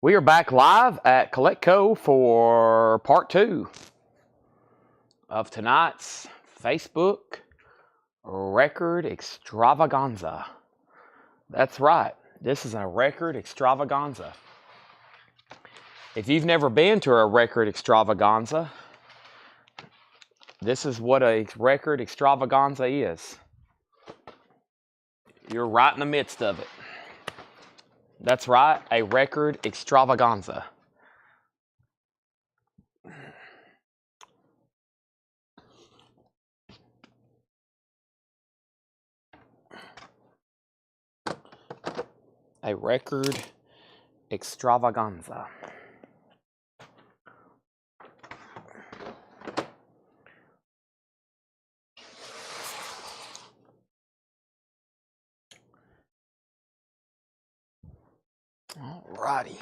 We are back live at CollectCo for part 2 of tonight's Facebook record extravaganza. That's right, this is a record extravaganza. If you've never been to a record extravaganza, this is what a record extravaganza is. You're right in the midst of it. That's right, a record extravaganza. A record extravaganza. Alrighty.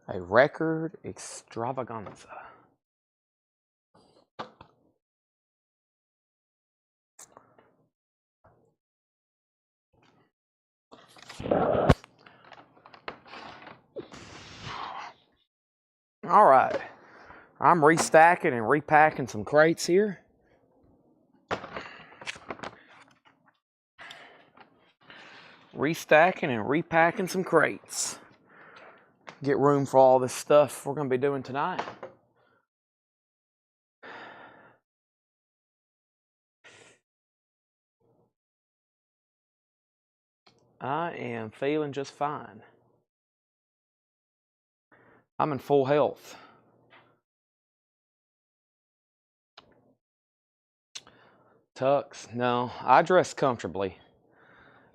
A record extravaganza. All right. I'm restacking and repacking some crates here. Restacking and repacking some crates. Get room for all this stuff we're going to be doing tonight. I am feeling just fine. I'm in full health. Tux? No, I dress comfortably.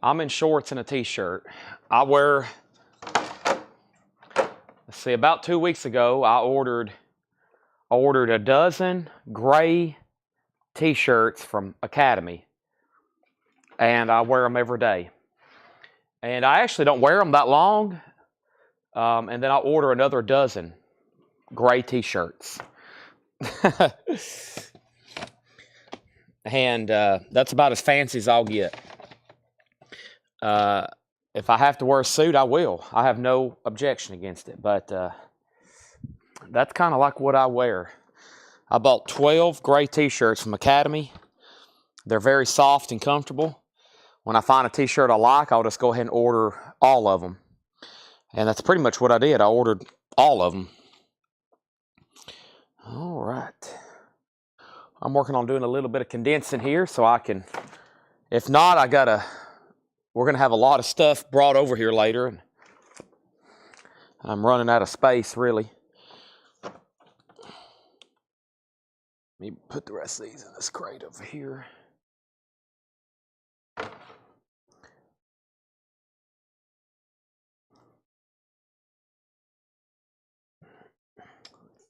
I'm in shorts and a t-shirt. I wear, let's see, about 2 weeks ago, I ordered a dozen gray t-shirts from Academy. And I wear them every day. And I actually don't wear them that long. And then I order another dozen gray t-shirts. And that's about as fancy as I'll get. If I have to wear a suit, I will. I have no objection against it. But that's kind of like what I wear. I bought 12 gray t-shirts from Academy. They're very soft and comfortable. When I find a t-shirt I like, I'll just go ahead and order all of them. And that's pretty much what I did. I ordered all of them. All right. I'm working on doing a little bit of condensing here so I can, if not, we're going to have a lot of stuff brought over here later. And I'm running out of space, really. Let me put the rest of these in this crate over here. Let's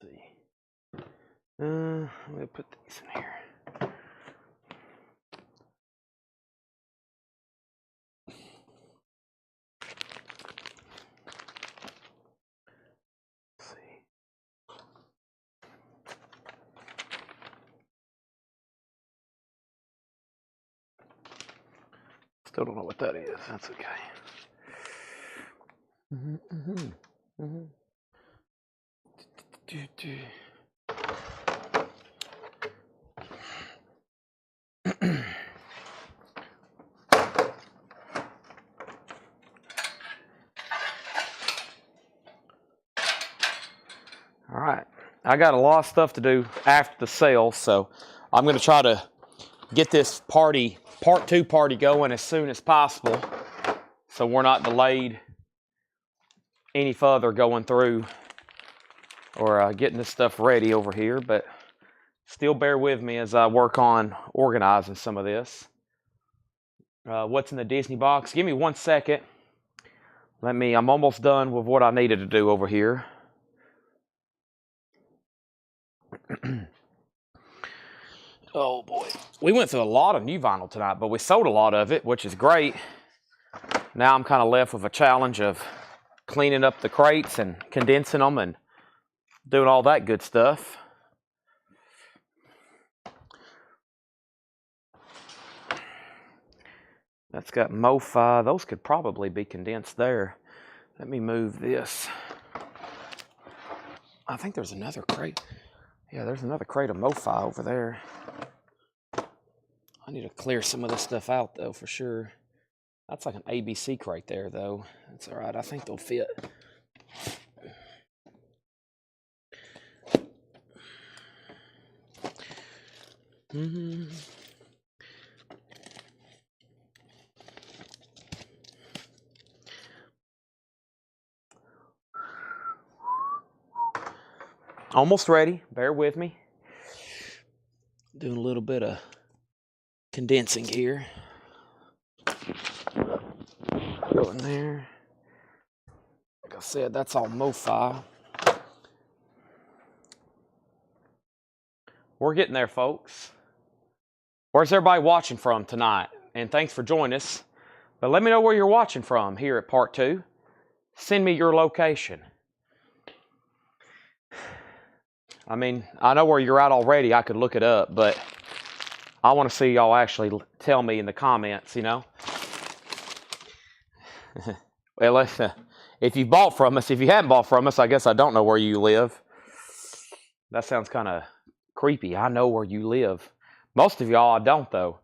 see. Let me put these in here. Let's see. Still don't know what that is. That's okay. All right, I got a lot of stuff to do after the sale, so I'm going to try to get this part 2 party going as soon as possible, so we're not delayed any further going through or getting this stuff ready over here. But still bear with me as I work on organizing some of this. What's in the Disney box? Give me 1 second. I'm almost done with what I needed to do over here. Oh boy, we went through a lot of new vinyl tonight, but we sold a lot of it, which is great. Now I'm kind of left with a challenge of cleaning up the crates and condensing them and doing all that good stuff. That's got MoFi. Those could probably be condensed there. Let me move this. I think there's another crate. Yeah, there's another crate of MoFi over there. I need to clear some of this stuff out, though, for sure. That's like an ABC crate there, though. That's all right. I think they'll fit. Almost ready. Bear with me. Doing a little bit of condensing here. Go in there. Like I said, that's all MoFi. We're getting there, folks. Where's everybody watching from tonight? And thanks for joining us. But let me know where you're watching from here at part 2. Send me your location. I mean, I know where you're at already. I could look it up, but I want to see y'all actually tell me in the comments, you know. Well, if you bought from us, if you haven't bought from us, I guess I don't know where you live. That sounds kind of creepy. I know where you live. Most of y'all, I don't, though.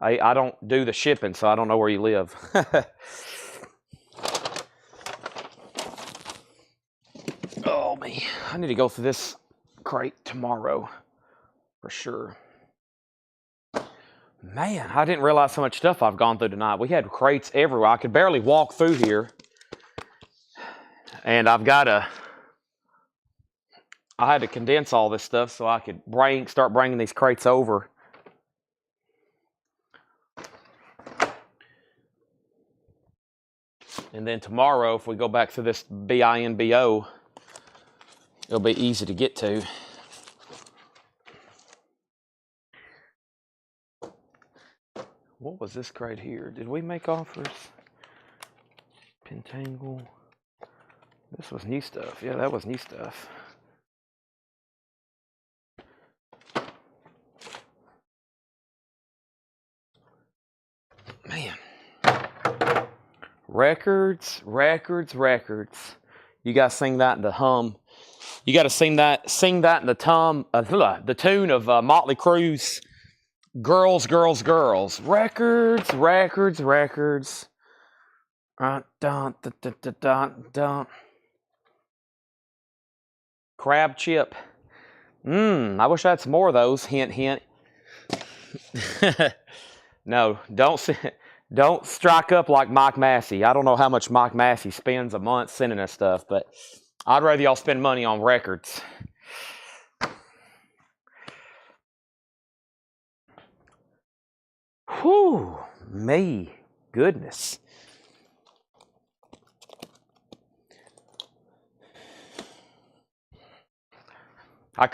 I don't do the shipping, so I don't know where you live. Oh, man. I need to go through this crate tomorrow for sure. Man, I didn't realize how much stuff I've gone through tonight. We had crates everywhere. I could barely walk through here. And I had to condense all this stuff so I could start bringing these crates over. And then tomorrow, if we go back through this BINBO, it'll be easy to get to. What was this crate here? Did we make offers? Pentangle. This was new stuff. Yeah, that was new stuff. Man. Records. You guys sing that in the hum. You got to sing that in the tune of Motley Crue's Girls. Records. Crab chip. I wish I had some more of those. Hint. No, don't strike up like Mike Massey. I don't know how much Mike Massey spends a month sending us stuff, but I'd rather y'all spend money on records. Whew, me, goodness. I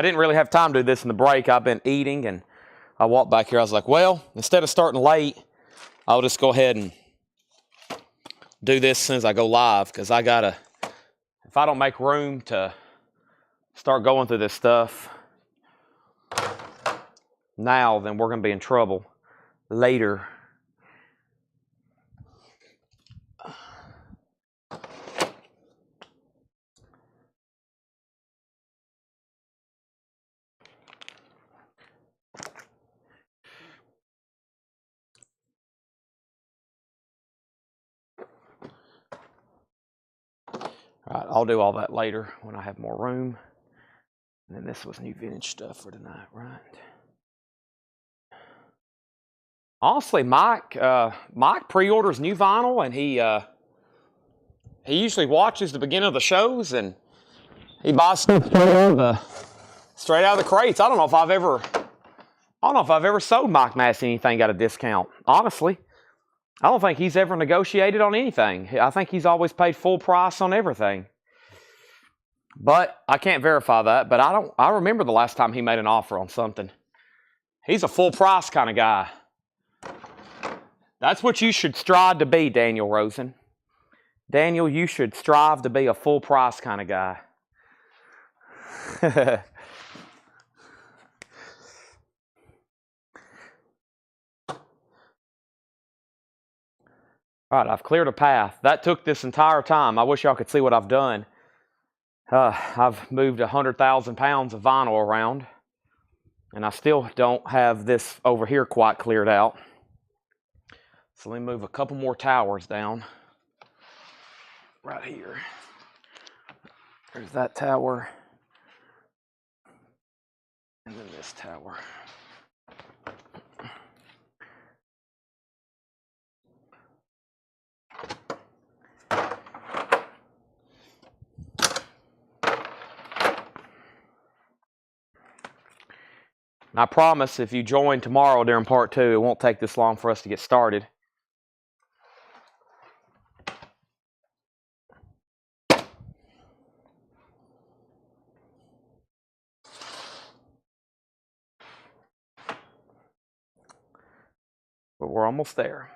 didn't really have time to do this in the break. I've been eating, and I walked back here. I was like, well, instead of starting late, I'll just go ahead and do this as soon as I go live, because if I don't make room to start going through this stuff now, then we're going to be in trouble later. All right, I'll do all that later when I have more room. And then this was new vintage stuff for tonight, right? Honestly, Mike pre-orders new vinyl, and he usually watches the beginning of the shows, and he buys stuff straight out of the crates. I don't know if I've ever sold Mike Massey anything at a discount. Honestly, I don't think he's ever negotiated on anything. I think he's always paid full price on everything. But I can't verify that. But I remember the last time he made an offer on something. He's a full price kind of guy. That's what you should strive to be, Daniel Rosen. Daniel, you should strive to be a full price kind of guy. All right, I've cleared a path. That took this entire time. I wish y'all could see what I've done. I've moved 100,000 pounds of vinyl around, and I still don't have this over here quite cleared out. So let me move a couple more towers down. Right here. There's that tower. And then this tower. And I promise if you join tomorrow during part 2, it won't take this long for us to get started. But we're almost there.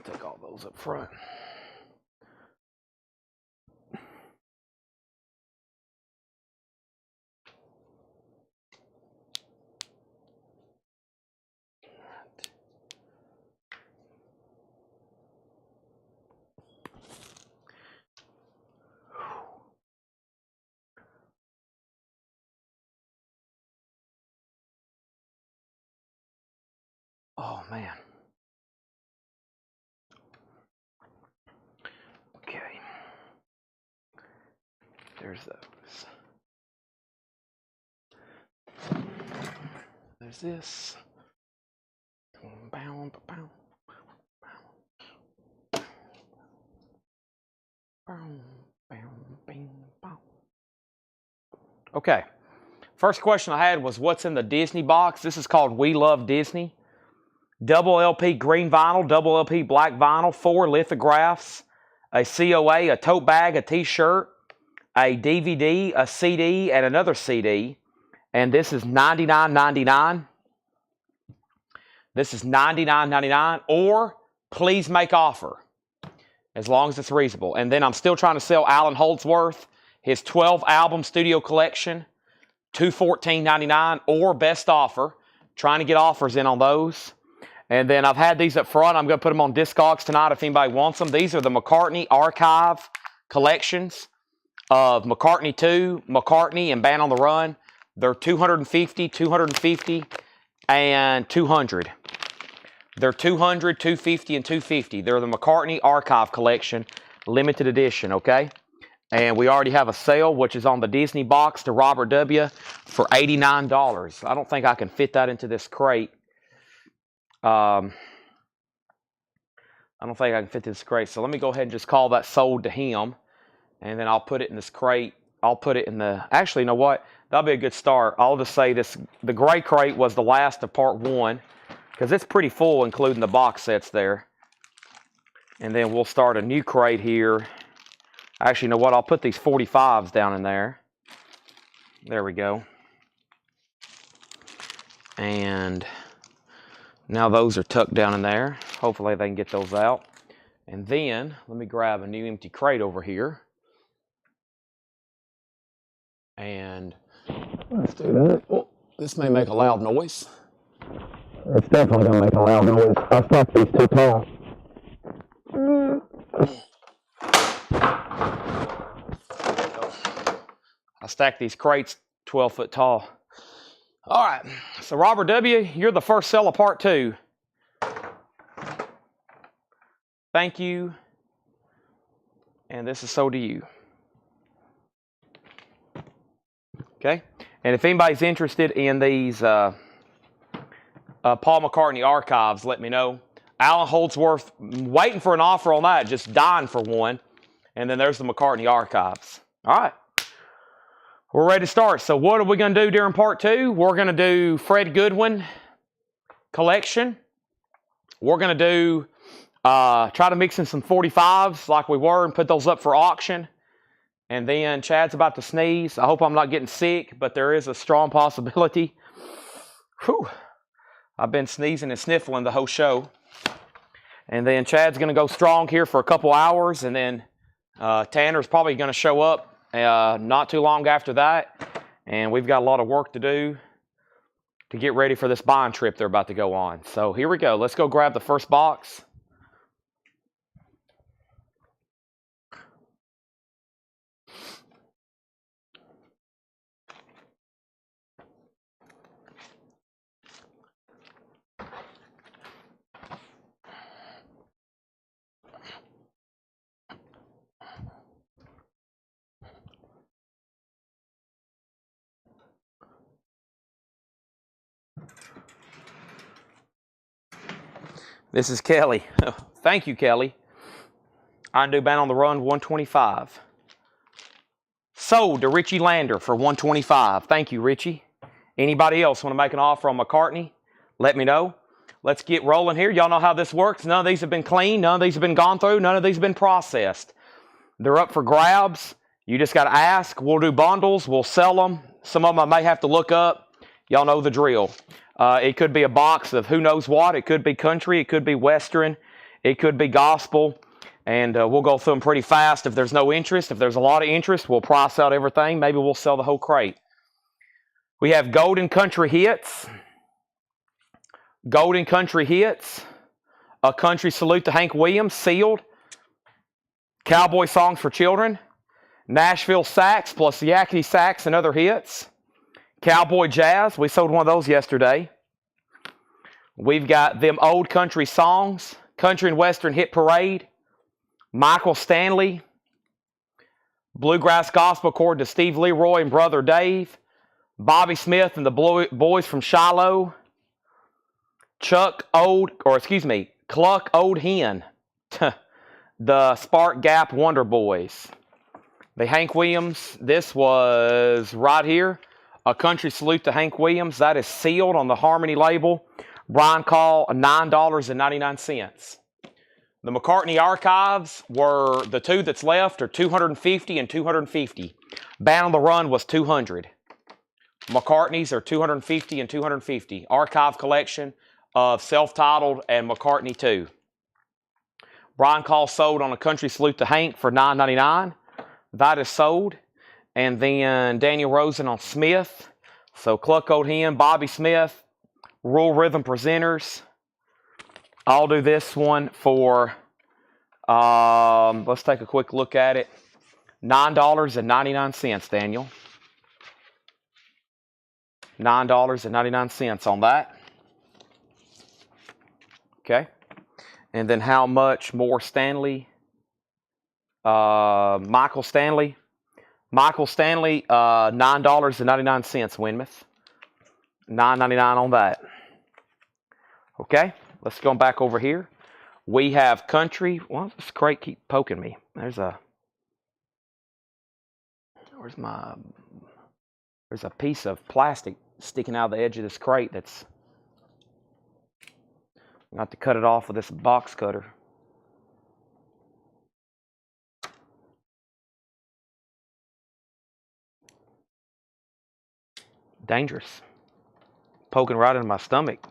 Take all those up front. Oh, man. Okay. There's those. There's this. Okay. First question I had was, what's in the Disney box? This is called We Love Disney. Double LP green vinyl, double LP black vinyl, 4 lithographs, a COA, a tote bag, a t-shirt, a DVD, a CD, and another CD. And this is $99.99. This is $99.99, or please make offer, as long as it's reasonable. And then I'm still trying to sell Alan Holdsworth, his 12-album studio collection, $214.99, or best offer. Trying to get offers in on those. And then I've had these up front. I'm going to put them on Discogs tonight if anybody wants them. These are the McCartney Archive collections of McCartney 2, McCartney, and Band on the Run. They're 250, 250, and 200. They're 200, 250, and 250. They're the McCartney Archive collection, limited edition, okay? And we already have a sale, which is on the Disney box to Robert W. for $89. I don't think I can fit that into this crate. I don't think I can fit this crate. So let me go ahead and just call that sold to him. And then I'll put it in this crate. I'll put it in the... Actually, you know what? That'll be a good start. I'll just say this. The gray crate was the last of part 1. Because it's pretty full, including the box sets there. And then we'll start a new crate here. Actually, you know what? I'll put these 45s down in there. There we go. And now those are tucked down in there. Hopefully they can get those out. And then, let me grab a new empty crate over here. And let's do that. Oh, this may make a loud noise. It's definitely going to make a loud noise. I stacked these too tall. I stacked these crates 12 foot tall. All right, so Robert W., you're the first sell of part 2. Thank you. And this is sold to you. Okay, and if anybody's interested in these Paul McCartney archives, let me know. Alan Holdsworth, waiting for an offer on that, just dying for one. And then there's the McCartney archives. All right. We're ready to start. So what are we going to do during part 2? We're going to do Fred Goodwin collection. We're going to do, try to mix in some 45s like we were and put those up for auction. And then Chad's about to sneeze. I hope I'm not getting sick, but there is a strong possibility. Whew. I've been sneezing and sniffling the whole show. And then Chad's going to go strong here for a couple hours, and then Tanner's probably going to show up not too long after that. And we've got a lot of work to do to get ready for this bond trip they're about to go on. So here we go. Let's go grab the first box. This is Kelly. Thank you, Kelly. I do Bound on the Run 125. Sold to Richie Lander for 125. Thank you, Richie. Anybody else want to make an offer on McCartney? Let me know. Let's get rolling here. Y'all know how this works. None of these have been cleaned. None of these have been gone through. None of these have been processed. They're up for grabs. You just got to ask. We'll do bundles. We'll sell them. Some of them I may have to look up. Y'all know the drill. It could be a box of who knows what. It could be country. It could be western. It could be gospel. And we'll go through them pretty fast. If there's no interest, if there's a lot of interest, we'll price out everything. Maybe we'll sell the whole crate. We have Golden Country Hits. Golden Country Hits. A Country Salute to Hank Williams, sealed. Cowboy Songs for Children. Nashville Sax plus the Yakety Sax and other hits. Cowboy Jazz. We sold one of those yesterday. We've got Them Old Country Songs. Country and Western Hit Parade. Michael Stanley. Bluegrass Gospel Chord to Steve Leroy and Brother Dave. Bobby Smith and the Boys from Shiloh. Cluck Old Hen. The Spark Gap Wonder Boys. The Hank Williams. This was right here. A Country Salute to Hank Williams. That is sealed on the Harmony label. Brian Call, $9.99. The McCartney Archives were, the two that's left are $250 and $250. Bound on the Run was $200. McCartney's are $250 and $250. Archive collection of Self-Titled and McCartney 2. Brian Call sold on A Country Salute to Hank for $9.99. That is sold. And then Daniel Rosen on Smith. So Cluck Old Hen, Bobby Smith, Rural Rhythm Presenters. I'll do this one for, let's take a quick look at it. $9.99, Daniel. $9.99 on that. Okay. And then how much more Stanley? Michael Stanley. Michael Stanley, $9.99, Winmouth. $9.99 on that. Okay, let's go back over here. We have country. Well, this crate keep poking me. There's a piece of plastic sticking out of the edge of this crate that's, I'm going to have to cut it off with this box cutter. Dangerous. Poking right in my stomach.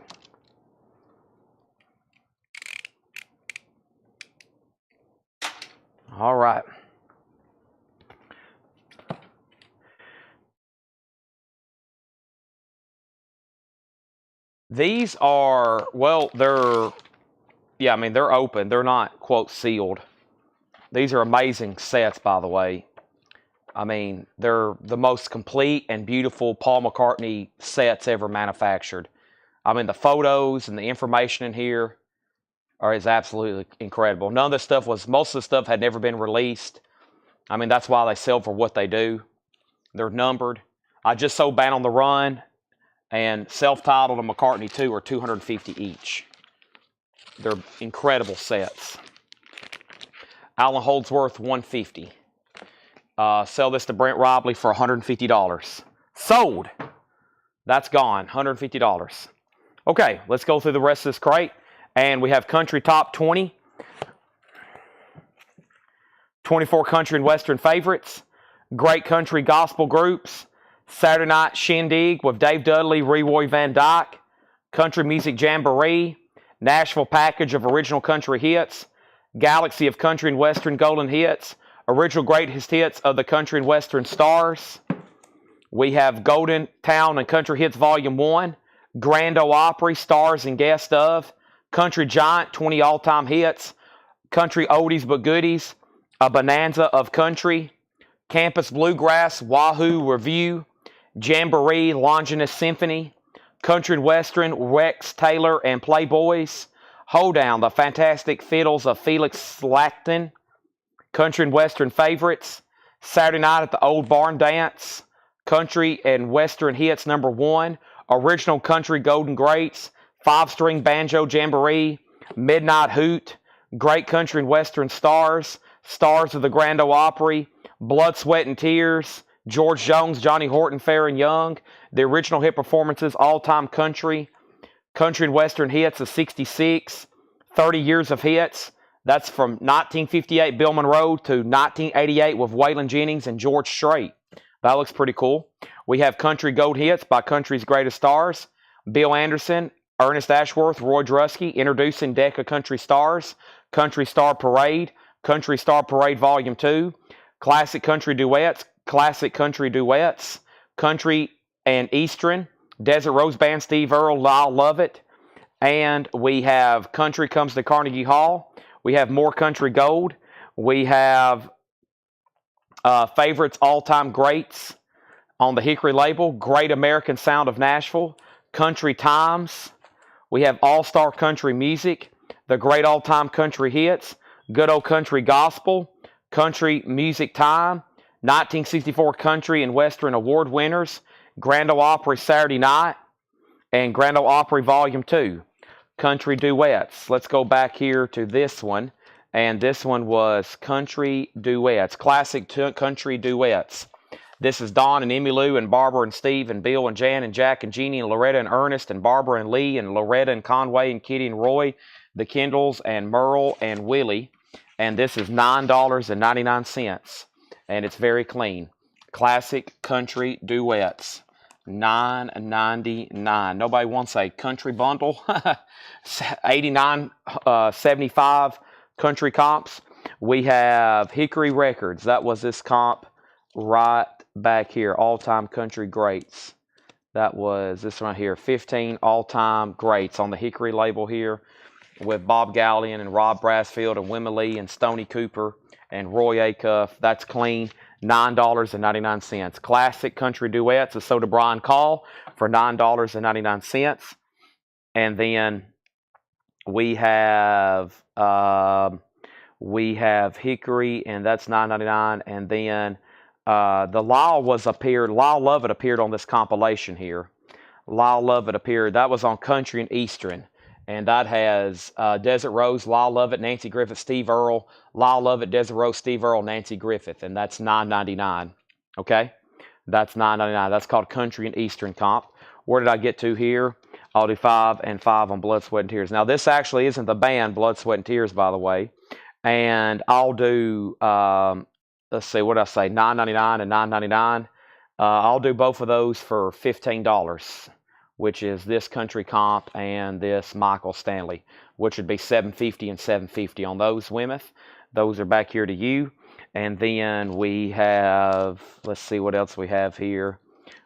All right. These are, well, they're open. They're not, quote, sealed. These are amazing sets, by the way. I mean, they're the most complete and beautiful Paul McCartney sets ever manufactured. I mean, the photos and the information in here is absolutely incredible. None of this stuff most of the stuff had never been released. I mean, that's why they sell for what they do. They're numbered. I just sold Bound on the Run and Self-Titled and McCartney 2 are $250 each. They're incredible sets. Alan Holdsworth, $150. Sell this to Brent Robley for $150. Sold. That's gone. $150. Okay, let's go through the rest of this crate. And we have Country Top 20. 24 Country and Western Favorites. Great country gospel groups. Saturday Night Shindig with Dave Dudley, Leroy Van Dyke. Country Music Jamboree. Nashville Package of Original Country Hits. Galaxy of Country and Western Golden Hits. Original Greatest Hits of the Country and Western Stars. We have Golden Town and Country Hits Volume 1. Grand Ole Opry, Stars and Guest of. Country Giant, 20 All-Time Hits. Country Oldies But Goodies. A Bonanza of Country. Campus Bluegrass, Wahoo Review. Jamboree, Longinus Symphony. Country and Western, Rex Taylor and Playboys. Hoedown, The Fantastic Fiddles of Felix Slackton. Country and Western Favorites. Saturday Night at the Old Barn Dance. Country and Western Hits #1. Original Country Golden Greats. 5-String Banjo Jamboree. Midnight Hoot. Great Country and Western Stars. Stars of the Grand Ole Opry. Blood, Sweat, and Tears. George Jones, Johnny Horton, Fair and Young. The Original Hit Performances, All-Time Country. Country and Western Hits of 66. 30 Years of Hits. That's from 1958 Bill Monroe to 1988 with Waylon Jennings and George Strait. That looks pretty cool. We have Country Gold Hits by Country's Greatest Stars. Bill Anderson, Ernest Ashworth, Roy Drusky, introducing Decca Country Stars. Country Star Parade. Country Star Parade Volume 2. Classic Country Duets. Classic Country Duets. Country and Eastern. Desert Rose Band, Steve Earle, Lyle Lovett. And we have Country Comes to Carnegie Hall. We have More Country Gold. We have Favorites All-Time Greats on the Hickory label. Great American Sound of Nashville. Country Times. We have All-Star Country Music. The Great All-Time Country Hits. Good Old Country Gospel. Country Music Time. 1964 Country and Western Award winners. Grand Ole Opry Saturday Night. And Grand Ole Opry Volume 2. Country Duets. Let's go back here to this one. And this one was Country Duets. Classic Country Duets. This is Don and Emmylou and Barbara and Steve and Bill and Jan and Jack and Jeannie and Loretta and Ernest and Barbara and Lee and Loretta and Conway and Kitty and Roy. The Kendalls and Merle and Willie. And this is $9.99. And it's very clean. Classic Country Duets. $9.99. Nobody wants a country bundle. 89.75 country comps. We have Hickory Records. That was this comp right back here. All-time country greats. That was this one right here. 15 all-time greats on the Hickory label here with Bob Gallion and Rob Brassfield and Wimmy Lee and Stoney Cooper and Roy Acuff. That's clean. $9.99. Classic Country Duets of Soda Brian Call for $9.99. And then we have Hickory, and that's $9.99. And then the Lyle Lovett appeared on this compilation here. Lyle Lovett appeared. That was on Country and Eastern. And that has Desert Rose, Lyle Lovett, Nancy Griffith, Steve Earle, Lyle Lovett, Desert Rose, Steve Earle, Nancy Griffith. And that's $9.99. Okay? That's $9.99. That's called Country and Eastern comp. Where did I get to here? I'll do 5 and 5 on Blood, Sweat, and Tears. Now, this actually isn't the band Blood, Sweat, and Tears, by the way. And I'll do, let's see, what did I say? $9.99 and $9.99. I'll do both of those for $15. Which is this country comp and this Michael Stanley, which would be $7.50 and $7.50 on those, Wimeth. Those are back here to you. And then we have, let's see what else we have here.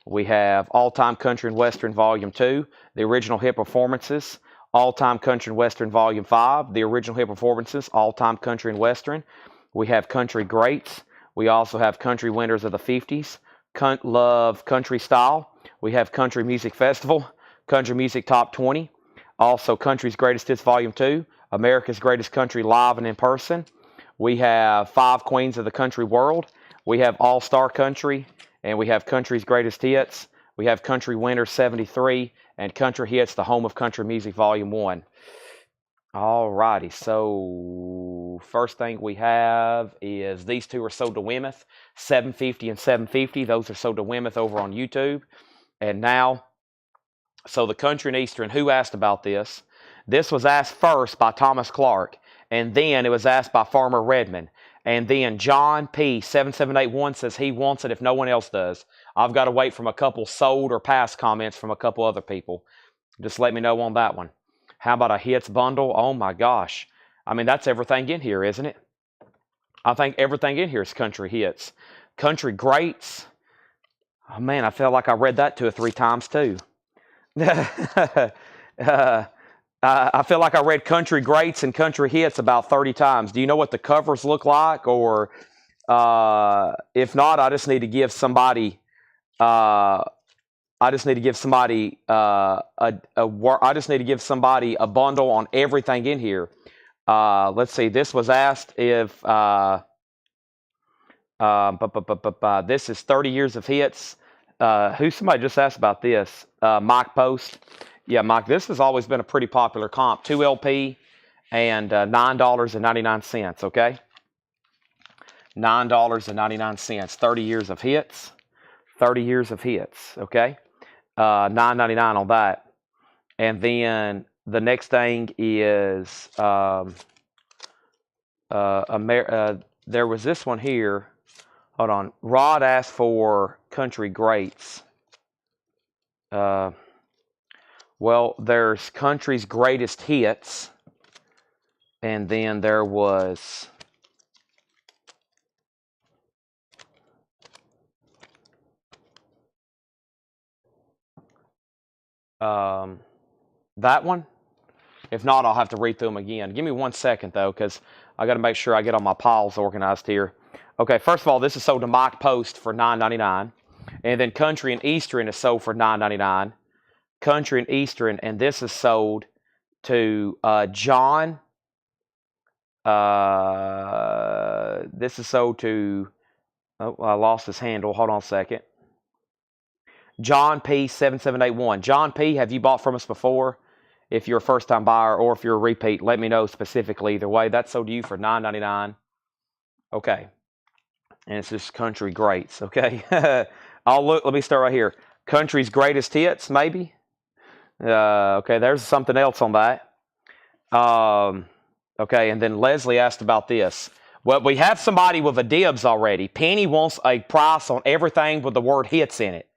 We have All-Time Country and Western Volume 2, the Original Hit Performances. All-Time Country and Western Volume 5, the Original Hit Performances, All-Time Country and Western. We have Country Greats. We also have Country Winners of the 50s. Love Country Style. We have Country Music Festival, Country Music Top 20. Also, Country's Greatest Hits Volume 2, America's Greatest Country Live and in Person. We have 5 Queens of the Country World. We have All-Star Country, and we have Country's Greatest Hits. We have Country Winners 73, and Country Hits, the Home of Country Music Volume 1. All righty, so first thing we have is these two are sold to Wimeth, $7.50 and $7.50. Those are sold to Wimeth over on YouTube. And now, so the Country and Eastern, who asked about this? This was asked first by Thomas Clark. And then it was asked by Farmer Redmond. And then John P. 7781 says he wants it if no one else does. I've got to wait from a couple sold or past comments from a couple other people. Just let me know on that one. How about a hits bundle? Oh my gosh. I mean, that's everything in here, isn't it? I think everything in here is country hits. Country greats. Oh man, I felt like I read that 2 or 3 times too. I feel like I read country greats and country hits about 30 times. Do you know what the covers look like? Or if not, I just need to give somebody a bundle on everything in here. Let's see. This was asked if this is 30 years of hits. Somebody just asked about this? Mike Post. Yeah, Mike, this has always been a pretty popular comp. 2 LP and $9.99, okay? $9.99. 30 years of hits. 30 years of hits, okay? $9.99 on that. And then the next thing is there was this one here. Hold on. Rod asked for country greats. Well, there's country's greatest hits. And then there was that one. If not, I'll have to read through them again. Give me 1 second, though, because I got to make sure I get all my piles organized here. Okay, first of all, this is sold to Mike Post for $9.99. And then Country and Eastern is sold for $9.99. Country and Eastern, and this is sold to John. This is sold to, oh, I lost his handle. Hold on a second. John P. 7781. John P., have you bought from us before? If you're a first-time buyer or if you're a repeat, let me know specifically. Either way, that's sold to you for $9.99. Okay. And it's just country greats, okay? Let me start right here. Country's greatest hits, maybe? Okay, there's something else on that. Okay, and then Leslie asked about this. Well, we have somebody with a dibs already. Penny wants a price on everything with the word hits in it.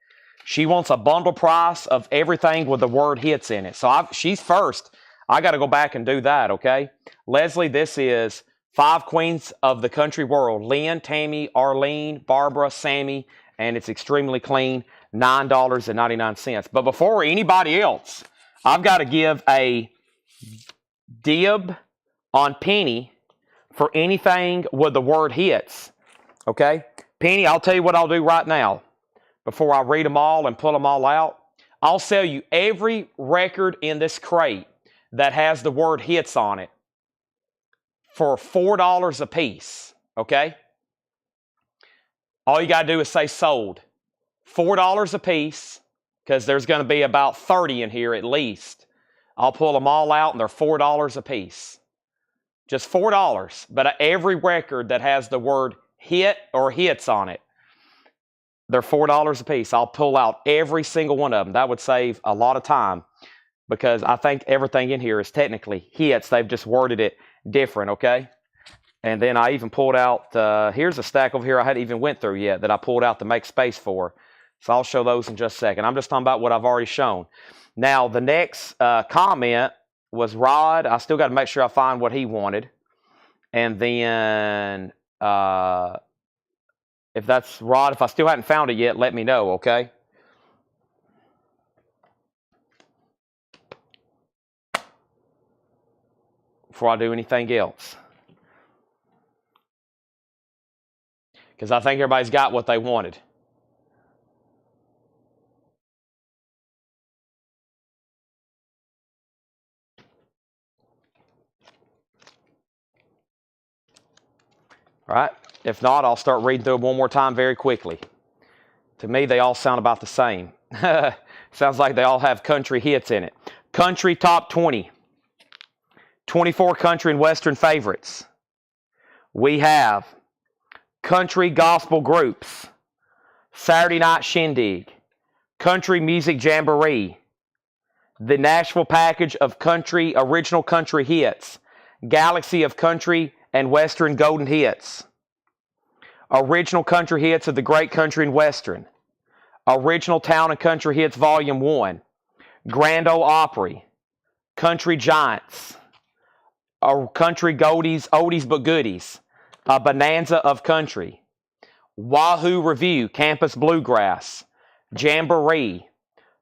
She wants a bundle price of everything with the word hits in it. So she's first. I got to go back and do that, okay? Leslie, this is 5 queens of the country world. Lynn, Tammy, Arlene, Barbara, Sammy, and it's extremely clean, $9.99. But before anybody else, I've got to give a dib on Penny for anything with the word hits, okay? Penny, I'll tell you what I'll do right now. Before I read them all and pull them all out, I'll sell you every record in this crate that has the word hits on it for $4 a piece, okay? All you got to do is say sold. $4 a piece, because there's going to be about 30 in here at least. I'll pull them all out, and they're $4 a piece. Just $4. But every record that has the word hit or hits on it, they're $4 a piece. I'll pull out every single one of them. That would save a lot of time because I think everything in here is technically hits. They've just worded it different, okay? And then I even pulled out, here's a stack over here I hadn't even went through yet that I pulled out to make space for. So I'll show those in just a second. I'm just talking about what I've already shown. Now, the next comment was Rod. I still got to make sure I find what he wanted. And then... if that's Rod, if I still hadn't found it yet, let me know, okay? Before I do anything else. Because I think everybody's got what they wanted. All right. If not, I'll start reading through them one more time very quickly. To me, they all sound about the same. Sounds like they all have country hits in it. Country top 20. 24 country and western favorites. We have country gospel groups. Saturday Night Shindig. Country Music Jamboree. The Nashville package of country original country hits. Galaxy of Country and Western Golden Hits. Original Country Hits of the Great Country and Western. Original Town and Country Hits Volume 1. Grand Ole Opry. Country Giants. Country Goldies, Oldies but Goodies. A Bonanza of Country. Wahoo Review, Campus Bluegrass. Jamboree.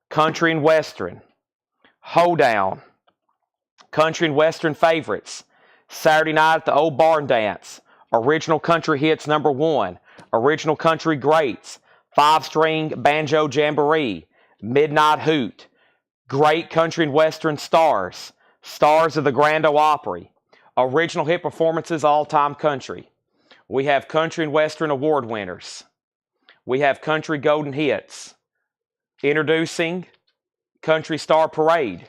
Country and Western. Hoedown. Country and Western Favorites. Saturday Night at the Old Barn Dance. Original Country Hits number 1. Original Country Greats. 5-String Banjo Jamboree. Midnight Hoot. Great Country and Western Stars. Stars of the Grand Ole Opry. Original Hit Performances All-Time Country. We have Country and Western Award winners. We have Country Golden Hits. Introducing Country Star Parade.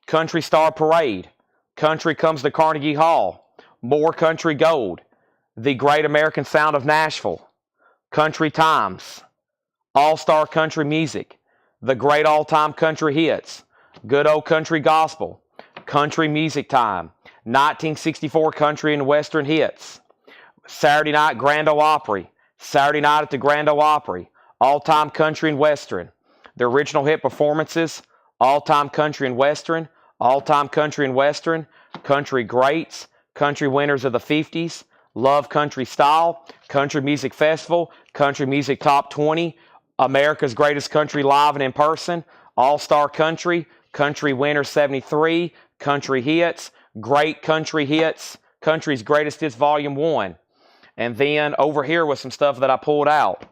Country Star Parade. Country Comes to Carnegie Hall. More Country Gold. The Great American Sound of Nashville. Country Times. All-Star Country Music. The Great All-Time Country Hits. Good Old Country Gospel. Country Music Time. 1964 Country and Western Hits. Saturday Night Grand Ole Opry. Saturday Night at the Grand Ole Opry. All-Time Country and Western. The Original Hit Performances. All-Time Country and Western. All-Time Country and Western. Country Greats. Country Winners of the 50s. Love Country Style. Country Music Festival. Country Music Top 20. America's Greatest Country Live and in Person. All-Star Country. Country Winner 73. Country Hits. Great Country Hits. Country's Greatest Hits Volume 1. And then over here was some stuff that I pulled out.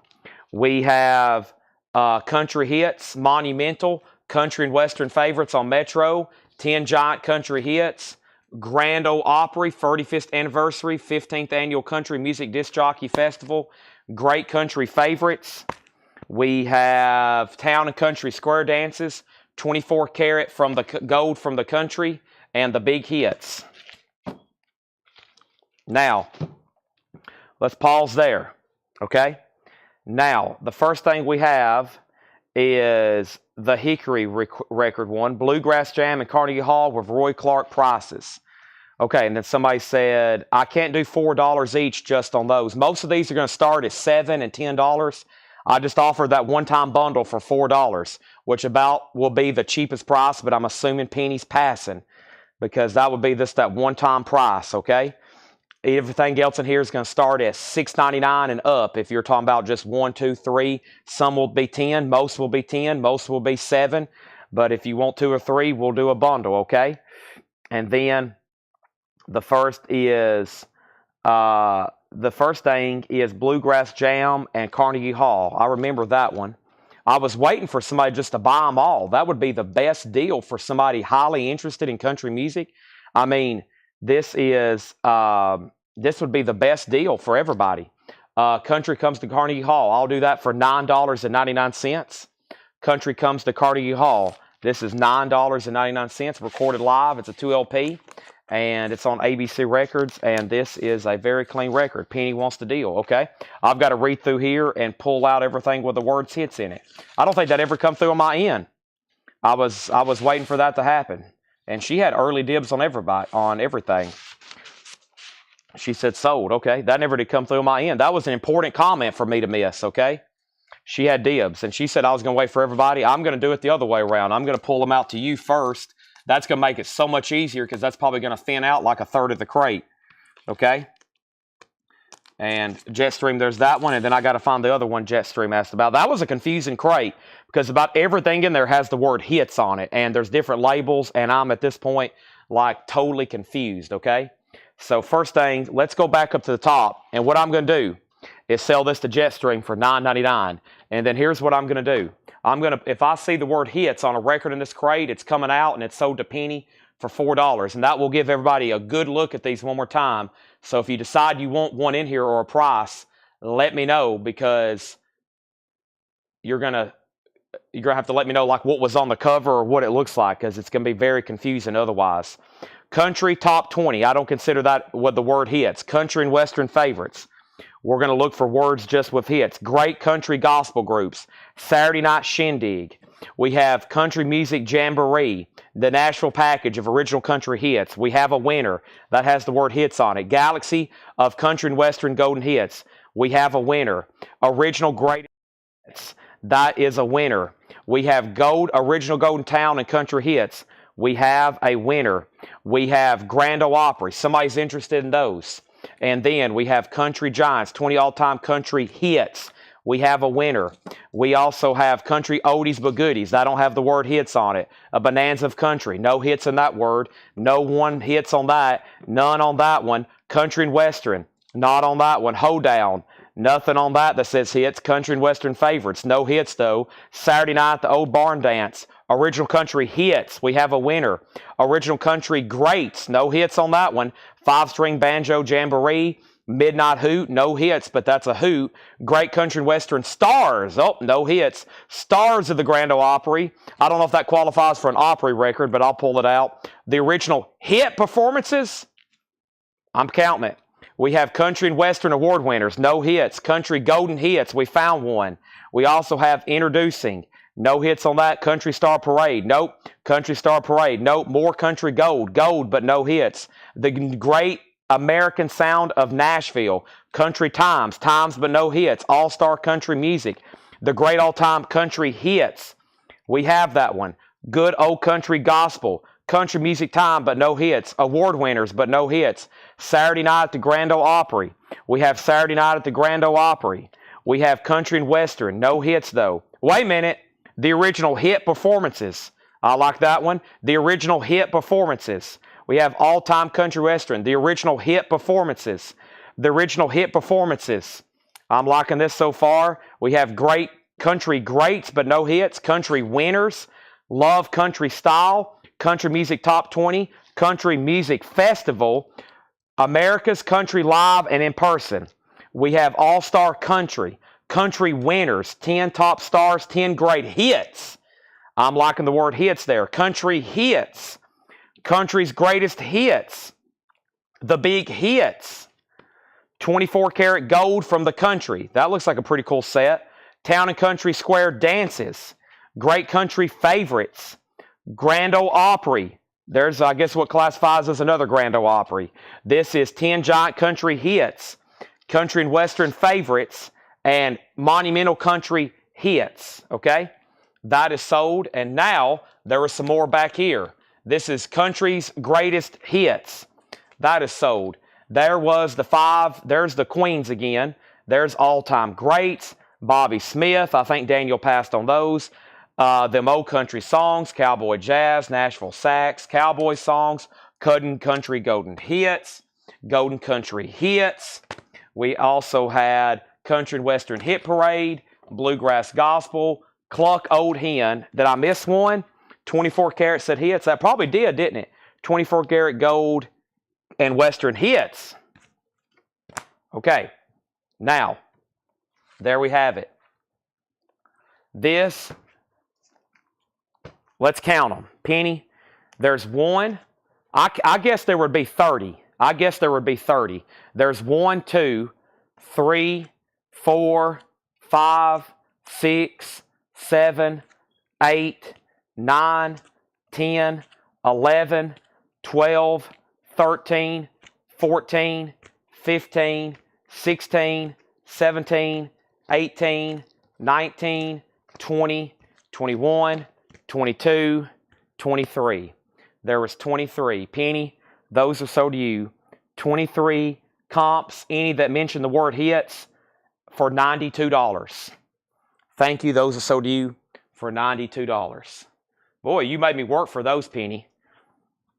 We have Country Hits, Monumental, Country and Western Favorites on Metro, 10 Giant Country Hits, Grand Ole Opry, 35th Anniversary, 15th Annual Country Music Disc Jockey Festival, Great Country Favorites. We have Town and Country Square Dances, 24 Karat from the Gold from the Country, and the Big Hits. Now, let's pause there, okay? Now, the first thing we have is the Hickory record one, Bluegrass Jam in Carnegie Hall with Roy Clark prices. Okay, and then somebody said, I can't do $4 each just on those. Most of these are going to start at $7 and $10. I just offered that one-time bundle for $4, which about will be the cheapest price, but I'm assuming Penny's passing because that would be just that one-time price, okay? Everything else in here is going to start at $6.99 and up. If you're talking about just 1, 2, 3, some will be 10, most will be 10, most will be 7. But if you want 2 or 3, we'll do a bundle, okay? And then the first thing is Bluegrass Jam and Carnegie Hall. I remember that one. I was waiting for somebody just to buy them all. That would be the best deal for somebody highly interested in country music. I mean, this would be the best deal for everybody. Country Comes to Carnegie Hall. I'll do that for $9.99. Country Comes to Carnegie Hall. This is $9.99 recorded live. It's a 2 LP and it's on ABC Records. And this is a very clean record. Penny wants the deal. Okay, I've got to read through here and pull out everything with the words hits in it. I don't think that ever come through on my end. I was waiting for that to happen. And she had early dibs on everything. She said sold. Okay, that never did come through on my end. That was an important comment for me to miss. Okay, she had dibs, and she said I was going to wait for everybody. I'm going to do it the other way around. I'm going to pull them out to you first. That's going to make it so much easier because that's probably going to thin out like a third of the crate. Okay. And Jetstream, there's that one, and then I got to find the other one Jetstream asked about. That was a confusing crate because about everything in there has the word hits on it, and there's different labels, and I'm at this point like totally confused, okay? So first thing, let's go back up to the top, and what I'm going to do is sell this to Jetstream for $9.99, and then here's what I'm going to do. If I see the word hits on a record in this crate, it's coming out, and it's sold to Penny for $4, and that will give everybody a good look at these one more time. So if you decide you want one in here or a price, let me know because you're gonna have to let me know like what was on the cover or what it looks like because it's gonna be very confusing otherwise. Country Top 20. I don't consider that what the word hits. Country and Western Favorites. We're going to look for words just with hits. Great country gospel groups. Saturday Night Shindig. We have Country Music Jamboree, the Nashville package of original country hits. We have a winner that has the word hits on it. Galaxy of Country and Western Golden Hits. We have a winner. Original Greatest Hits. That is a winner. We have Original Golden Town and Country Hits. We have a winner. We have Grand Ole Opry. Somebody's interested in those. And then we have Country Giants, 20 all-time country hits. We have a winner. We also have Country Oldies But Goodies. I don't have the word hits on it. A Bonanza of Country. No hits in that word. No one hits on that. None on that one. Country and Western. Not on that one. Hoedown. Nothing on that says hits. Country and Western favorites. No hits, though. Saturday Night, the Old Barn Dance. Original country hits. We have a winner. Original country greats. No hits on that one. 5-string banjo jamboree. Midnight Hoot. No hits, but that's a hoot. Great country and western stars. Oh, no hits. Stars of the Grand Ole Opry. I don't know if that qualifies for an Opry record, but I'll pull it out. The original hit performances. I'm counting it. We have country and western award winners. No hits. Country golden hits. We found one. We also have introducing. No hits on that. Country Star Parade. Nope. Country Star Parade. Nope. More country gold. Gold, but no hits. The Great American Sound of Nashville. Country Times. Times, but no hits. All-Star Country Music. The Great All-Time Country Hits. We have that one. Good Old Country Gospel. Country Music Time, but no hits. Award winners, but no hits. Saturday Night at the Grand Ole Opry. We have Saturday Night at the Grand Ole Opry. We have Country and Western. No hits, though. Wait a minute. The original hit performances. I like that one. The original hit performances. We have all-time country western. The original hit performances. The original hit performances. I'm liking this so far. We have great country greats, but no hits. Country winners. Love country style. Country music top 20. Country music festival. America's Country Live and in person. We have all-star country. Country winners, 10 top stars, 10 great hits. I'm liking the word hits there. Country hits. Country's greatest hits. The big hits. 24 karat gold from the country. That looks like a pretty cool set. Town and Country Square dances. Great country favorites. Grand Ole Opry. There's, I guess, what classifies as another Grand Ole Opry. This is 10 giant country hits. Country and western favorites. And monumental country hits, okay? That is sold, and now there is some more back here. This is country's greatest hits. That is sold. There was the 5, there's the Queens again. There's all-time greats. Bobby Smith, I think Daniel passed on those. Them old country songs, cowboy jazz, Nashville sax, cowboy songs, country golden hits, golden country hits. We also had Country and Western Hit Parade, Bluegrass Gospel, Cluck Old Hen. Did I miss one? 24 karat said hits. That probably did, didn't it? 24 karat gold and Western hits. Okay. Now, there we have it. This, let's count them. Penny, there's one. I guess there would be 30. I guess there would be 30. There's 1, 2, 3, 4, 5, 6, 7, 8, 9, 10, 11, 12, 13, 14, 15, 16, 17, 18, 19, 20, 21, 22, 23. There was 23. Penny, those are sold to you. 23 comps, any that mention the word hits, for $92. Thank you. Those are sold to you for $92. Boy, you made me work for those, Penny.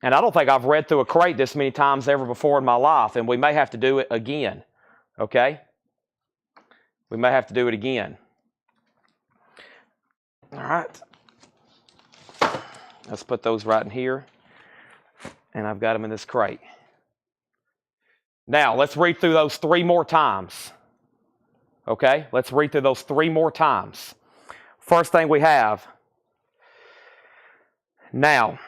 And I don't think I've read through a crate this many times ever before in my life, and we may have to do it again. Okay? We may have to do it again. All right. Let's put those right in here. And I've got them in this crate. Now, let's read through those 3 more times. Okay? Let's read through those 3 more times. First thing we have. Now,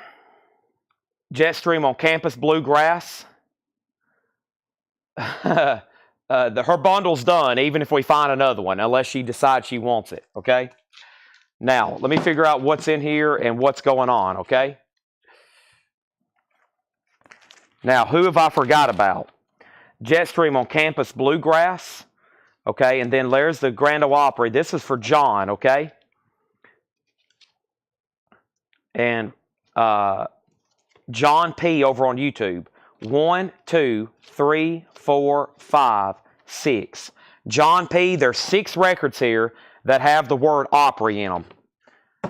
Jetstream on Campus Bluegrass. Her bundle's done, even if we find another one, unless she decides she wants it. Okay? Now, let me figure out what's in here and what's going on, okay? Now, who have I forgot about? Jetstream on Campus Bluegrass, okay? And then there's the Grand Ole Opry. This is for John, okay? And John P. over on YouTube. 1, 2, 3, 4, 5, 6. John P., there's 6 records here that have the word Opry in them.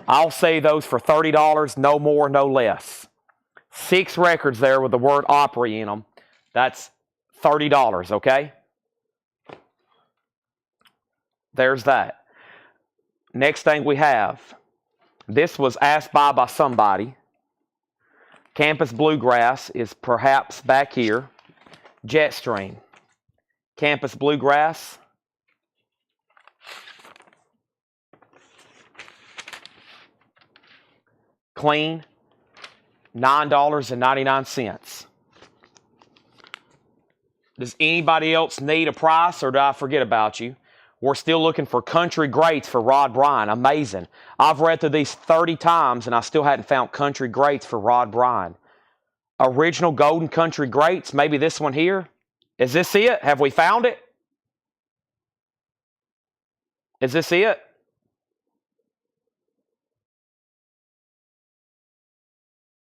I'll say those for $30, no more, no less. 6 records there with the word Opry in them. That's $30, okay? There's that. Next thing we have. This was asked by somebody. Campus Bluegrass is perhaps back here. Jetstream. Campus Bluegrass. Clean. $9.99. Does anybody else need a price, or did I forget about you? We're still looking for country greats for Rod Bryan. Amazing. I've read through these 30 times, and I still hadn't found country greats for Rod Bryan. Original golden country greats. Maybe this one here. Is this it? Have we found it? Is this it?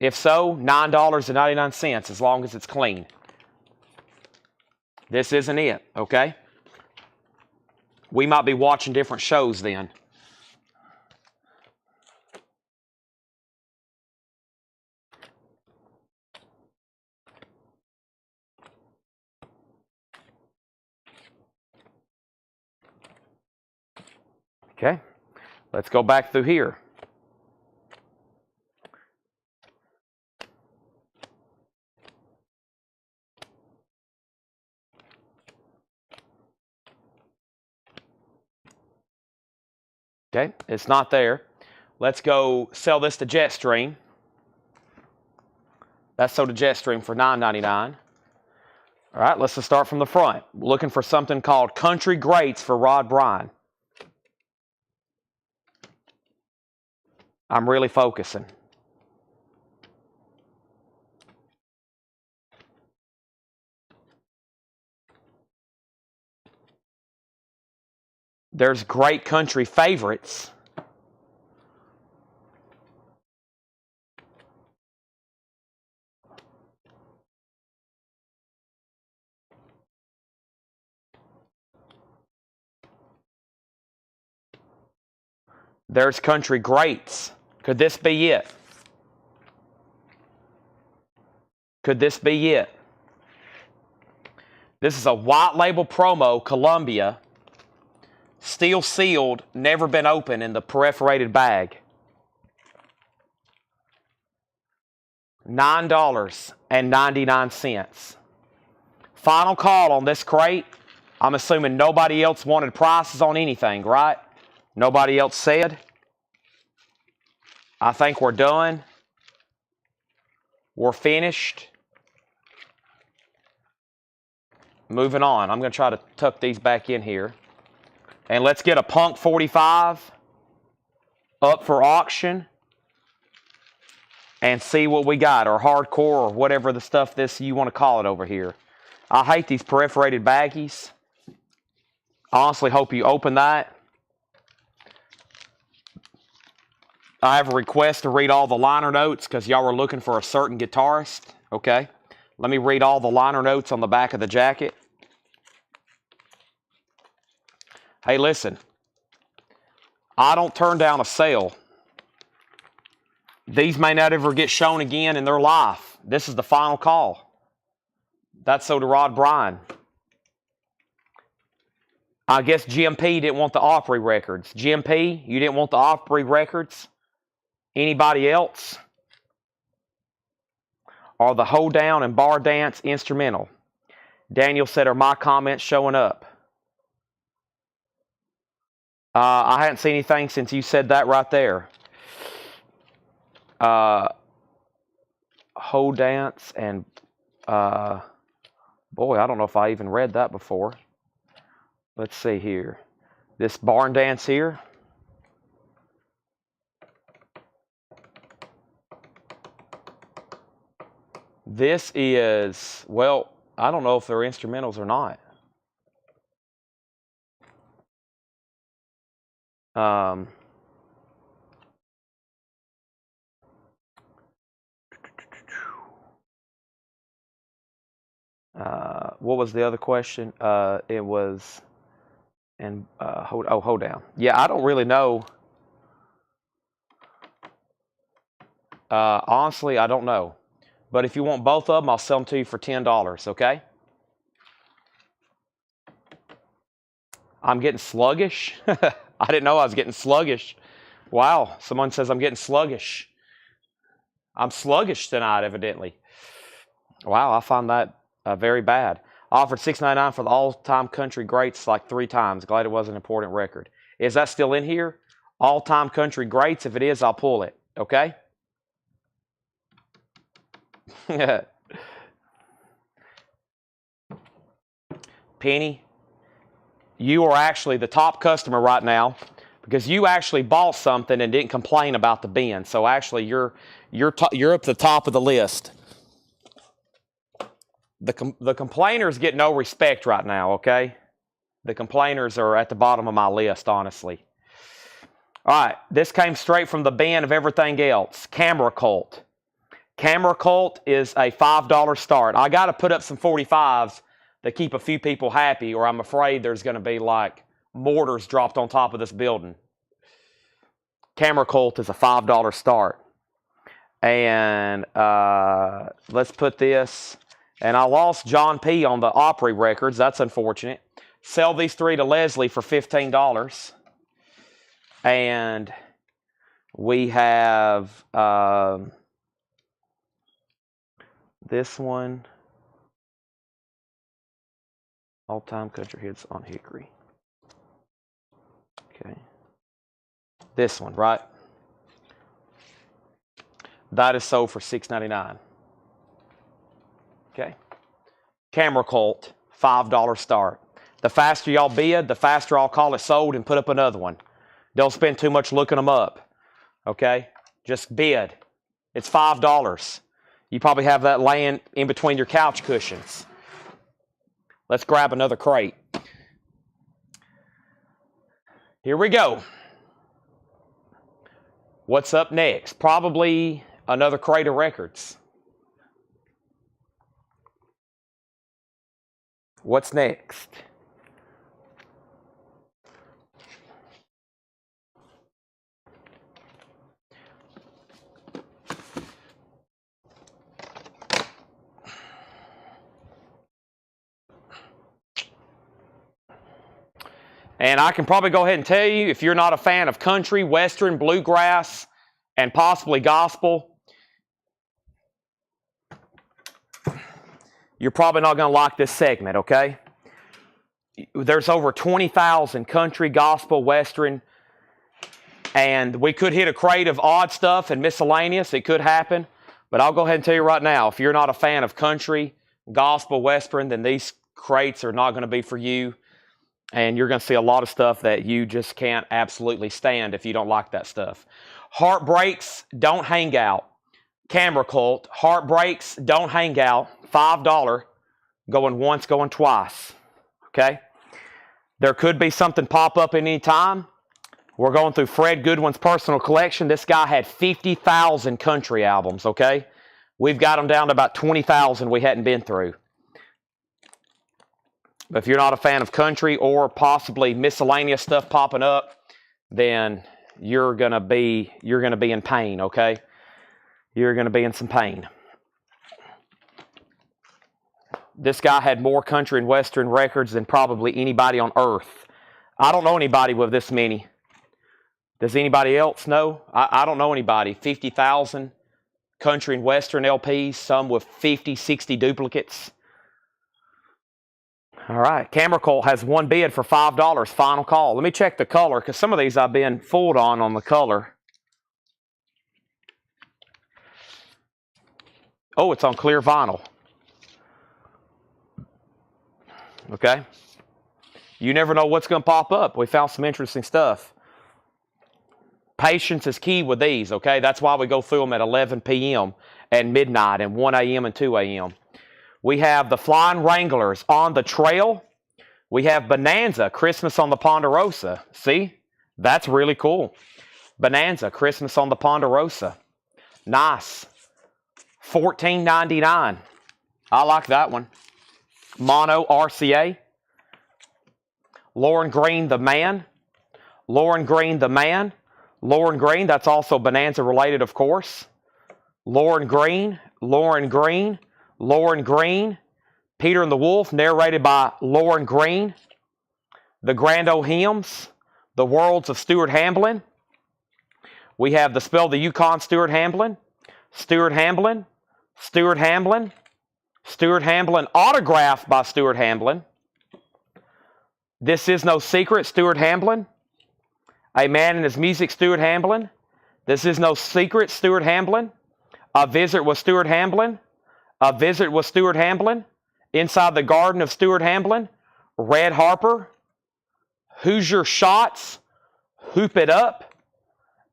If so, $9.99 as long as it's clean. This isn't it, okay? We might be watching different shows then. Okay, let's go back through here. Okay, it's not there. Let's go sell this to Jetstream. That's sold to Jetstream for $9.99. All right, let's just start from the front. Looking for something called Country Greats for Rod Bryan. I'm really focusing. There's great country favorites. There's country greats. Could this be it? Could this be it? This is a white label promo, Columbia. Steel sealed, never been opened in the perforated bag. $9.99. Final call on this crate. I'm assuming nobody else wanted prices on anything, right? Nobody else said. I think we're done. We're finished. Moving on. I'm going to try to tuck these back in here. And let's get a Punk 45 up for auction and see what we got, or hardcore, or whatever the stuff this you want to call it over here. I hate these perforated baggies. I honestly hope you open that. I have a request to read all the liner notes because y'all were looking for a certain guitarist. Okay. Let me read all the liner notes on the back of the jacket. Hey, listen. I don't turn down a sale. These may not ever get shown again in their life. This is the final call. That's so to Rod Bryan. I guess GMP didn't want the Autry records. GMP, you didn't want the Autry records? Anybody else? Or the Hold Down and Bar Dance instrumental? Daniel said, are my comments showing up? I hadn't seen anything since you said that right there. Hold Dance and... boy, I don't know if I even read that before. Let's see here. This Barn Dance here. This is, well, I don't know if they're instrumentals or not. What was the other question? It was, and hold down. Yeah, I don't really know. Honestly, I don't know. But if you want both of them, I'll sell them to you for $10, okay? I'm getting sluggish. I didn't know I was getting sluggish. Wow, someone says I'm getting sluggish. I'm sluggish tonight, evidently. Wow, I find that very bad. Offered $6.99 for the all-time country greats like 3 times. Glad it was an important record. Is that still in here? All-time country greats? If it is, I'll pull it. Okay? Penny, you are actually the top customer right now because you actually bought something and didn't complain about the bin. So actually, you're up the top of the list. The complainers get no respect right now, okay? The complainers are at the bottom of my list, honestly. All right, this came straight from the bin of everything else. Camera Cult. Camera Cult is a $5 start. I got to put up some 45s to keep a few people happy, or I'm afraid there's going to be like mortars dropped on top of this building. Camera Cult is a $5 start. And let's put this. And I lost John P. on the Autry records. That's unfortunate. Sell these 3 to Leslie for $15. And we have this one. All-time country hits on Hickory. Okay. This one, right? That is sold for $6.99. Okay. Camera Cult, $5 start. The faster y'all bid, the faster I'll call it sold and put up another one. Don't spend too much looking them up. Okay? Just bid. It's $5. You probably have that laying in between your couch cushions. Let's grab another crate. Here we go. What's up next? Probably another crate of records. What's next? And I can probably go ahead and tell you, if you're not a fan of country, western, bluegrass, and possibly gospel, you're probably not going to like this segment, okay? There's over 20,000 country, gospel, western, and we could hit a crate of odd stuff and miscellaneous. It could happen. But I'll go ahead and tell you right now, if you're not a fan of country, gospel, western, then these crates are not going to be for you. And you're going to see a lot of stuff that you just can't absolutely stand if you don't like that stuff. Heartbreaks, don't hang out. Camera Cult, heartbreaks, don't hang out. $5, going once, going twice. Okay? There could be something pop up at any time. We're going through Fred Goodwin's personal collection. This guy had 50,000 country albums, okay? We've got them down to about 20,000 we hadn't been through. But if you're not a fan of country or possibly miscellaneous stuff popping up, then you're gonna be in pain, okay? You're gonna be in some pain. This guy had more country and western records than probably anybody on earth. I don't know anybody with this many. Does anybody else know? I don't know anybody. 50,000 country and western LPs, some with 50, 60 duplicates. All right, Camera Cult has one bid for $5, final call. Let me check the color, because some of these I've been fooled on the color. Oh, it's on clear vinyl. Okay. You never know what's going to pop up. We found some interesting stuff. Patience is key with these, okay? That's why we go through them at 11 p.m. and midnight and 1 a.m. and 2 a.m. We have the Flying Wranglers on the Trail. We have Bonanza, Christmas on the Ponderosa. See? That's really cool. Bonanza, Christmas on the Ponderosa. Nice. $14.99. I like that one. Mono RCA. Lauren Green, the Man. Lauren Green, the Man. Lauren Green, that's also Bonanza related, of course. Lauren Green, Lauren Green, Lauren Green. Peter and the Wolf, narrated by Lauren Green. The Grand Ole Hymns, The Worlds of Stuart Hamblin. We have the Spell of the Yukon, Stuart Hamblin. Stuart Hamblin, Stuart Hamblin, Stuart Hamblin, autographed by Stuart Hamblin. This Is No Secret, Stuart Hamblin. A Man and His Music, Stuart Hamblin. This Is No Secret, Stuart Hamblin. A Visit with Stuart Hamblin. A Visit with Stuart Hamblin. Inside the Garden of Stuart Hamblin. Red Harper. Hoosier Shots. Hoop It Up.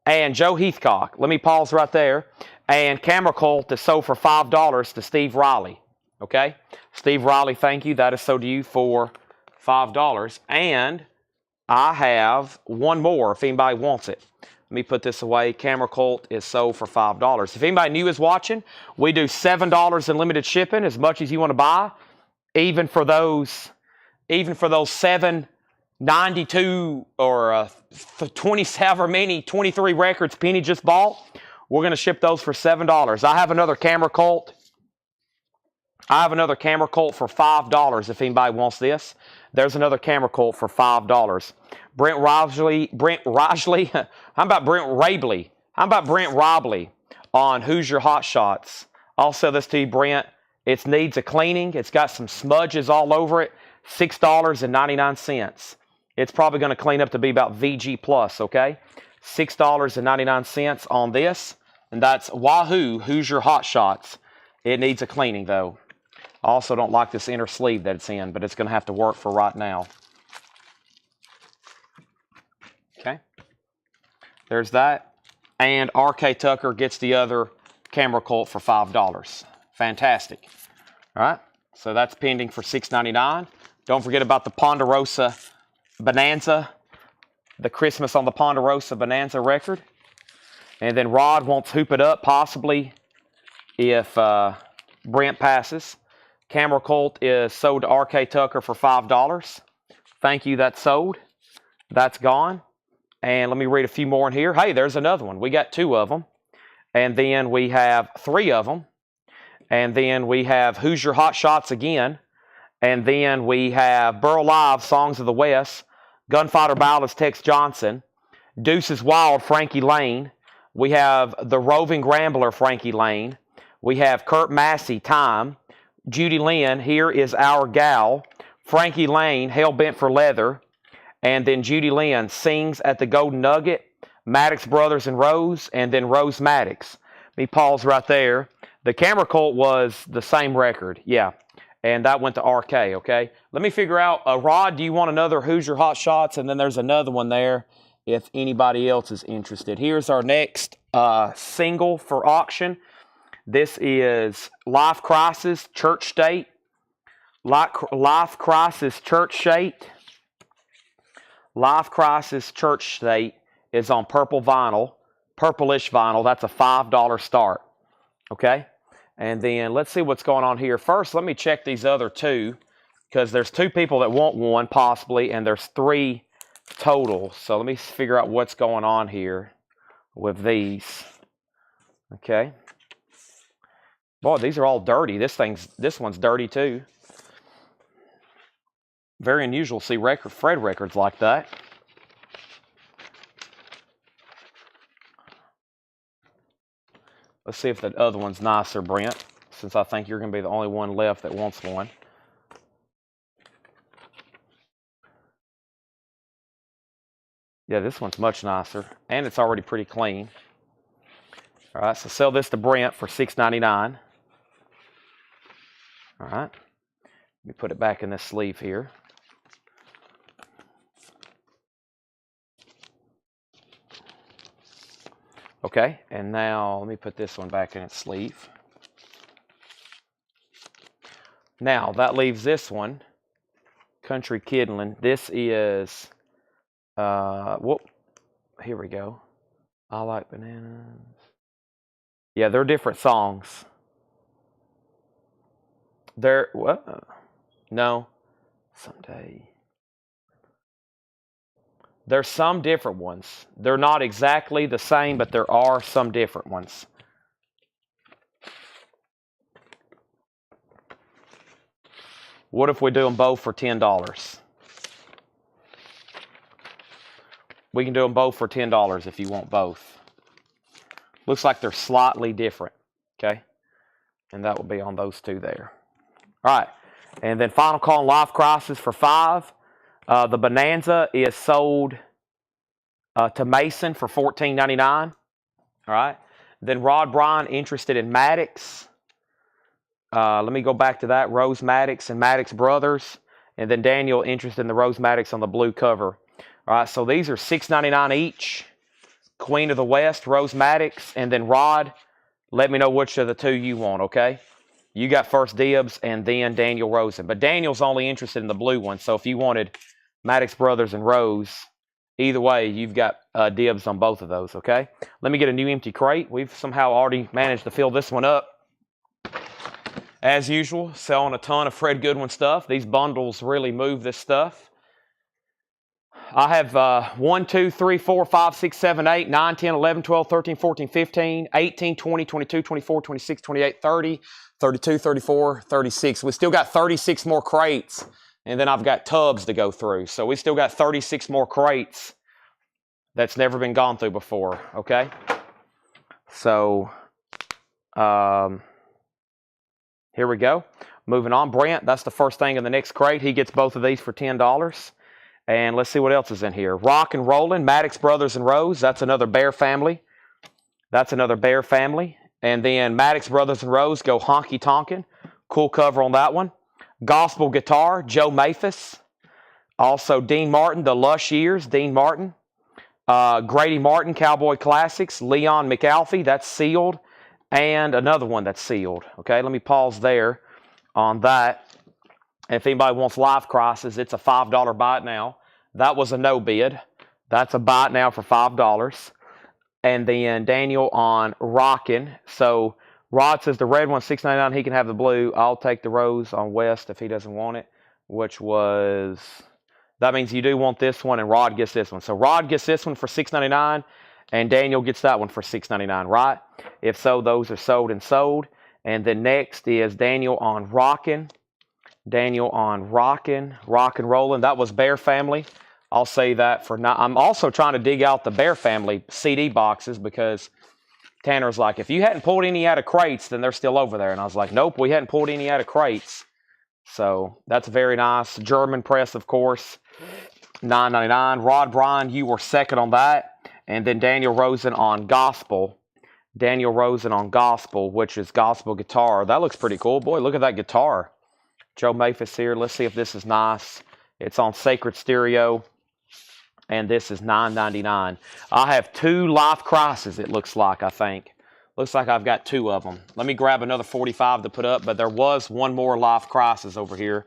And Joe Heathcock. Let me pause right there. And Camera Cult is sold for $5 to Steve Riley. Okay? Steve Riley, thank you. That is sold to you for $5. And I have one more if anybody wants it. Let me put this away. Camera Cult is sold for $5. If anybody new is watching, we do $7 in limited shipping, as much as you want to buy. Even for those 792 or 23 records Penny just bought, we're going to ship those for $7. I have another Camera Cult. I have another Camera Cult for $5 if anybody wants this. There's another Camera Cult for $5. Brent Rajley. How about Brent Rabley? How about Brent Robley on Hoosier Hot Shots? I'll sell this to you, Brent. It needs a cleaning. It's got some smudges all over it. $6.99. It's probably going to clean up to be about VG plus, okay? $6.99 on this. And that's Wahoo Hoosier Hot Shots. It needs a cleaning, though. I also don't like this inner sleeve that it's in, but it's going to have to work for right now. Okay. There's that. And R.K. Tucker gets the other Camera Cult for $5. Fantastic. All right. So that's pending for $6.99. Don't forget about the Ponderosa Bonanza, the Christmas on the Ponderosa Bonanza record. And then Rod wants Hoop It Up, possibly, if Brent passes. Camera Cult is sold to R.K. Tucker for $5. Thank you, that's sold. That's gone. And let me read a few more in here. Hey, there's another one. We got 2 of them. And then we have 3 of them. And then we have Hoosier Hot Shots again. And then we have Burl Live, Songs of the West. Gunfighter Ballads, Tex Johnson. Deuces Wild, Frankie Lane. We have The Roving Rambler, Frankie Lane. We have Kurt Massey, Time. Judy Lynn, Here Is Our Gal. Frankie Lane, Hell Bent for Leather. And then Judy Lynn, Sings at the Golden Nugget. Maddox Brothers and Rose. And then Rose Maddox. Let me pause right there. The Camera Cult was the same record. Yeah. And that went to RK, okay? Let me figure out, Rod, do you want another Hoosier Hot Shots? And then there's another one there if anybody else is interested. Here's our next single for auction. This is Life Crisis, Church State. Life Crisis, Church State. Life Crisis, Church State is on purple vinyl, purplish vinyl. That's a $5 start, okay? And then let's see what's going on here. First, let me check these other 2, because there's 2 people that want one, possibly, and there's 3 total. So let me figure out what's going on here with these. Okay. Boy, these are all dirty. This one's dirty too. Very unusual to see Fred records like that. Let's see if the other one's nicer, Brent, since I think you're going to be the only one left that wants one. Yeah, this one's much nicer, and it's already pretty clean. All right, so sell this to Brent for $6.99. All right, let me put it back in this sleeve here. Okay, and now let me put this one back in its sleeve. Now, that leaves this one, Country Kidlin. This is, whoop, here we go. I Like Bananas. Yeah, they're different songs. They're, what? No, Someday. There's some different ones. They're not exactly the same, but there are some different ones. What if we do them both for $10? We can do them both for $10 if you want both. Looks like they're slightly different, okay? And that will be on those two there. All right, and then final call on Life Crisis for $5. The Bonanza is sold to Mason for $14.99. All right, then Rod Bryan interested in Maddox. Let me go back to that. Rose Maddox and Maddox Brothers. And then Daniel interested in the Rose Maddox on the blue cover. All right, so these are $6.99 each. Queen of the West, Rose Maddox. And then Rod, let me know which of the two you want, okay? You got first dibs and then Daniel Rosen. But Daniel's only interested in the blue one. So if you wanted Maddox Brothers and Rose, either way, you've got dibs on both of those, okay? Let me get a new empty crate. We've somehow already managed to fill this one up. As usual, selling a ton of Fred Goodwin stuff. These bundles really move this stuff. I have 1, 2, 3, 4, 5, 6, 7, 8, 9, 10, 11, 12, 13, 14, 15, 18, 20, 22, 24, 26, 28, 30, 32, 34, 36. We still got 36 more crates, and then I've got tubs to go through. So we still got 36 more crates that's never been gone through before, okay? So, here we go. Moving on. Brent, that's the first thing in the next crate. He gets both of these for $10. And let's see what else is in here. Rock and Rollin', Maddox Brothers and Rose. That's another Bear family. That's another Bear family. And then Maddox Brothers and Rose go Honky Tonkin'. Cool cover on that one. Gospel Guitar, Joe Maphis. Also Dean Martin, The Lush Years, Dean Martin. Grady Martin, Cowboy Classics. Leon McAlfee, that's sealed. And another one that's sealed. Okay, let me pause there on that. If anybody wants Life Crisis, it's a $5 buy it now. That was a no bid. That's a buy it now for $5. And then Daniel on Rockin'. So Rod says the red one's $6.99. He can have the blue. I'll take the rose on West if he doesn't want it, which was, that means you do want this one and Rod gets this one. So Rod gets this one for $6.99 and Daniel gets that one for $6.99, right? If so, those are sold and sold. And then next is Daniel on Rockin'. Daniel on Rockin', Rock and Rollin'. That was Bear Family. I'll say that for now. I'm also trying to dig out the Bear Family CD boxes because Tanner's like, if you hadn't pulled any out of crates, then they're still over there. And I was like, nope, we hadn't pulled any out of crates. So that's very nice. German press, of course, $9.99. Rod Bryan, you were second on that. And then Daniel Rosen on Gospel. Daniel Rosen on Gospel, which is Gospel Guitar. That looks pretty cool. Boy, look at that guitar. Joe Maphis here. Let's see if this is nice. It's on Sacred Stereo. And this is $9.99. I have 2 Life Crisis, it looks like, I think. Looks like I've got 2 of them. Let me grab another 45 to put up, but there was one more Life Crisis over here,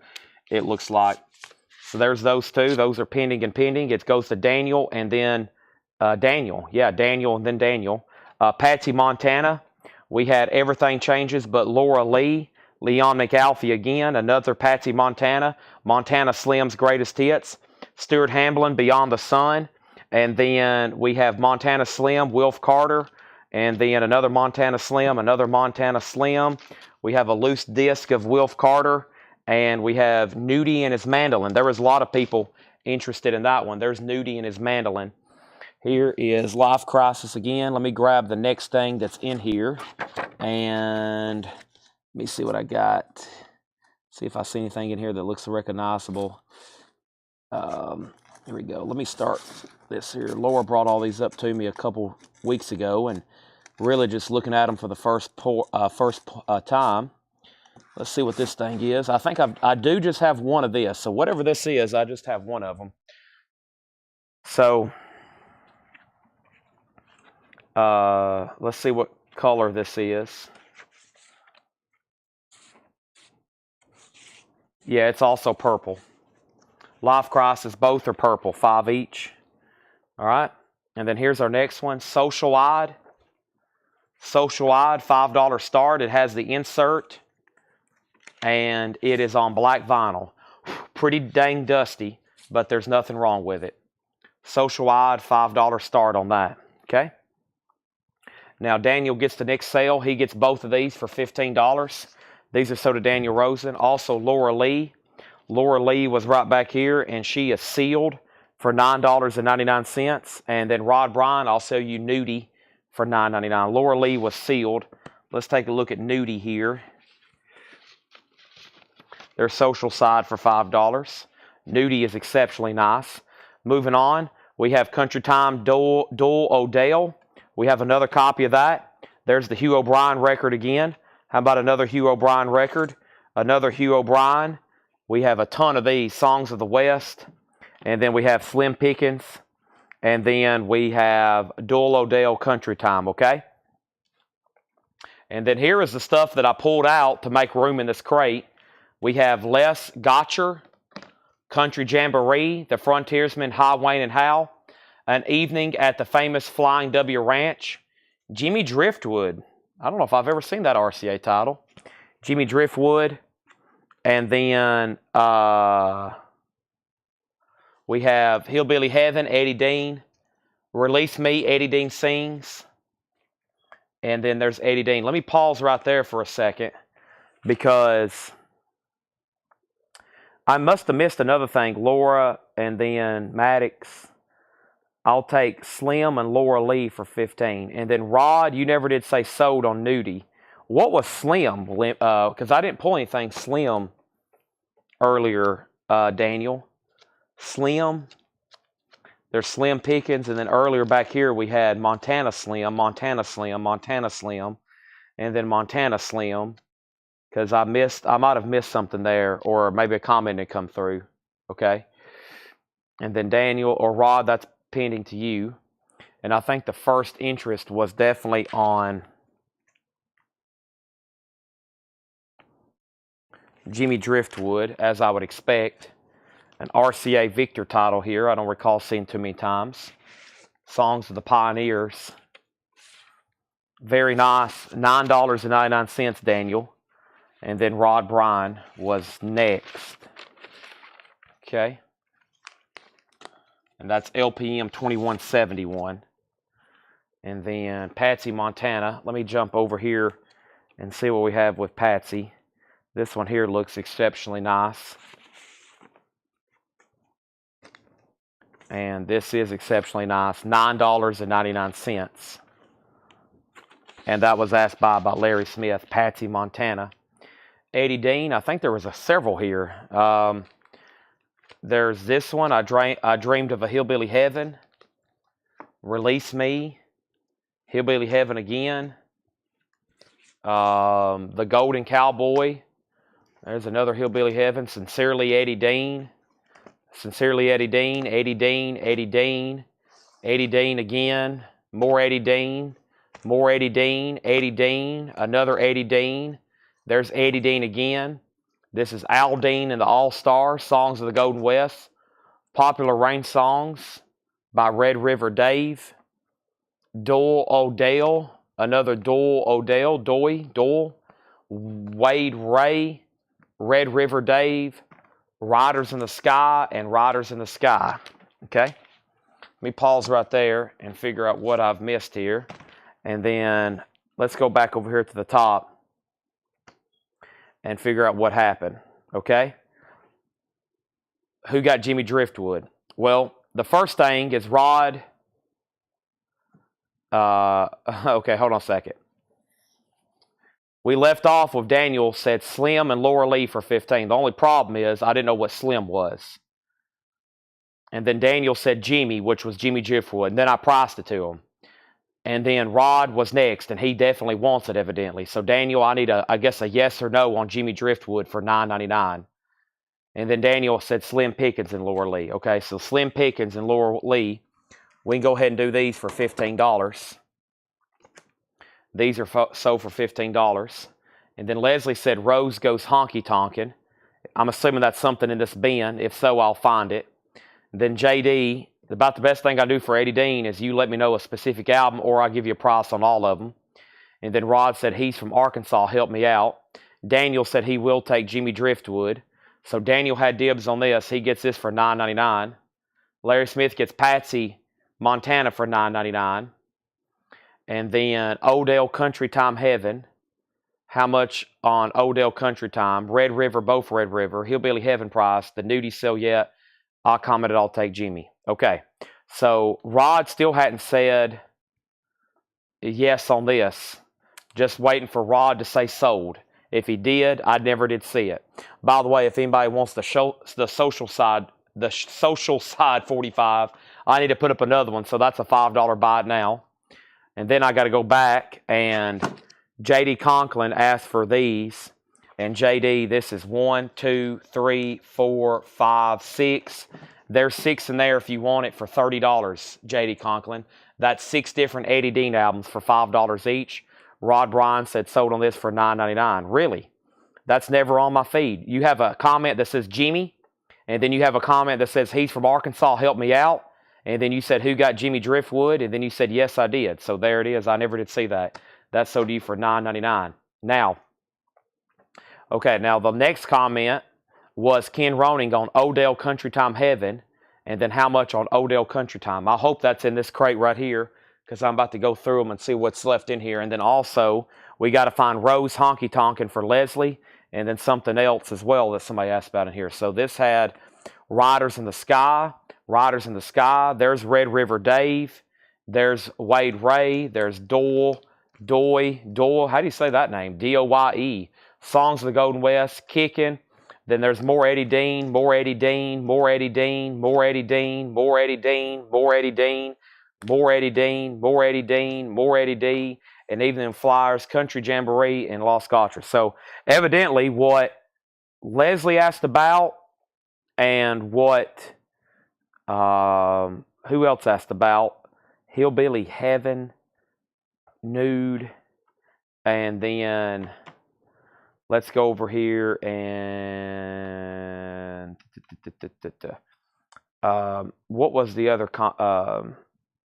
it looks like. So there's those 2. Those are pending and pending. It goes to Daniel and then Daniel. Yeah, Daniel and then Daniel. Patsy Montana. We had Everything Changes but Laura Lee. Leon McAlfee again, another Patsy Montana. Montana Slim's Greatest Hits. Stuart Hamblin, Beyond the Sun. And then we have Montana Slim, Wilf Carter. And then another Montana Slim, another Montana Slim. We have a loose disc of Wilf Carter. And we have Nudie and his mandolin. There was a lot of people interested in that one. There's Nudie and his mandolin. Here is Life Crisis again. Let me grab the next thing that's in here. And let me see what I got. See if I see anything in here that looks recognizable. Here we go. Let me start this here. Laura brought all these up to me a couple weeks ago, and really just looking at them for the first time. Let's see what this thing is. I think I do just have one of this. So whatever this is, I just have one of them. So Let's see what color this is. Yeah, it's also purple. Life Crisis, both are purple, 5 each. All right. And then here's our next one, Social Odd. Social Odd, $5 start. It has the insert, and it is on black vinyl. Pretty dang dusty, but there's nothing wrong with it. Social Odd, $5 start on that. Okay. Now Daniel gets the next sale. He gets both of these for $15. These are so to Daniel Rosen. Also Laura Lee. Laura Lee was right back here, and she is sealed for $9.99. And then Rod Bryan, I'll sell you Nudie for $9.99. Laura Lee was sealed. Let's take a look at Nudie here. Their social side for $5. Nudie is exceptionally nice. Moving on, we have Country Time Dole O'Dale. We have another copy of that. There's the Hugh O'Brien record again. How about another Hugh O'Brien record? Another Hugh O'Brien. We have a ton of these, Songs of the West. And then we have Slim Pickens. And then we have Dole O'Dale Country Time, okay? And then here is the stuff that I pulled out to make room in this crate. We have Les Gotcher, Country Jamboree, The Frontiersmen, Hi, Wayne and Hal, An Evening at the Famous Flying W Ranch, Jimmy Driftwood. I don't know if I've ever seen that RCA title. Jimmy Driftwood. And then we have Hillbilly Heaven, Eddie Dean. Release Me, Eddie Dean Sings. And then there's Eddie Dean. Let me pause right there for a second, because I must have missed another thing. Laura and then Maddox. I'll take Slim and Laura Lee for $15. And then Rod, you never did say sold on Nudie. What was Slim? Because I didn't pull anything Slim earlier, Daniel. Slim. There's Slim Pickens, and then earlier back here we had Montana Slim, Montana Slim, Montana Slim, and then Montana Slim. Because I might have missed something there, or maybe a comment didn't come through. Okay. And then Daniel or Rod, that's pending to you. And I think the first interest was definitely on Jimmy Driftwood, as I would expect. An RCA Victor title here. I don't recall seeing too many times. Songs of the Pioneers. Very nice. $9.99, Daniel. And then Rod Bryan was next. Okay. And that's LPM 2171. And then Patsy Montana. Let me jump over here and see what we have with Patsy. This one here looks exceptionally nice. And this is exceptionally nice. $9.99. And that was asked by Larry Smith, Patsy Montana. Eddie Dean, I think there was several here. There's this one, I Dreamed of a Hillbilly Heaven. Release Me. Hillbilly Heaven again. The Golden Cowboy. There's another Hillbilly Heaven. Sincerely Eddie Dean. Sincerely Eddie Dean. Eddie Dean. Eddie Dean. Eddie Dean again. More Eddie Dean. More Eddie Dean. Eddie Dean. Another Eddie Dean. There's Eddie Dean again. This is Al Dean and the All-Stars, Songs of the Golden West. Popular Rain Songs by Red River Dave. Dole O'Dale. Another Dole O'Dale. Dole. Wade Ray. Red River Dave. Riders in the Sky and Riders in the Sky. Okay? Let me pause right there and figure out what I've missed here. And then let's go back over here to the top and figure out what happened. Okay? Who got Jimmy Driftwood? Well, the first thing is Rod. Okay, hold on a second. We left off with Daniel said Slim and Laura Lee for $15. The only problem is I didn't know what Slim was. And then Daniel said Jimmy, which was Jimmy Driftwood. And then I priced it to him. And then Rod was next, and he definitely wants it, evidently. So, Daniel, I need, I guess, a yes or no on Jimmy Driftwood for $9.99. And then Daniel said Slim Pickens and Laura Lee. Okay, so Slim Pickens and Laura Lee, we can go ahead and do these for $15. These are sold for $15. And then Leslie said Rose goes honky tonkin'. I'm assuming that's something in this bin. If so, I'll find it. And then JD, about the best thing I do for Eddie Dean is you let me know a specific album or I'll give you a price on all of them. And then Rod said he's from Arkansas, help me out. Daniel said he will take Jimmy Driftwood. So Daniel had dibs on this. He gets this for $9.99. Larry Smith gets Patsy, Montana for $9.99. And then Odell Country Time Heaven. How much on Odell Country Time? Red River, both Red River. Hillbilly Heaven price. The nudie sell yet. I commented I'll take Jimmy. Okay. So Rod still hadn't said yes on this. Just waiting for Rod to say sold. If he did, I never did see it. By the way, if anybody wants the social side 45, I need to put up another one. So that's a $5 buy it now. And then I got to go back and JD Conklin asked for these. And JD, this is 1, 2, 3, 4, 5, 6. There's 6 in there if you want it for $30, JD Conklin. That's 6 different Eddie Dean albums for $5 each. Rod Bryan said sold on this for $9.99. Really? That's never on my feed. You have a comment that says Jimmy, and then you have a comment that says he's from Arkansas, help me out. And then you said who got Jimmy Driftwood, and then you said yes, I did. So there it is. I never did see that. That's sold to you for $9.99. Now, okay, now the next comment was Ken Roning on Odell Country Time Heaven, and then how much on Odell Country Time. I hope that's in this crate right here, because I'm about to go through them and see what's left in here. And then also, we got to find Rose Honky Tonkin' for Leslie, and then something else as well that somebody asked about in here. So this had Riders in the Sky, Riders in the Sky. There's Red River Dave. There's Wade Ray. There's Doyle. How do you say that name? D-O-Y-E. Songs of the Golden West, Kickin'. Then there's more Eddie Dean, more Eddie Dean, more Eddie Dean, more Eddie Dean, more Eddie Dean, more Eddie Dean, more Eddie Dean, more Eddie Dean, more Eddie D, and Evening Flyers, Country Jamboree, and Lost Gotcha. So evidently what Leslie asked about and what who else asked about? Hillbilly Heaven, Nude, and then let's go over here and what was the other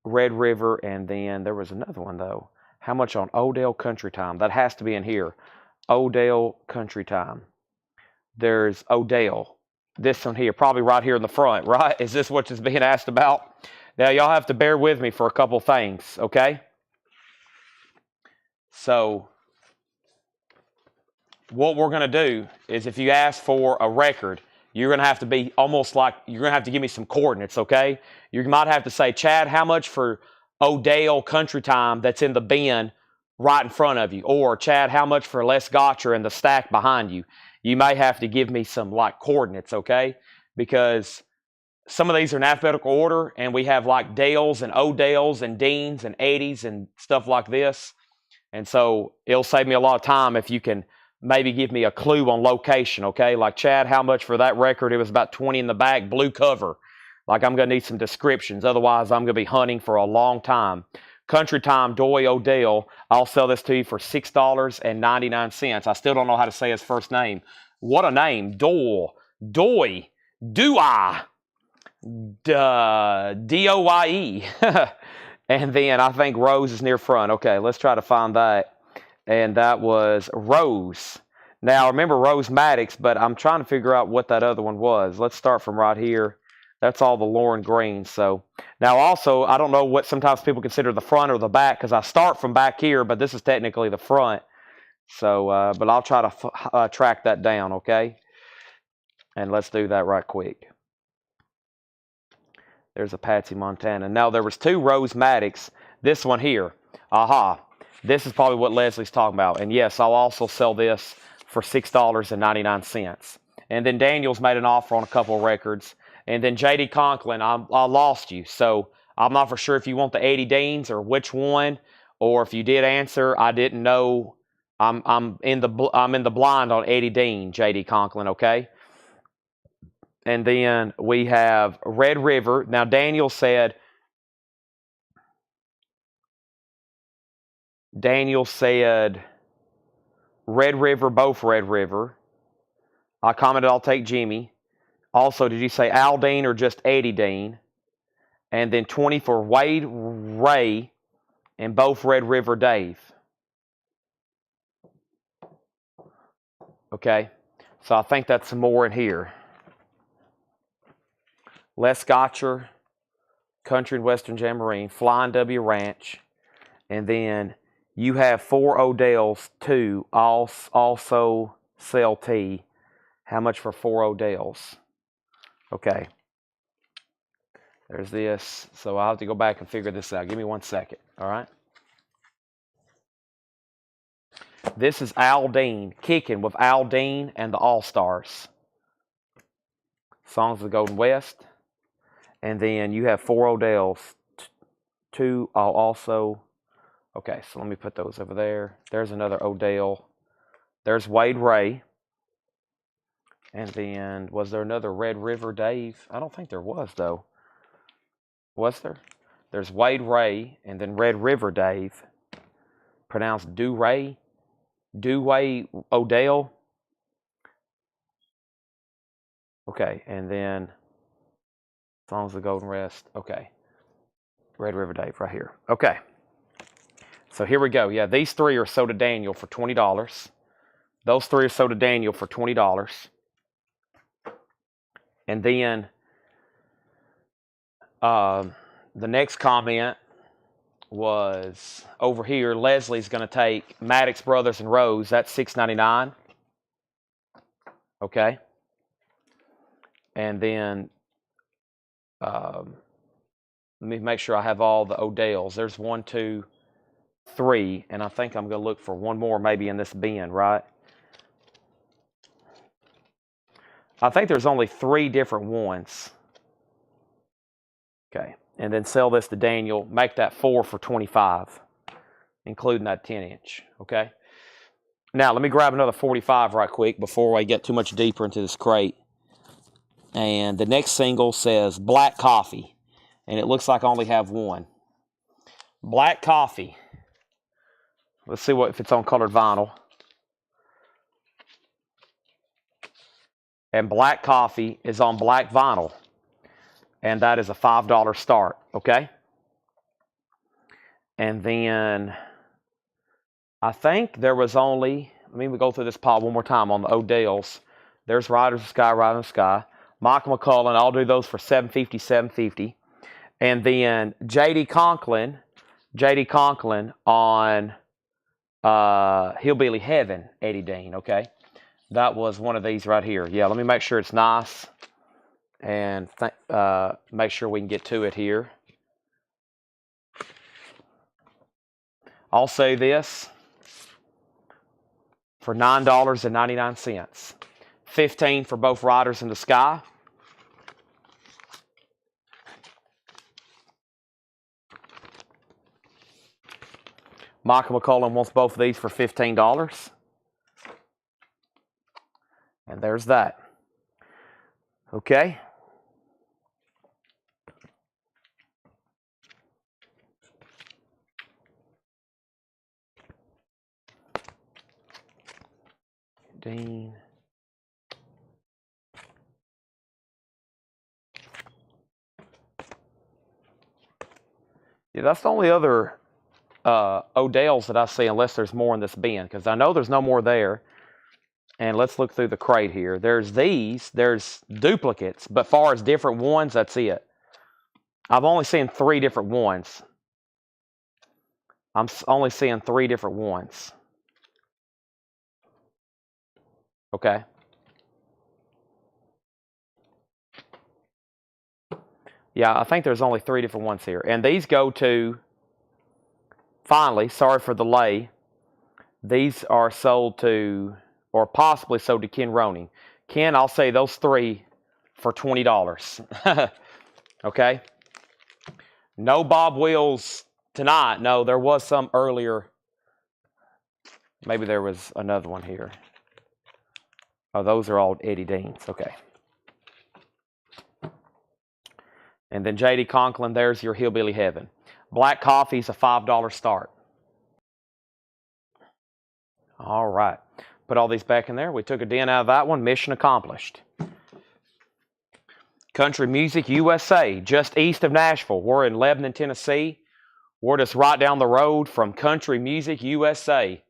Red River, and then there was another one though. How much on Odell Country Time? That has to be in here. Odell Country Time. There's Odell. This one here, probably right here in the front, right? Is this what is being asked about? Now, y'all have to bear with me for a couple things, okay? So, what we're going to do is if you ask for a record, you're going to have to be almost like, you're going to have to give me some coordinates, okay? You might have to say, Chad, how much for Odell Country Time that's in the bin right in front of you? Or, Chad, how much for Les Gotcher in the stack behind you? You may have to give me some, like, coordinates, okay? Because some of these are in alphabetical order, and we have, like, Dales and Odells and Deans and Eddies and stuff like this. And so it'll save me a lot of time if you can maybe give me a clue on location, okay? Like, Chad, how much for that record? It was about 20 in the back, blue cover. Like, I'm going to need some descriptions. Otherwise, I'm going to be hunting for a long time. Country Time, Doy Odell. I'll sell this to you for $6.99. I still don't know how to say his first name. What a name. Doyle. Doy. Do-I. D-O-Y-E. And then I think Rose is near front. Okay, let's try to find that. And that was Rose. Now, I remember Rose Maddox, but I'm trying to figure out what that other one was. Let's start from right here. That's all the Lauren Greens. So now also, I don't know what sometimes people consider the front or the back, because I start from back here, but this is technically the front. So, but I'll try to track that down, okay? And let's do that right quick. There's a Patsy Montana. Now, there was 2 Rose Maddox. This one here. Aha. This is probably what Leslie's talking about. And yes, I'll also sell this for $6.99. And then Daniel's made an offer on a couple of records. And then JD Conklin, I lost you. So I'm not for sure if you want the Eddie Deans or which one. Or if you did answer, I didn't know. I'm in the blind on Eddie Dean, JD Conklin, okay? And then we have Red River. Now, Daniel said Daniel said Red River, both Red River. I commented I'll take Jimmy. Also, did you say Al Dean or just Eddie Dean? And then 20 for Wade Ray and both Red River Dave. Okay, so I think that's some more in here. Les Gotcher, Country and Western Jamboree, Flying W Ranch, and then you have 4 Odells too, also sell tea. How much for 4 Odells? Okay. There's this. So I'll have to go back and figure this out. Give me 1 second. All right. This is Al Dean, kicking with Al Dean and the All-Stars. Songs of the Golden West. And then you have 4 Odells. 2 also. Okay, so let me put those over there. There's another Odell. There's Wade Ray. And then, was there another Red River Dave? I don't think there was, though. Was there? There's Wade Ray and then Red River Dave. Pronounced Dewey Odell. Okay, and then Songs of the Golden Rest. Okay. Red River Dave right here. Okay. So here we go. Yeah, these 3 are sold to Daniel for $20. Those 3 are sold to Daniel for $20. And then the next comment was over here. Leslie's going to take Maddox Brothers and Rose. That's $6.99. Okay. And then let me make sure I have all the Odells. There's 1, 2, 3, and I think I'm going to look for one more maybe in this bin, right? I think there's only 3 different ones. Okay, and then sell this to Daniel. Make that 4 for $25, including that 10-inch. Okay. Now let me grab another 45 right quick before I get too much deeper into this crate. And the next single says Black Coffee, and it looks like I only have 1. Black Coffee. Let's see if it's on colored vinyl. And Black Coffee is on black vinyl. And that is a $5 start, okay? And then I think there was only, let me go through this pile one more time on the Odells. There's Riders of the Sky, Riders of the Sky. Michael McCullen, I'll do those for $7.50, $7.50. And then J.D. Conklin on Hillbilly Heaven, Eddie Dean, okay? That was one of these right here. Yeah, let me make sure it's nice and make sure we can get to it here. I'll say this for $9.99. 15 for both Riders in the Sky. Michael McCullen wants both of these for $15. And there's that. Okay. Dean. Yeah, that's the only other Odells that I see, unless there's more in this bin, because I know there's no more there. And let's look through the crate here. There's duplicates, but far as different ones, that's it. I've only seen 3 different ones. I'm only seeing 3 different ones. Okay. Yeah, I think there's only 3 different ones here. And these go to, finally, sorry for the delay, these are sold to, or possibly sold to Ken Roning. Ken, I'll say those 3 for $20. Okay? No Bob Wills tonight. No, there was some earlier. Maybe there was another one here. Oh, those are all Eddie Deans. Okay. And then J.D. Conklin, there's your Hillbilly Heaven. Black Coffee's a $5 start. All right. Put all these back in there. We took a dent out of that one. Mission accomplished. Country Music USA, just east of Nashville. We're in Lebanon, Tennessee. We're just right down the road from Country Music USA.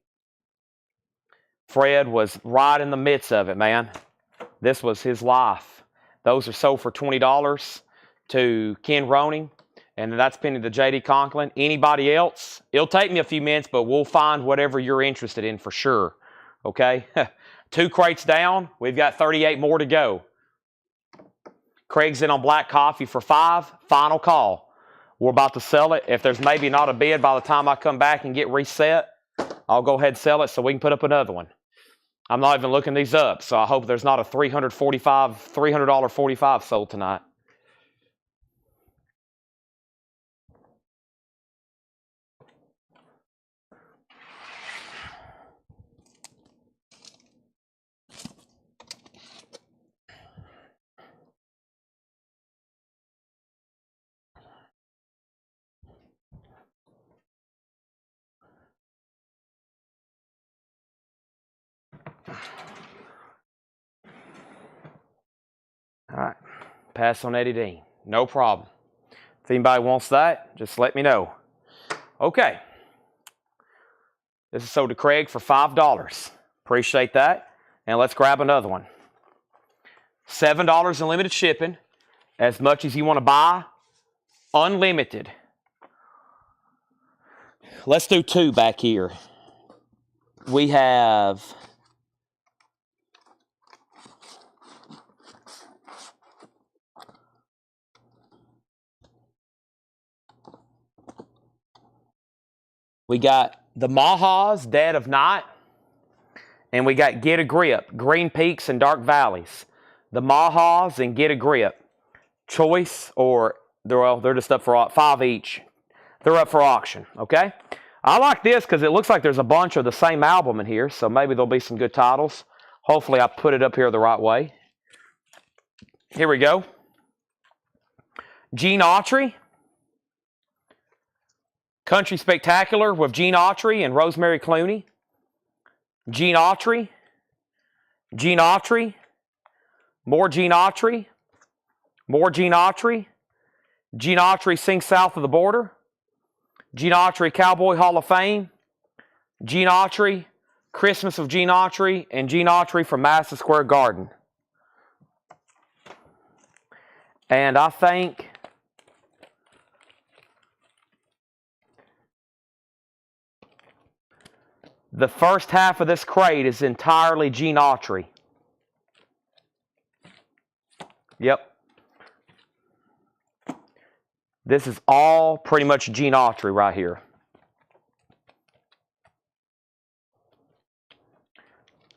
Fred was right in the midst of it, man. This was his life. Those are sold for $20 to Ken Roning, and that's pinned to J.D. Conklin. Anybody else? It'll take me a few minutes, but we'll find whatever you're interested in for sure. Okay? 2 crates down. We've got 38 more to go. Craig's in on black coffee for $5. Final call. We're about to sell it. If there's maybe not a bid by the time I come back and get reset, I'll go ahead and sell it so we can put up another one. I'm not even looking these up, so I hope there's not a $300.45 sold tonight. All right, pass on Eddie Dean. No problem. If anybody wants that, just let me know. Okay. This is sold to Craig for $5. Appreciate that. And let's grab another one. $7 in limited shipping. As much as you want to buy. Unlimited. Let's do 2 back here. We have... We got the Maha's Dead of Night, and we got Get a Grip, Green Peaks and Dark Valleys. The Maha's and Get a Grip. Choice, or they're just up for 5 each. They're up for auction, okay? I like this because it looks like there's a bunch of the same album in here, so maybe there'll be some good titles. Hopefully I put it up here the right way. Here we go. Gene Autry. Country Spectacular with Gene Autry and Rosemary Clooney. Gene Autry. Gene Autry. More Gene Autry. More Gene Autry. Gene Autry Sings South of the Border. Gene Autry Cowboy Hall of Fame. Gene Autry Christmas of Gene Autry, and Gene Autry from Madison Square Garden. And I think the first half of this crate is entirely Gene Autry. Yep. This is all pretty much Gene Autry right here.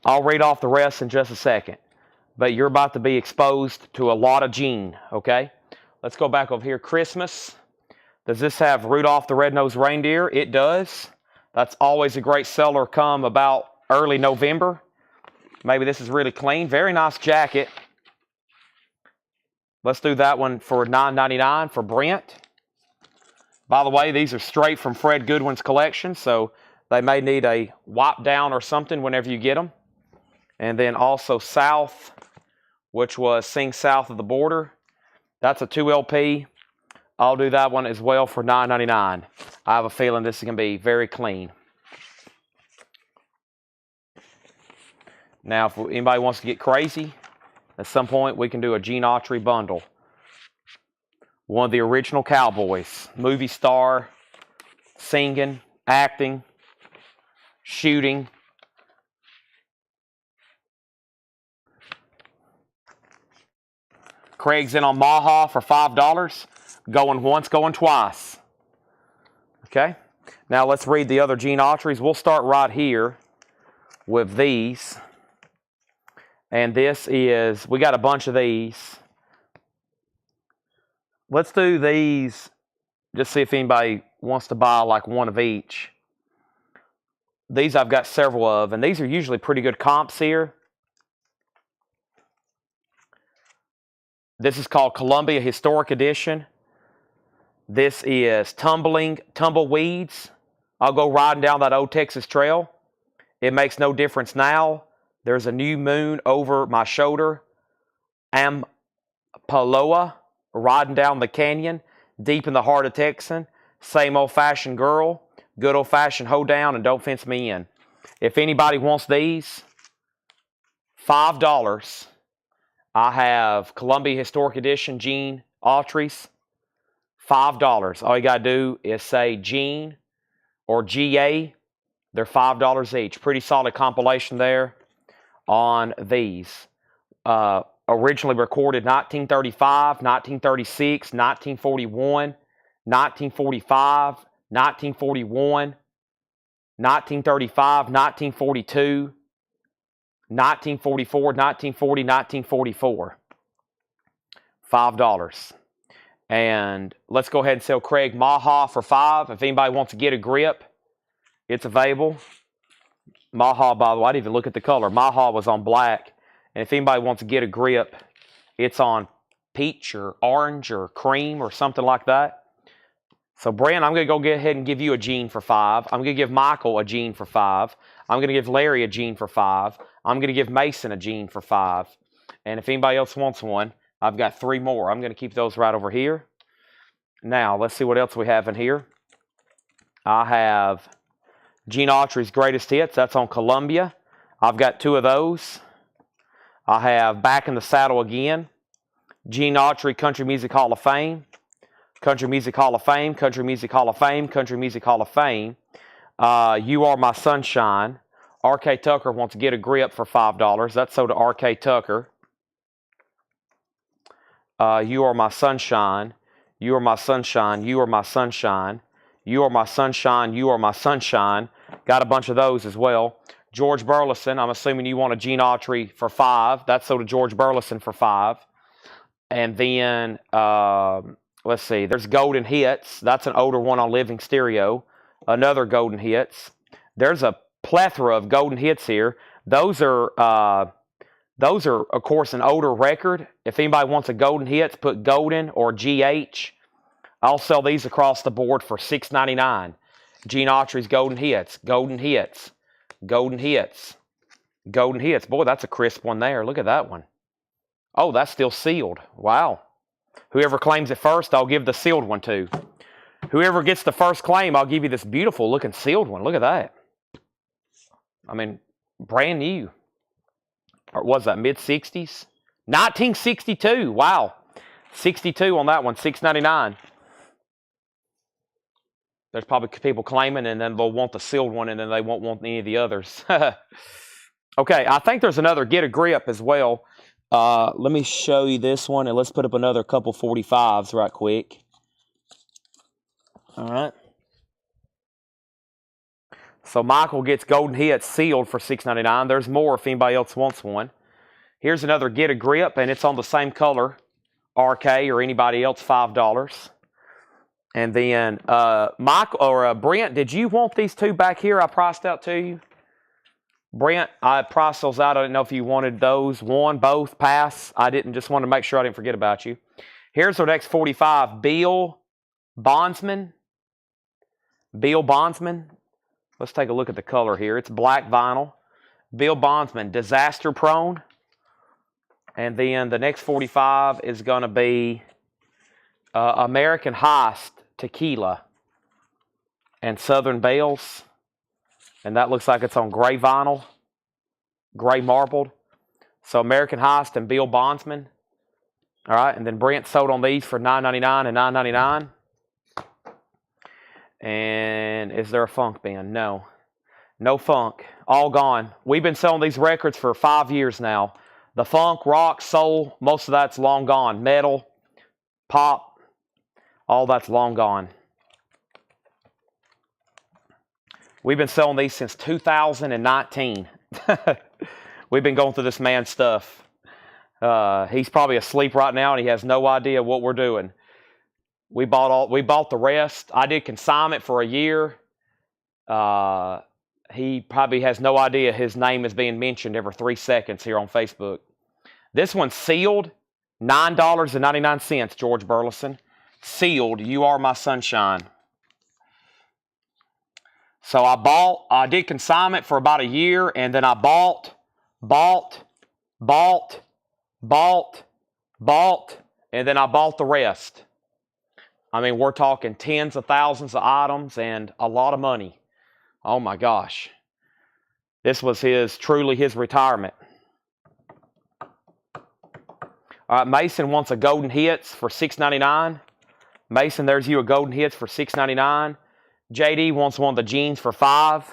I'll read off the rest in just a second. But you're about to be exposed to a lot of Gene, okay? Let's go back over here. Christmas. Does this have Rudolph the Red-Nosed Reindeer? It does. That's always a great seller come about early November. Maybe this is really clean. Very nice jacket. Let's do that one for $9.99 for Brent. By the way, these are straight from Fred Goodwin's collection, so they may need a wipe down or something whenever you get them. And then also South, which was Sing South of the Border. That's a 2 LP. I'll do that one as well for $9.99. I have a feeling this is going to be very clean. Now, if anybody wants to get crazy, at some point we can do a Gene Autry bundle. One of the original cowboys. Movie star, singing, acting, shooting. Craig's in on Maha for $5. Going once, going twice. Okay? Now let's read the other Gene Autrys. We'll start right here with these. And this is, we got a bunch of these. Let's do these, just see if anybody wants to buy like one of each. These I've got several of, and these are usually pretty good comps here. This is called Columbia Historic Edition. This is Tumbleweeds. I'll go riding down that old Texas trail. It makes no difference now. There's a new moon over my shoulder. Ampaloa, riding down the canyon, deep in the heart of Texas. Same old-fashioned girl, good old-fashioned hold down and don't fence me in. If anybody wants these, $5. I have Columbia Historic Edition Gene Autry's, $5. All you got to do is say Gene or GA. They're $5 each. Pretty solid compilation there on these. Originally recorded 1935, 1936, 1941, 1945, 1941, 1935, 1942, 1944, 1940, 1944. $5. And let's go ahead and sell Craig Maha for $5. If anybody wants to get a grip, it's available. Maha, by the way, I didn't even look at the color. Maha was on black. And if anybody wants to get a grip, it's on peach or orange or cream or something like that. So, Brent, I'm going to go ahead and give you a Gene for $5. I'm going to give Michael a Gene for $5. I'm going to give Larry a Gene for $5. I'm going to give Mason a Gene for $5. And if anybody else wants one, I've got 3 more. I'm going to keep those right over here. Now, let's see what else we have in here. I have Gene Autry's Greatest Hits. That's on Columbia. I've got 2 of those. I have Back in the Saddle Again. Gene Autry Country Music Hall of Fame. Country Music Hall of Fame. Country Music Hall of Fame. Country Music Hall of Fame. You Are My Sunshine. R.K. Tucker wants to get a grip for $5. That's sold to R.K. Tucker. You Are My Sunshine. You Are My Sunshine. You Are My Sunshine. You Are My Sunshine. You Are My Sunshine. Got a bunch of those as well. George Burleson, I'm assuming you want a Gene Autry for $5. That's sold to George Burleson for $5. And then, let's see, there's Golden Hits. That's an older one on Living Stereo. Another Golden Hits. There's a plethora of Golden Hits here. Those are, of course, an older record. If anybody wants a Golden Hits, put Golden or GH. I'll sell these across the board for $6.99. Gene Autry's Golden Hits. Golden Hits. Golden Hits. Golden Hits. Boy, that's a crisp one there. Look at that one. Oh, that's still sealed. Wow. Whoever claims it first, I'll give the sealed one to. Whoever gets the first claim, I'll give you this beautiful looking sealed one. Look at that. I mean, brand new. Or was that mid-60s? 1962. Wow. 62 on that one. $6.99. There's probably people claiming, and then they'll want the sealed one, and then they won't want any of the others. Okay, I think there's another Get a Grip as well. Let me show you this one, and let's put up another couple 45s right quick. All right. So Michael gets Golden Hits sealed for $6.99. There's more if anybody else wants one. Here's another Get a Grip, and it's on the same color. RK or anybody else, $5. And then Michael or Brent, did you want these 2 back here I priced out to you? Brent, I priced those out. I didn't know if you wanted those. 1, both, pass. I didn't. Just want to make sure I didn't forget about you. Here's our next 45. Bill Bondsman. Bill Bondsman. Let's take a look at the color here. It's black vinyl. Bill Bondsman, Disaster Prone. And then the next 45 is going to be American Heist Tequila and Southern Bells. And that looks like it's on gray vinyl, gray marbled. So American Heist and Bill Bondsman. All right, and then Brent sold on these for $9.99 and $9.99. And is there a funk band? No. No funk. All gone. We've been selling these records for 5 years now. The funk, rock, soul, most of that's long gone. Metal, pop, all that's long gone. We've been selling these since 2019. We've been going through this man's stuff. He's probably asleep right now, and he has no idea what we're doing. We bought the rest. I did consignment for a year. He probably has no idea his name is being mentioned every 3 seconds here on Facebook. This one's sealed, $9.99, George Burleson. Sealed, You Are My Sunshine. So I did consignment for about a year, and then I bought, and then I bought the rest. I mean, we're talking tens of thousands of items and a lot of money. Oh my gosh. This was truly his retirement. All right, Mason wants a Golden Hits for $6.99. Mason, there's you a Golden Hits for $6.99. JD wants one of the jeans for $5.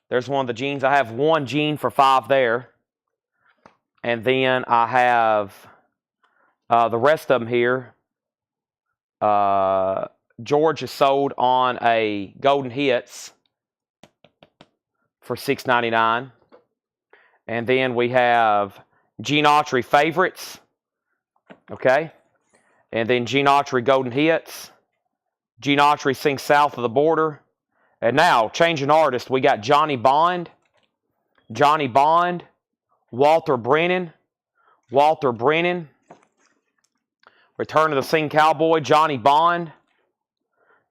There's one of the jeans. I have one jean for $5 there. And then I have the rest of them here. George is sold on a Golden Hits for $6.99. And then we have Gene Autry Favorites. Okay. And then Gene Autry Golden Hits. Gene Autry Sings South of the Border. And now, changing artist, we got Johnny Bond, Walter Brennan, Return of the Sing Cowboy, Johnny Bond,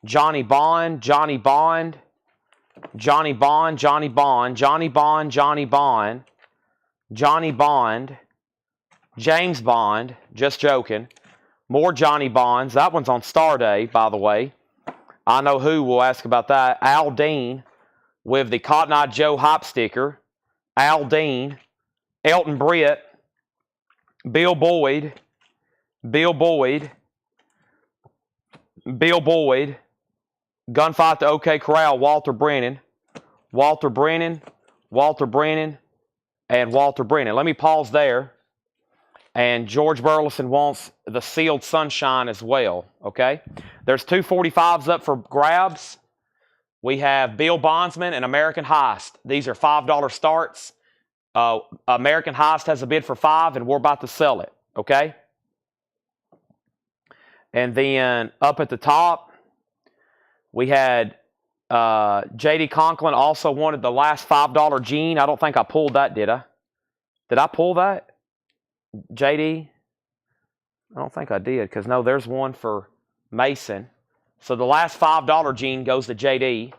James Bond, just joking. More Johnny Bonds. That one's on Star Day, by the way. I know who will ask about that. Al Dean with the Cotton Eye Joe Hop sticker. Al Dean. Elton Britt. Bill Boyd. Gunfight to OK Corral, Walter Brennan. And Walter Brennan. Let me pause there. And George Burleson wants the Sealed Sunshine as well, okay? There's 245s up for grabs. We have Bill Bondsman and American Heist. These are $5 starts. American Heist has a bid for $5, and we're about to sell it, okay? And then up at the top, we had J.D. Conklin also wanted the last $5 jean. I don't think I pulled that, did I? Did I pull that? JD? I don't think I did, because no, there's one for Mason. So the last $5 jean goes to JD.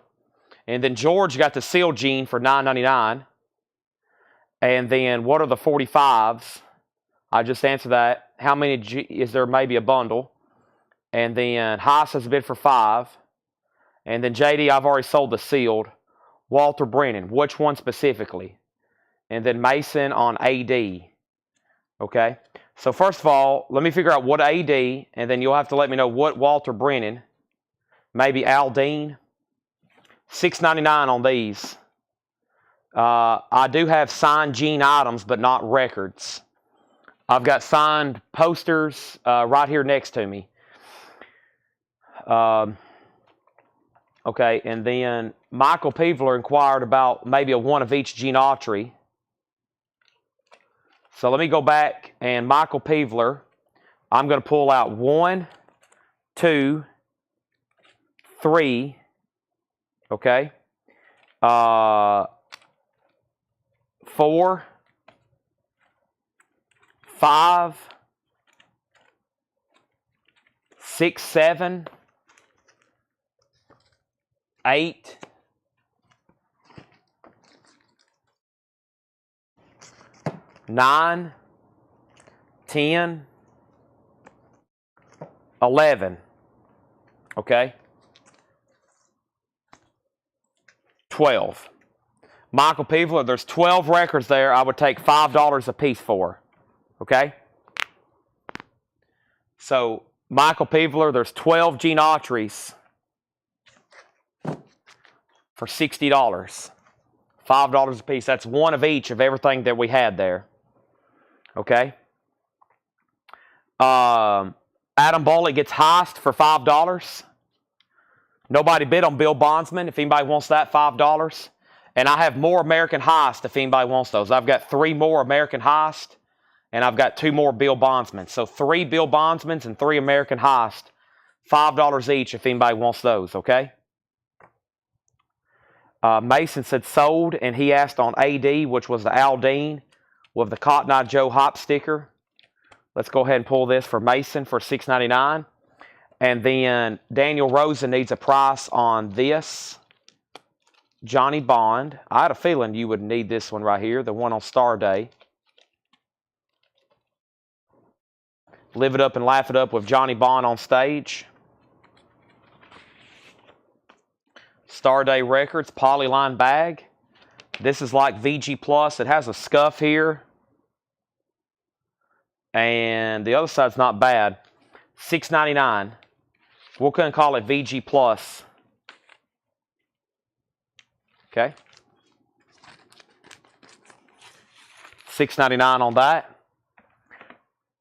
And then George got the sealed jean for $9.99. And then what are the 45s? I just answered that. How many is there? Maybe a bundle. And then Haas has a bid for $5. And then JD, I've already sold the sealed. Walter Brennan, which one specifically? And then Mason on AD. Okay, so first of all, let me figure out what AD, and then you'll have to let me know what Walter Brennan, maybe Al Dean. $6.99 on these. I do have signed jean items, but not records. I've got signed posters right here next to me. Okay, and then Michael Peevler inquired about maybe a one of each Gene Autry. So let me go back, and Michael Peevler, I'm going to pull out 1, 2, 3, okay, 4, 5, 6, 7, 8, 9, 10, 11, okay, 12. Michael Peevler, there's 12 records there I would take $5 a piece for, okay? So, Michael Peevler, there's 12 Gene Autrys for $60. $5 a piece. That's one of each of everything that we had there. Okay. Adam Bullock gets Heist for $5. Nobody bid on Bill Bondsman. If anybody wants that, $5. And I have more American Heist if anybody wants those. I've got 3 more American Heist, and I've got 2 more Bill Bondsman. So 3 Bill Bondsmans and 3 American Heist. $5 each if anybody wants those, okay? Mason said sold, and he asked on AD, which was the Aldine with the Cotton Eye Joe Hop sticker. Let's go ahead and pull this for Mason for $6.99. And then Daniel Rosen needs a price on this. Johnny Bond. I had a feeling you would need this one right here, the one on Star Day. Live It Up and Laugh It Up with Johnny Bond on stage. Star Day Records, polyline bag. This is like VG Plus. It has a scuff here. And the other side's not bad. $6.99. We're going to call it VG Plus. Okay. $6.99 on that.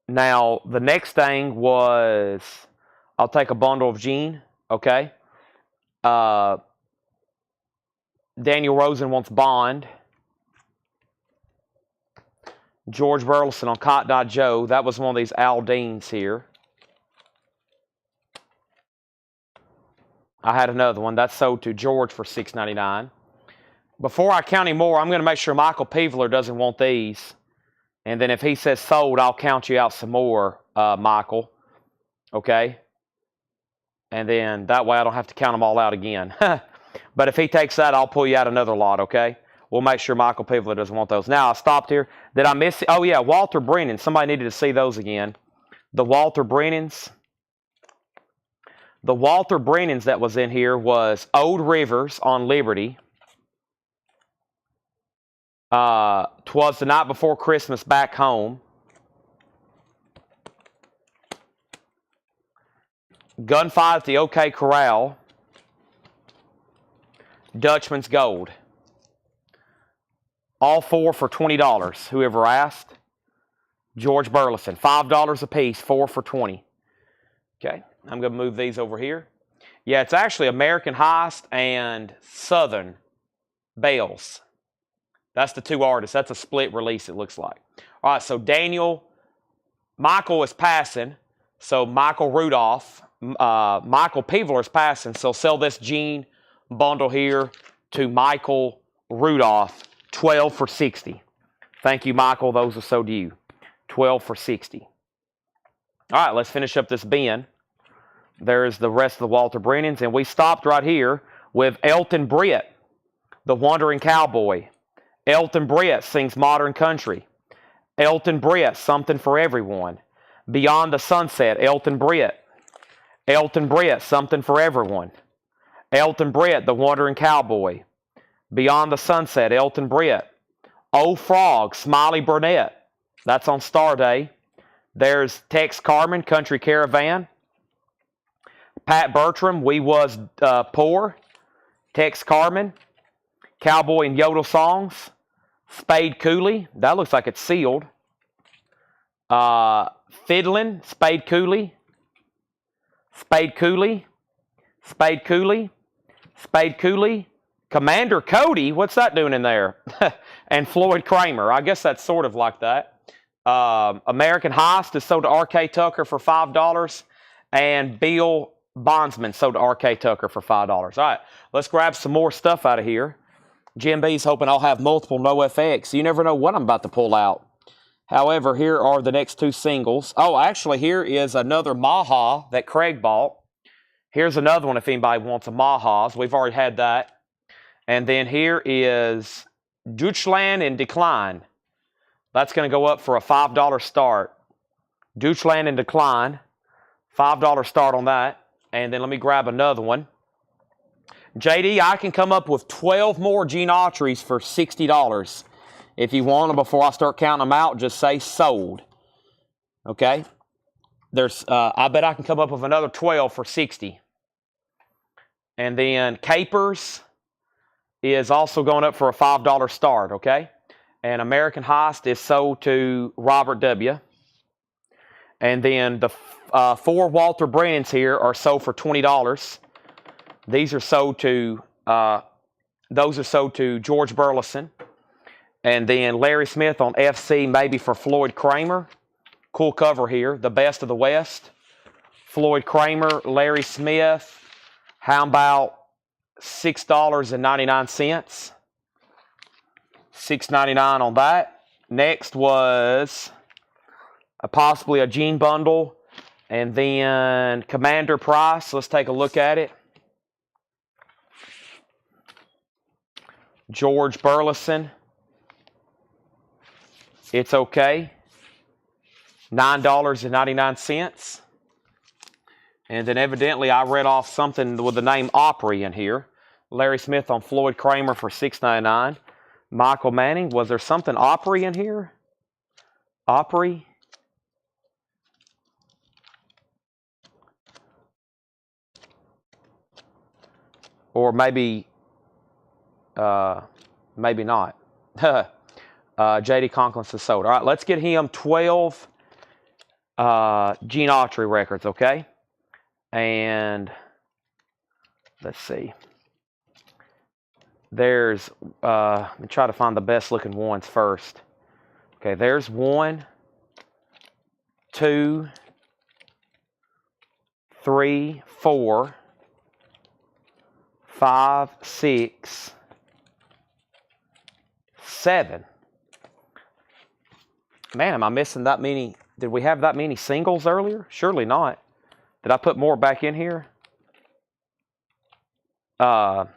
Now, the next thing was, I'll take a bundle of Gene. Okay. Daniel Rosen wants Bond. George Burleson on Cotton Eye Joe. That was one of these Aldeans here. I had another one. That sold to George for $6.99. Before I count any more, I'm going to make sure Michael Peveler doesn't want these. And then if he says sold, I'll count you out some more, Michael. Okay? And then that way I don't have to count them all out again. But if he takes that, I'll pull you out another lot, okay? We'll make sure Michael Peveler doesn't want those. Now, I stopped here. Did I miss it? Oh, yeah, Walter Brennan. Somebody needed to see those again. The Walter Brennans. The Walter Brennans that was in here was Old Rivers on Liberty. 'Twas the Night Before Christmas Back Home. Gunfight at the OK Corral. Dutchman's Gold. All four for $20. Whoever asked. George Burleson. $5 a piece. 4 for $20. Okay. I'm going to move these over here. Yeah, it's actually American Heist and Southern Bales. That's the two artists. That's a split release, it looks like. All right, so Michael is passing. So Michael Rudolph. Michael Peveler is passing. So sell this Gene bundle here to Michael Rudolph. 12 for $60. Thank you, Michael. Those are sold to you. 12 for $60. All right, let's finish up this bin. There's the rest of the Walter Brennans. And we stopped right here with Elton Britt, the Wandering Cowboy. Elton Britt sings modern country. Elton Britt, Something for Everyone. Beyond the Sunset, Elton Britt. Elton Britt, Something for Everyone. Elton Britt, the Wandering Cowboy. Beyond the Sunset, Elton Britt. Old Frog, Smiley Burnett. That's on Star Day. There's Tex Carmen, Country Caravan. Pat Bertram, We Was Poor. Tex Carmen, Cowboy and Yodel Songs. Spade Cooley, that looks like it's sealed. Fiddlin', Spade Cooley. Spade Cooley. Spade Cooley. Spade Cooley. Commander Cody, what's that doing in there? And Floyd Kramer, I guess that's sort of like that. American Heist is sold to R.K. Tucker for $5. And Bill Bondsman sold to R.K. Tucker for $5. All right, let's grab some more stuff out of here. Jim B's hoping I'll have multiple NoFX. You never know what I'm about to pull out. However, here are the next two singles. Oh, actually, here is another Maha that Craig bought. Here's another one if anybody wants a Maha's. We've already had that. And then here is Deutschland in Decline. That's going to go up for a $5 start. Deutschland in Decline. $5 start on that. And then let me grab another one. JD, I can come up with 12 more Gene Autrys for $60. If you want them before I start counting them out, just say sold. Okay? I bet I can come up with another 12 for $60. And then Capers is also going up for a $5 start, okay? And American Heist is sold to Robert W. And then the 4 Walter Brennans here are sold for $20. These are sold to, those are sold to George Burleson. And then Larry Smith on FC, maybe for Floyd Kramer. Cool cover here, the Best of the West. Floyd Kramer, Larry Smith. How about $6.99? $6.99 on that. Next was possibly a Gene bundle. And then Commander Price. Let's take a look at it. George Burleson. It's okay. $9.99. And then evidently I read off something with the name Autry in here. Larry Smith on Floyd Kramer for $6.99. Michael Manning. Was there something Autry in here? Autry? Or maybe not. J.D. Conklin is sold. All right, let's get him 12 Gene Autry records, okay? And let's see. There's, let me try to find the best looking ones first. Okay, there's 1, 2, 3, 4, 5, 6, 7. Man, am I missing that many? Did we have that many singles earlier? Surely not. Did I put more back in here? No,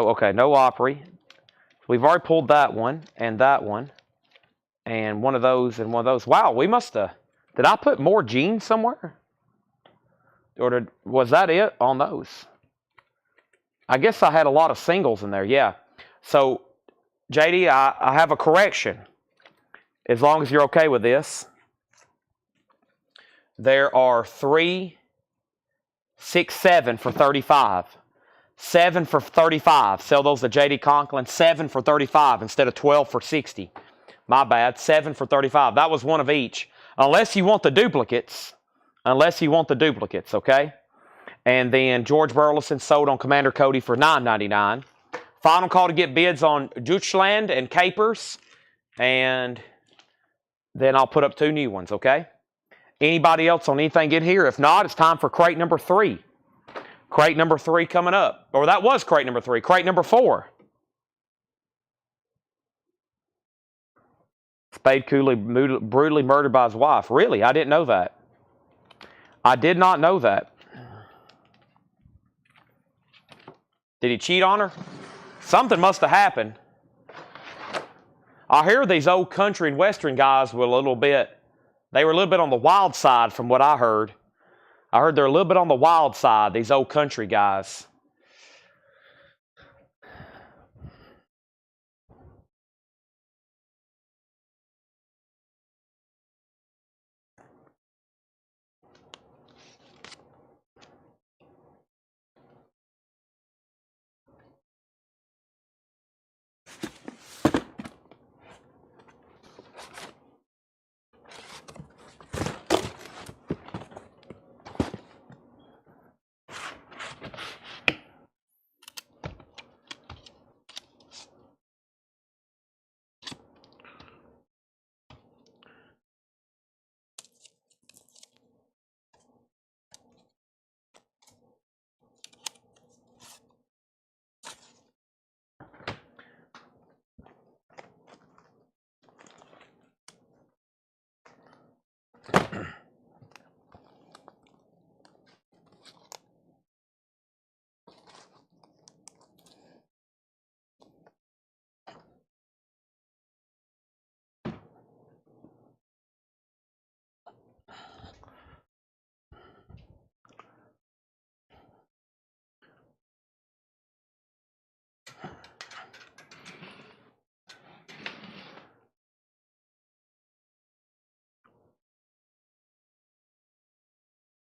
okay, no Autry. We've already pulled that one, and one of those, and one of those. Wow, we must have, did I put more Gene somewhere? Or was that it on those? I guess I had a lot of singles in there, yeah. So, JD, I have a correction. As long as you're okay with this. There are 3, 6, 7 for 35. 7 for 35. Sell those to J.D. Conklin. 7 for 35 instead of 12 for 60. My bad. 7 for 35. That was one of each. Unless you want the duplicates. Okay? And then George Burleson sold on Commander Cody for $9.99. Final call to get bids on Deutschland and Capers. And then I'll put up 2 new ones, okay? Anybody else on anything in here? If not, it's time for crate number 3. Crate number 3 coming up. Or that was crate number 3. Crate number 4. Spade Cooley brutally murdered by his wife. Really? I didn't know that. I did not know that. Did he cheat on her? Something must have happened. I hear these old country and western guys were a little bit on the wild side from what I heard. I heard they're a little bit on the wild side, these old country guys.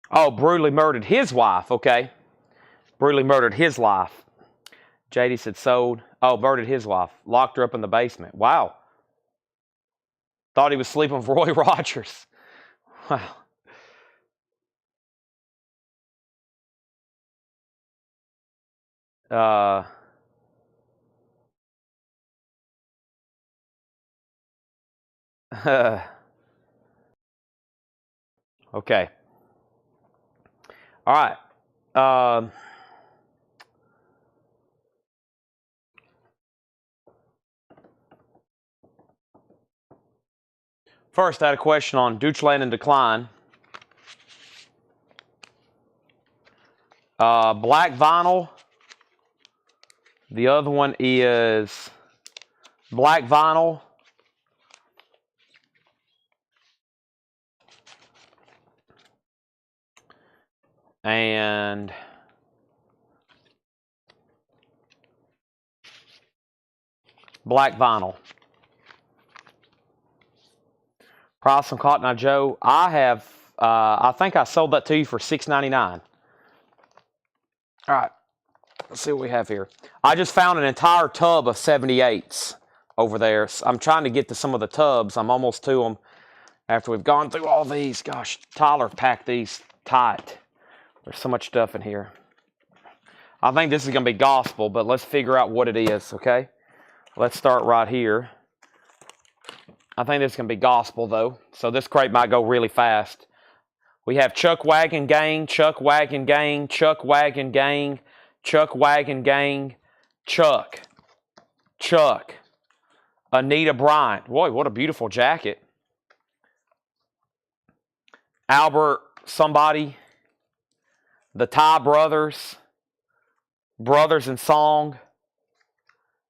Oh, brutally murdered his wife. Okay. Brutally murdered his wife. JD said sold. Oh, murdered his wife. Locked her up in the basement. Wow. Thought he was sleeping with Roy Rogers. Wow. Okay. All right. First, I had a question on Deutschland and decline. Black vinyl The other one is black vinyl. And black vinyl. Price on Cotton Eye Joe. I think I sold that to you for $6.99. All right, let's see what we have here. I just found an entire tub of 78s over there. So I'm trying to get to some of the tubs. I'm almost to them after we've gone through all these. Gosh, Tyler packed these tight. There's so much stuff in here. I think this is going to be gospel, but let's figure out what it is, okay? Let's start right here. I think this is going to be gospel, though, so this crate might go really fast. We have Chuck Wagon Gang, Chuck Wagon Gang, Chuck Wagon Gang, Chuck Wagon Gang, Chuck, Anita Bryant. Boy, what a beautiful jacket. Albert somebody, the Ty Brothers, Brothers in Song,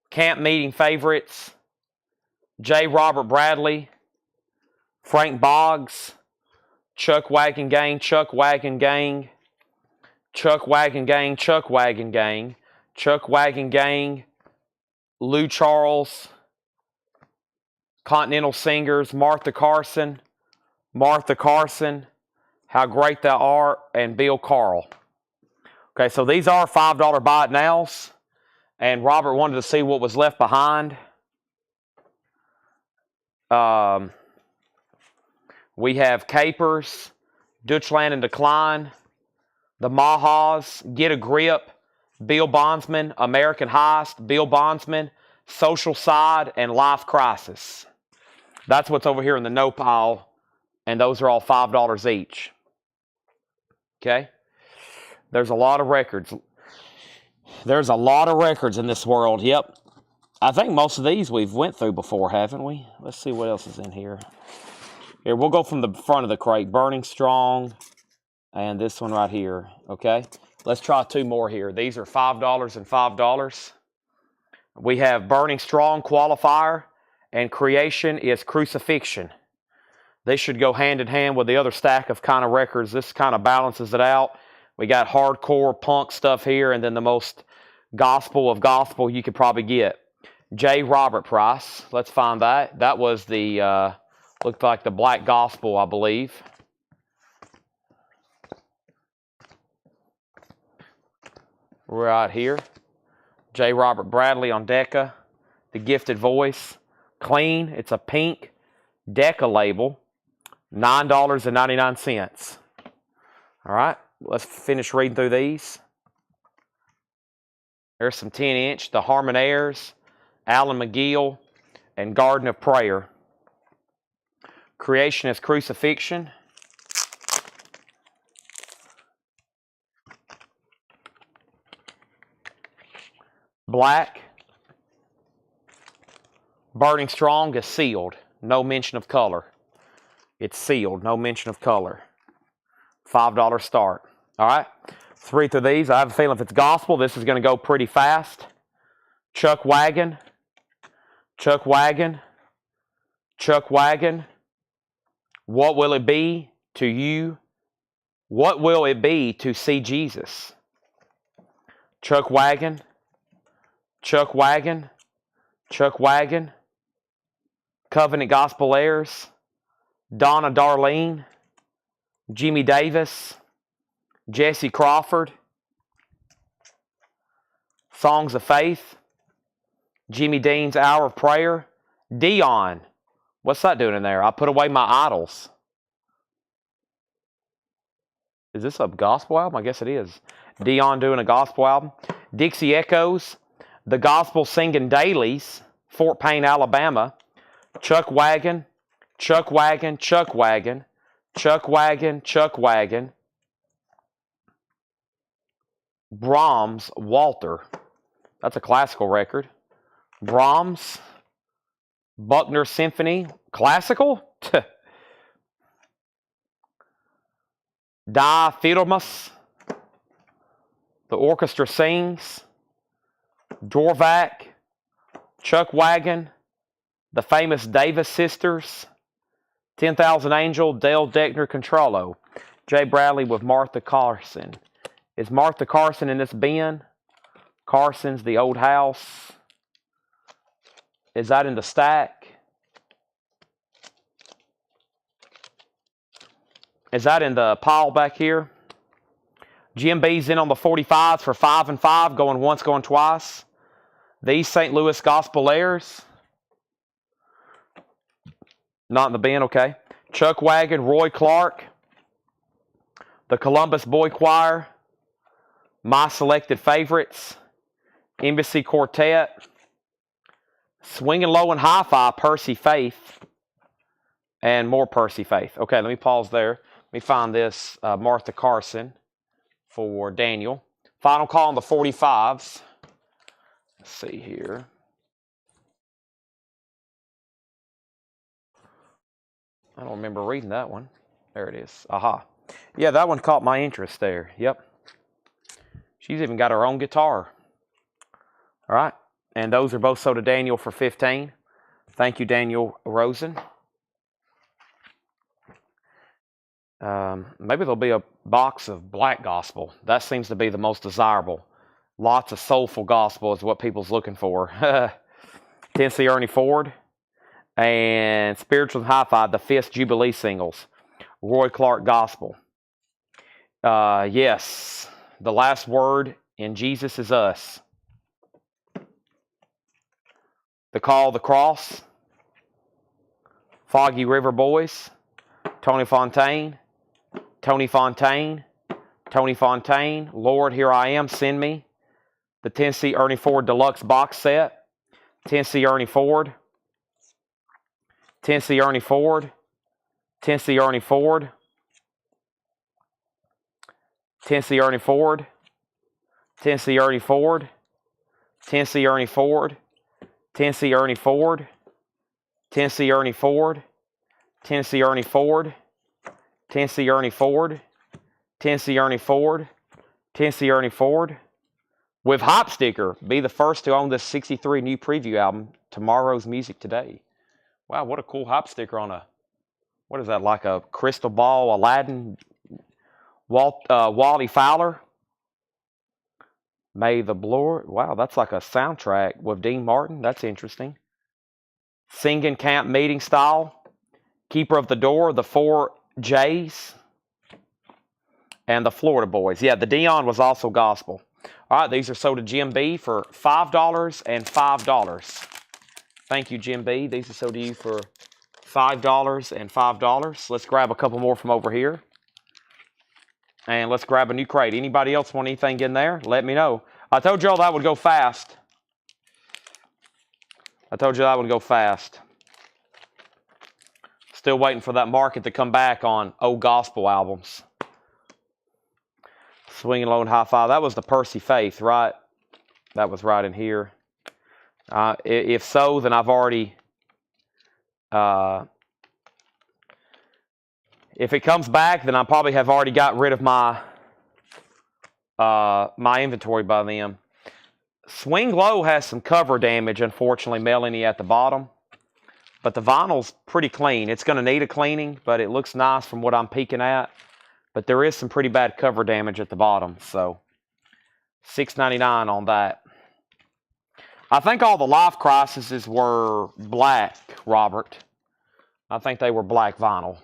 Camp Meeting Favorites, J. Robert Bradley, Frank Boggs, Chuck Wagon Gang, Chuck Wagon Gang, Chuck Wagon Gang, Chuck Wagon Gang, Chuck Wagon Gang, Lou Charles, Continental Singers, Martha Carson, How Great Thou Art, and Bill Carl. Okay, so these are $5 buy it nows, and Robert wanted to see what was left behind. We have Capers, Dutchland in Decline, the Mahas, Get a Grip, Bill Bondsman, American Heist, Bill Bondsman, Social Side, and Life Crisis. That's what's over here in the no pile, and those are all $5 each. Okay? There's a lot of records. There's a lot of records in this world. Yep. I think most of these we've went through before, haven't we? Let's see what else is in here. Here, we'll go from the front of the crate. Burning Strong and this one right here. Okay? Let's try two more here. These are $5 and $5. We have Burning Strong Qualifier and Creation is Crucifixion. They should go hand in hand with the other stack of kind of records. This kind of balances it out. We got hardcore punk stuff here, and then the most gospel of gospel you could probably get. J. Robert Price. Let's find that. That was the, looked like the Black Gospel, I believe. Right here. J. Robert Bradley on Decca. The Gifted Voice. Clean. It's a pink Decca label. $9.99. All right. Let's finish reading through these. There's some 10-inch. The Harmonaires, Alan McGill, and Garden of Prayer. Creation is Crucifixion. Black. Burning Strong is sealed. No mention of color. It's sealed. No mention of color. $5 start. All right. Let's read through these. I have a feeling if it's gospel, this is going to go pretty fast. Chuck Wagon. Chuck Wagon. Chuck Wagon. What will it be to you? What will it be to see Jesus? Chuck Wagon. Chuck Wagon. Chuck Wagon. Covenant Gospel Heirs. Donna Darlene. Jimmy Davis. Jesse Crawford. Songs of Faith. Jimmy Dean's Hour of Prayer. Dion. What's that doing in there? I put away my idols. Is this a gospel album? I guess it is. Dion doing a gospel album. Dixie Echoes. The Gospel Singing Dailies. Fort Payne, Alabama. Chuck Wagon. Chuck Wagon. Chuck Wagon. Chuck Wagon. Chuck Wagon. Brahms, Walter. That's a classical record. Brahms, Buckner Symphony, classical? Die Fidelmas, The Orchestra Sings, Dorvac, Chuck Wagon, the famous Davis sisters, 10,000 Angel, Dale Deckner, Controllo, Jay Bradley with Martha Carson. Is Martha Carson in this bin? Carson's the old house. Is that in the stack? Is that in the pile back here? Jim B's in on the 45s for 5 and 5, going once, going twice. These St. Louis Gospel Airs. Not in the bin, okay. Chuck Wagon, Roy Clark. The Columbus Boy Choir. My Selected Favorites. Embassy Quartet. Swinging Low and Hi-Fi, Percy Faith. And more Percy Faith. Okay, let me pause there. Let me find this Martha Carson for Daniel. Final call on the 45s. Let's see here. I don't remember reading that one. There it is. Aha. Yeah, that one caught my interest there. Yep. She's even got her own guitar. All right. And those are both sold to Daniel for 15. Thank you, Daniel Rosen. Maybe there'll be a box of black gospel. That seems to be the most desirable. Lots of soulful gospel is what people's looking for. Tennessee Ernie Ford. And Spiritual and Hi-Fi, the Fifth Jubilee singles. Roy Clark Gospel. Yes. The Last Word in Jesus Is Us. The Call of the Cross. Foggy River Boys. Tony Fontaine. Tony Fontaine. Tony Fontaine. Lord, Here I Am, Send Me. The Tennessee Ernie Ford Deluxe Box Set. Tennessee Ernie Ford. Tennessee Ernie Ford. Tennessee Ernie Ford. Tennessee Ernie Ford. Tennessee Ernie Ford. Tennessee Ernie Ford. Tennessee Ernie Ford. Tennessee Ernie Ford. Tennessee Ernie Ford. Tennessee Ernie Ford. Tennessee Ernie Ford. Tennessee Ernie Ford. With Hop Sticker, be the first to own this 63 new preview album, Tomorrow's Music Today. Wow, what a cool hop sticker on a, what is that, like a crystal ball, Aladdin, Wally Fowler. May the Lord, wow, that's like a soundtrack with Dean Martin. That's interesting. Singing Camp Meeting Style. Keeper of the Door, the 4 J's. And the Florida Boys. Yeah, the Dion was also gospel. All right, these are sold to Jim B for $5 and $5. Thank you, Jim B. These are sold to you for $5 and $5. Let's grab a couple more from over here. And let's grab a new crate. Anybody else want anything in there? Let me know. I told y'all that would go fast. Still waiting for that market to come back on old gospel albums. Swinging Low and Hi-Fi. That was the Percy Faith, right? That was right in here. If so, then I've already... if it comes back, then I probably have already got rid of my my inventory by then. Swing Low has some cover damage, unfortunately, Melanie, at the bottom. But the vinyl's pretty clean. It's going to need a cleaning, but it looks nice from what I'm peeking at. But there is some pretty bad cover damage at the bottom, so $6.99 on that. I think all the Life Crises were black, Robert. I think they were black vinyl.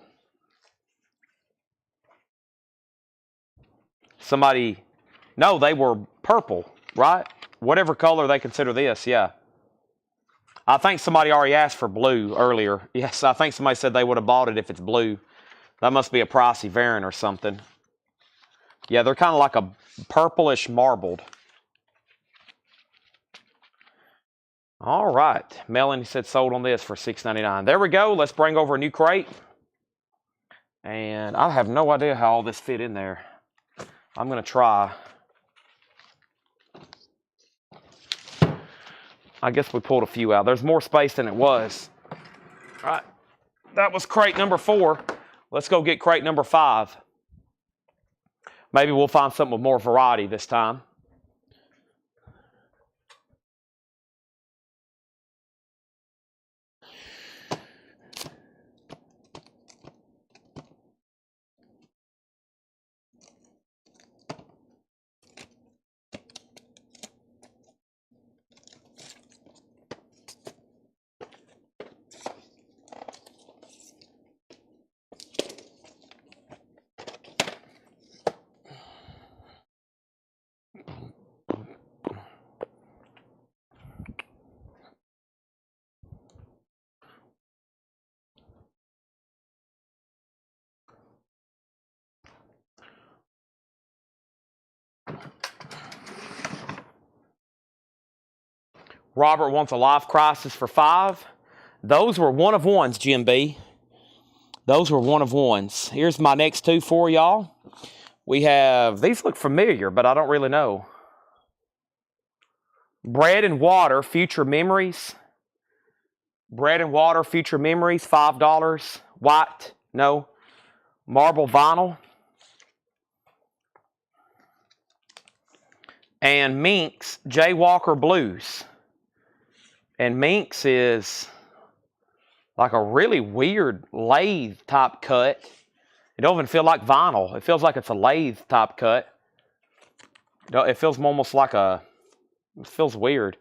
Somebody, no, they were purple, right? Whatever color they consider this, yeah. I think somebody already asked for blue earlier. Yes, I think somebody said they would have bought it if it's blue. That must be a pricey variant or something. Yeah, they're kind of like a purplish marbled. All right. Melanie said sold on this for $6.99. There we go. Let's bring over a new crate. And I have no idea how all this fit in there. I'm going to try. I guess we pulled a few out. There's more space than it was. All right. That was crate number 4. Let's go get crate number 5. Maybe we'll find something with more variety this time. Robert wants a life crisis for 5. Those were one of ones, Jim B. Those were one of ones. Here's my next 2 for y'all. We have, these look familiar, but I don't really know. Bread and Water, Future Memories. Bread and Water, Future Memories, $5. White, no. Marble Vinyl. And Minx, Jaywalker Blues. And Minx is like a really weird lathe type cut. It don't even feel like vinyl. It feels like it's a lathe type cut. It feels almost like a, it feels weird.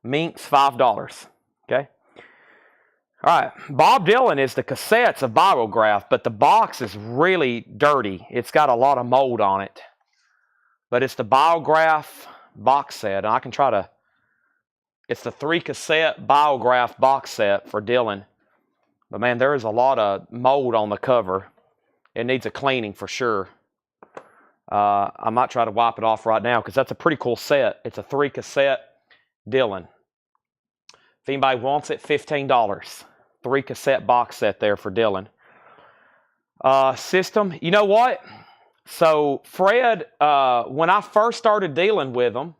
Minx, $5. Okay. All right. Bob Dylan is the cassettes of Biograph, but the box is really dirty. It's got a lot of mold on it. But it's the Biograph box set. And I can try to, it's the 3 cassette Biograph box set for Dylan. But man, there is a lot of mold on the cover. It needs a cleaning for sure. I might try to wipe it off right now because that's a pretty cool set. It's a 3 cassette Dylan. If anybody wants it, $15. 3 cassette box set there for Dylan. System, you know what? So Fred, when I first started dealing with him,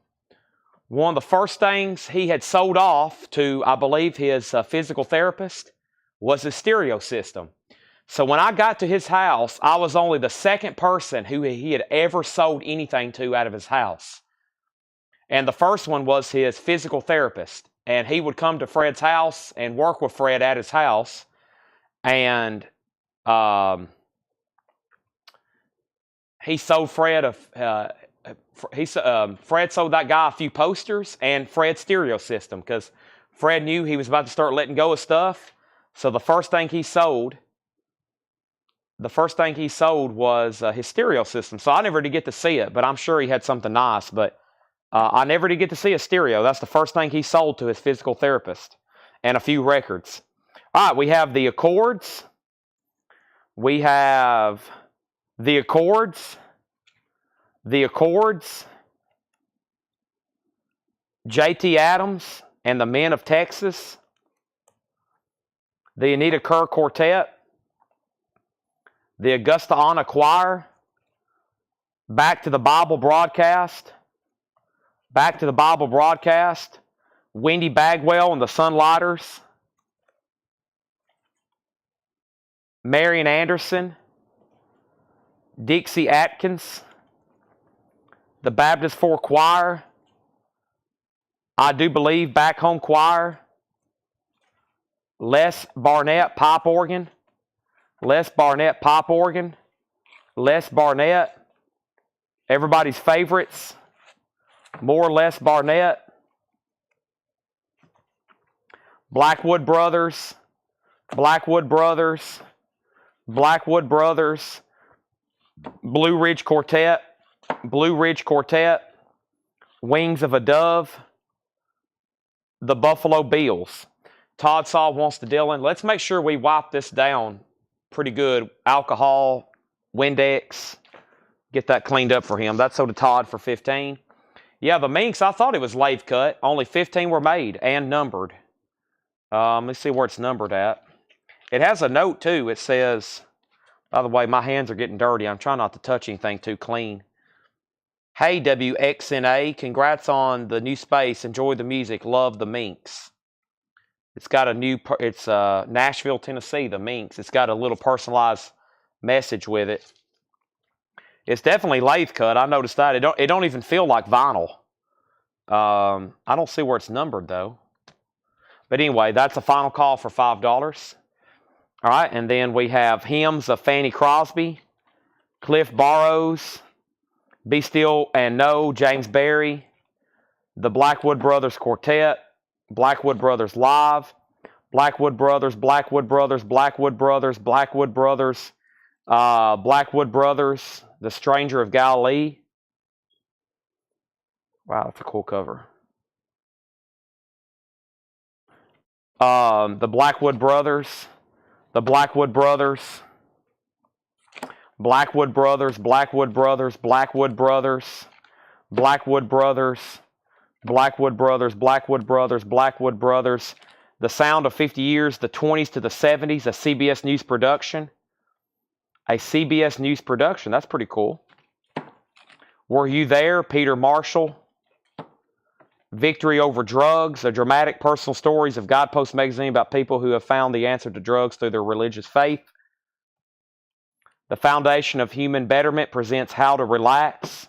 one of the first things he had sold off to, I believe, his physical therapist was his stereo system. So when I got to his house, I was only the 2nd person who he had ever sold anything to out of his house. And the first one was his physical therapist. And he would come to Fred's house and work with Fred at his house. And he sold Fred Fred sold that guy a few posters and Fred's stereo system because Fred knew he was about to start letting go of stuff. So the first thing he sold was his stereo system. So I never did get to see it, but I'm sure he had something nice. But I never did get to see a stereo. That's the first thing he sold to his physical therapist, and a few records. All right, we have the Accords. We have the Accords. The Accords. J.T. Adams and the Men of Texas. The Anita Kerr Quartet. The Augusta Anna Choir. Back to the Bible Broadcast. Back to the Bible Broadcast. Wendy Bagwell and the Sunlighters. Marian Anderson. Dixie Atkins. The Baptist 4 Choir. I Do Believe Back Home Choir. Les Barnett Pipe Organ. Les Barnett Pipe Organ. Les Barnett. Everybody's favorites. More Les Barnett. Blackwood Brothers. Blackwood Brothers. Blackwood Brothers. Blue Ridge Quartet. Blue Ridge Quartet. Wings of a Dove. The Buffalo Bills. Todd Saw wants to Dylan. Let's make sure we wipe this down pretty good. Alcohol, Windex. Get that cleaned up for him. That's so to Todd for 15. Yeah, the Minx, I thought it was lathe cut. Only 15 were made and numbered. Let's see where it's numbered at. It has a note too. It says, by the way, my hands are getting dirty. I'm trying not to touch anything too clean. Hey, WXNA, congrats on the new space. Enjoy the music. Love the Minx. It's got a new, it's Nashville, Tennessee, the Minx. It's got a little personalized message with it. It's definitely lathe cut. I noticed that. It don't even feel like vinyl. I don't see where it's numbered though. But anyway, that's a final call for $5. All right, and then we have Hymns of Fanny Crosby, Cliff Barrows, Be Still and Know, James Berry, the Blackwood Brothers Quartet, Blackwood Brothers Live, Blackwood Brothers, Blackwood Brothers, Blackwood Brothers, Blackwood Brothers, Blackwood Brothers, The Stranger of Galilee. Wow, that's a cool cover. The Blackwood Brothers, the Blackwood Brothers, Blackwood Brothers, Blackwood Brothers, Blackwood Brothers, Blackwood Brothers, Blackwood Brothers, Blackwood Brothers, Blackwood Brothers. The Sound of 50 Years, the 20s to the 70s, a CBS News production. A CBS News production. That's pretty cool. Were You There? Peter Marshall. Victory Over Drugs, a dramatic personal stories of Guidepost magazine about people who have found the answer to drugs through their religious faith. The Foundation of Human Betterment presents How to Relax.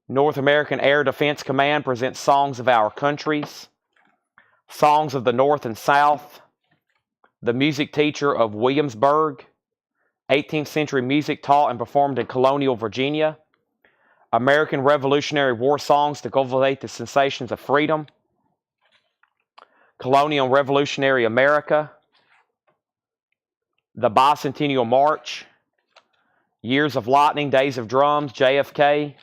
North American Air Defense Command presents Songs of Our Countries. Songs of the North and South. The Music Teacher of Williamsburg. 18th century music taught and performed in colonial Virginia. American Revolutionary War songs to cultivate the sensations of freedom. Colonial and Revolutionary America. The Bicentennial March. Years of Lightning, Days of Drums, JFK.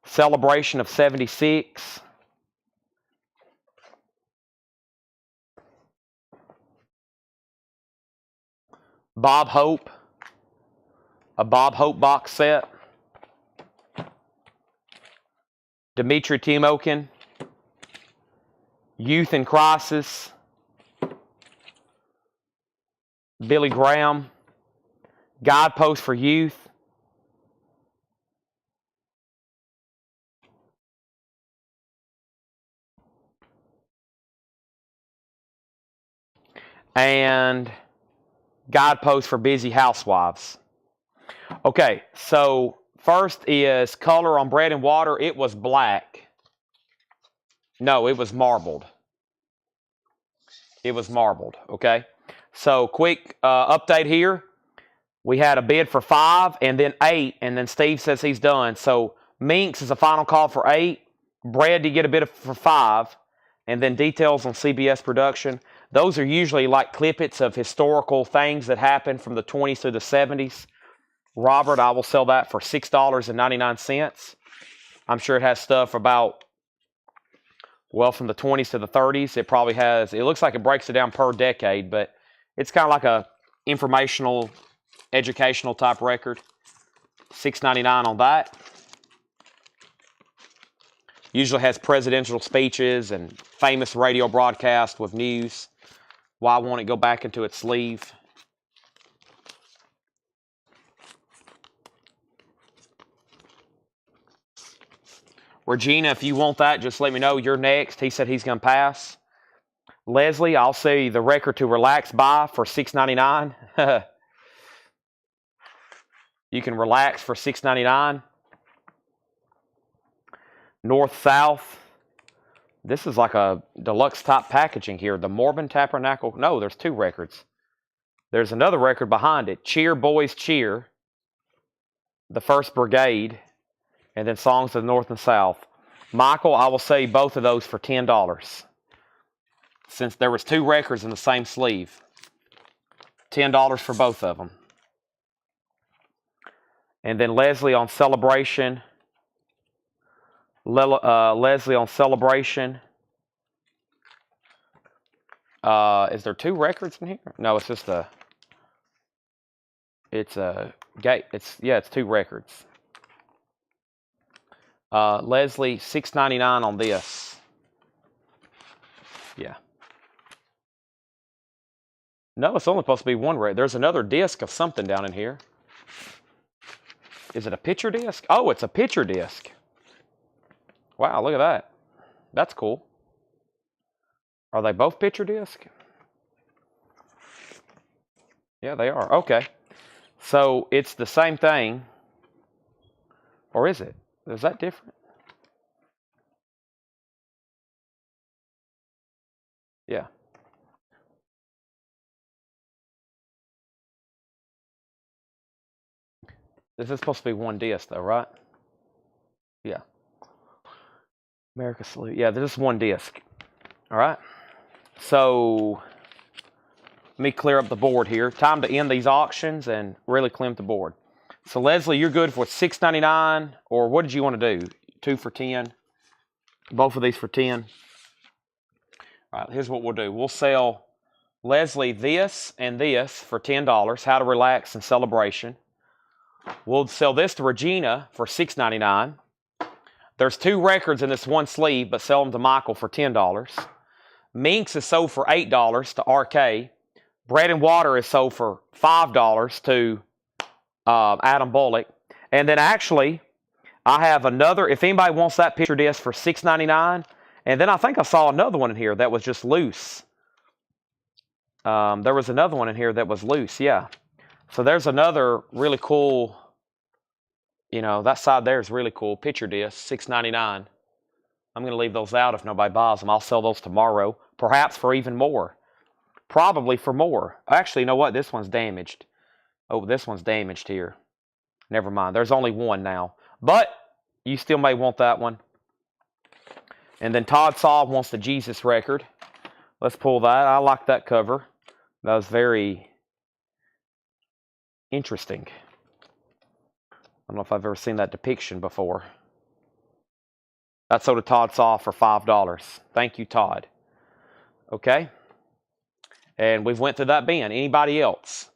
Celebration of 76. Bob Hope. A Bob Hope box set. Dmitri Timokhin. Youth in Crisis. Billy Graham. Guidepost for Youth. And Guidepost for Busy Housewives. Okay, so first is color on bread and water. It was black. No, it was marbled. It was marbled, okay? So quick update here. We had a bid for 5 and then 8, and then Steve says he's done. So Minx is a final call for 8. Brad, you get a bid for 5, and then details on CBS production. Those are usually like clippets of historical things that happened from the 20s to the 70s. Robert, I will sell that for $6.99. I'm sure it has stuff about, well, from the 20s to the 30s. It probably has, it looks like it breaks it down per decade, but it's kind of like a informational, educational type record. $6.99 on that. Usually has presidential speeches and famous radio broadcast with news. Why won't it go back into its sleeve? Regina, if you want that, just let me know. You're next. He said he's going to pass. Leslie, I'll sell you the record to relax by for $6.99. You can relax for $6.99. North-South. This is like a deluxe type packaging here. The Mormon Tabernacle. No, there's 2 records. There's another record behind it. Cheer, Boys, Cheer. The First Brigade. And then Songs of the North and South. Michael, I will sell you both of those for $10. Since there was 2 records in the same sleeve. $10 for both of them. And then Leslie on Celebration. Leslie on Celebration. Is there 2 records in here? No, it's just a. It's a gate. It's 2 records. Leslie, $6.99 on this. Yeah. No, it's only supposed to be 1 record. There's another disc of something down in here. Is it a picture disc? Oh, it's a picture disc. Wow, look at that. That's cool. Are they both picture disc? Yeah, they are. Okay. So it's the same thing. Or is it? Is that different? Yeah. This is supposed to be 1 disc though, right? Yeah. America Salute. Yeah, this is 1 disc. All right. So let me clear up the board here. Time to end these auctions and really clean up the board. So Leslie, you're good for $6.99, or what did you want to do? 2 for 10. Both of these for 10. All right. Here's what we'll do. We'll sell Leslie this and this for $10. How to Relax and Celebration. We'll sell this to Regina for $6.99. There's 2 records in this one sleeve, but sell them to Michael for $10. Minx is sold for $8 to RK. Bread and Water is sold for $5 to Adam Bullock. And then actually, I have another, if anybody wants that picture disc for $6.99. And then I think I saw another one in here that was just loose. There was another one in here that was loose, yeah. So there's another really cool, you know, that side there is really cool. Picture disc, $6.99. I'm going to leave those out if nobody buys them. I'll sell those tomorrow, perhaps for even more. Probably for more. Actually, you know what? This one's damaged. Oh, this one's damaged here. Never mind. There's only one now. But you still may want that one. And then Todd Saw wants the Jesus record. Let's pull that. I like that cover. That was very interesting. I don't know if I've ever seen that depiction before. That's sold to Todd Saw for $5. Thank you, Todd. Okay. And we've went through that bin. Anybody else?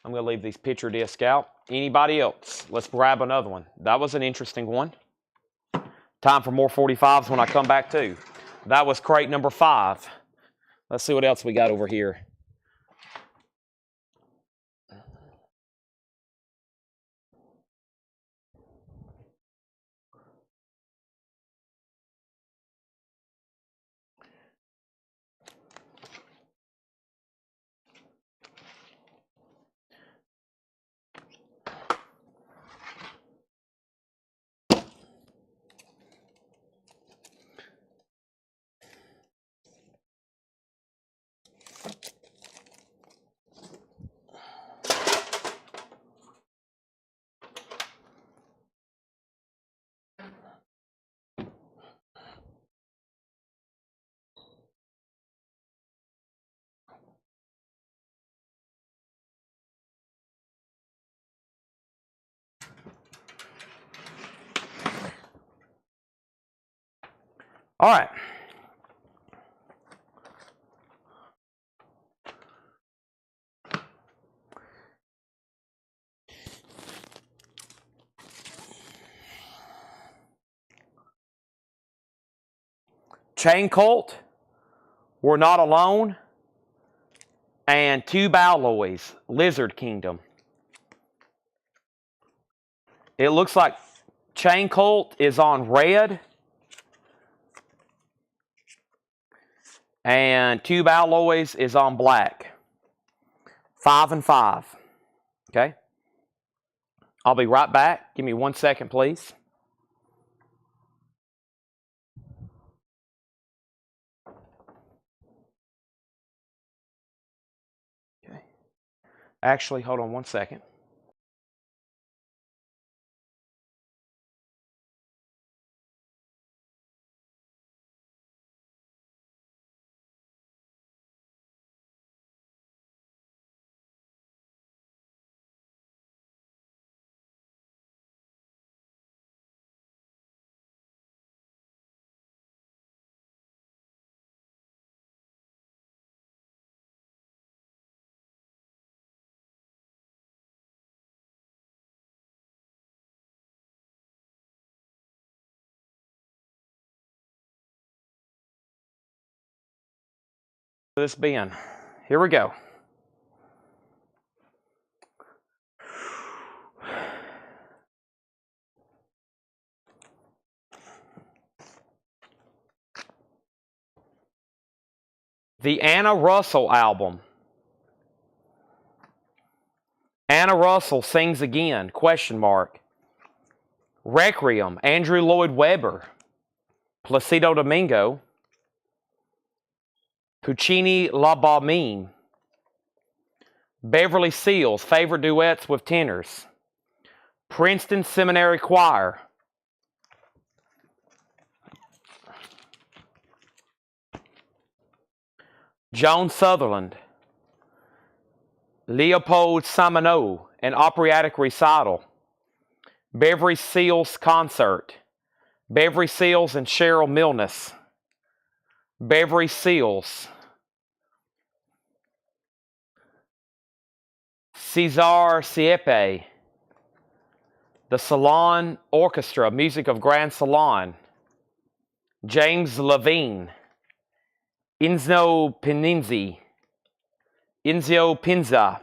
I'm going to leave these picture discs out. Anybody else? Let's grab another one. That was an interesting one. Time for more 45s when I come back too. That was crate number 5. Let's see what else we got over here. All right. Chain Cult, We're Not Alone, and Tube Alloys, Lizard Kingdom. It looks like Chain Cult is on red, and Tube Alloys is on black. 5 and 5. Okay? I'll be right back. Give me 1 second, please. Okay. Actually, hold on 1 second. This bin. Here we go. The Anna Russell album. Anna Russell Sings Again, question mark. Requiem, Andrew Lloyd Webber, Placido Domingo, Puccini La Boheme, Beverly Seals, Favorite Duets with Tenors, Princeton Seminary Choir, Joan Sutherland, Leopold Simoneau, an operatic recital, Beverly Seals Concert, Beverly Seals and Cheryl Milnes, Beverly Seals, Cesar Siepe, The Salon Orchestra, music of Grand Salon. James Levine. Inzo Pinizzi. Inzio Pinza.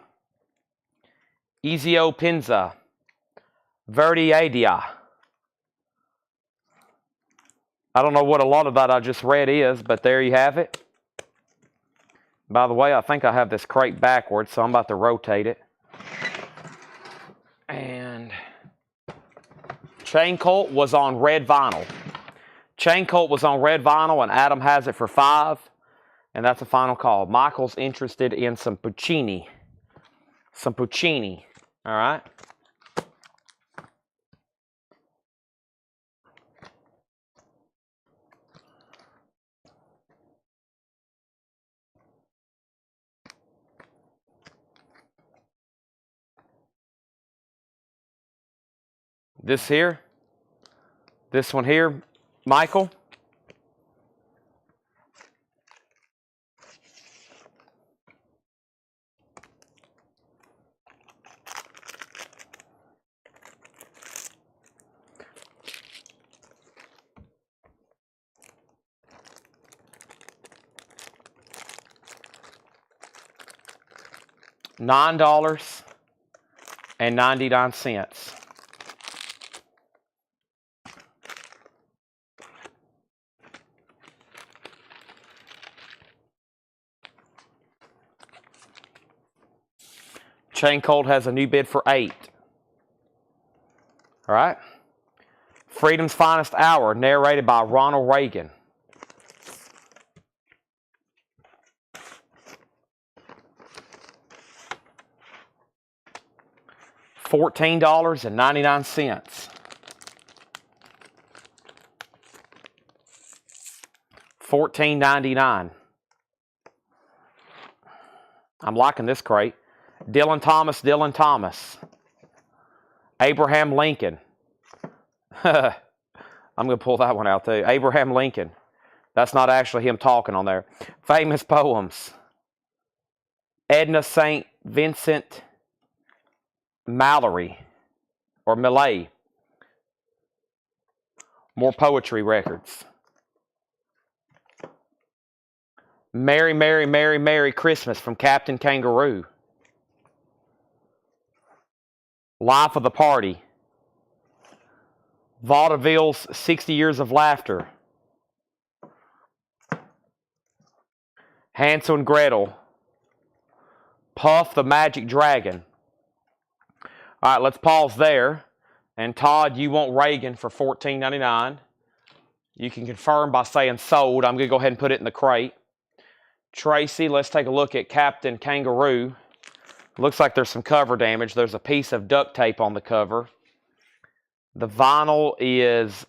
Ezio Pinza. Verdi Adia. I don't know what a lot of that I just read is, but there you have it. By the way, I think I have this crate backwards, so I'm about to rotate it. And Chain Colt was on red vinyl. Chain Colt was on red vinyl, and Adam has it for $5. And that's a final call. Michael's interested in some Puccini. Some Puccini. All right. This here. This one here, Michael. $9.99. Chain Colt has a new bid for $8. All right. Freedom's Finest Hour, narrated by Ronald Reagan. $14.99. $14.99. I'm liking this crate. Dylan Thomas. Abraham Lincoln. I'm going to pull that one out too. Abraham Lincoln. That's not actually him talking on there. Famous Poems. Edna St. Vincent Mallory. Or Millay. More poetry records. Merry, Merry, Merry, Merry Christmas from Captain Kangaroo. Life of the Party. Vaudeville's 60 Years of Laughter. Hansel and Gretel. Puff the Magic Dragon. All right, let's pause there. And Todd, you want Reagan for $14.99. You can confirm by saying sold. I'm going to go ahead and put it in the crate. Tracy, let's take a look at Captain Kangaroo. Looks like there's some cover damage. There's a piece of duct tape on the cover. The vinyl is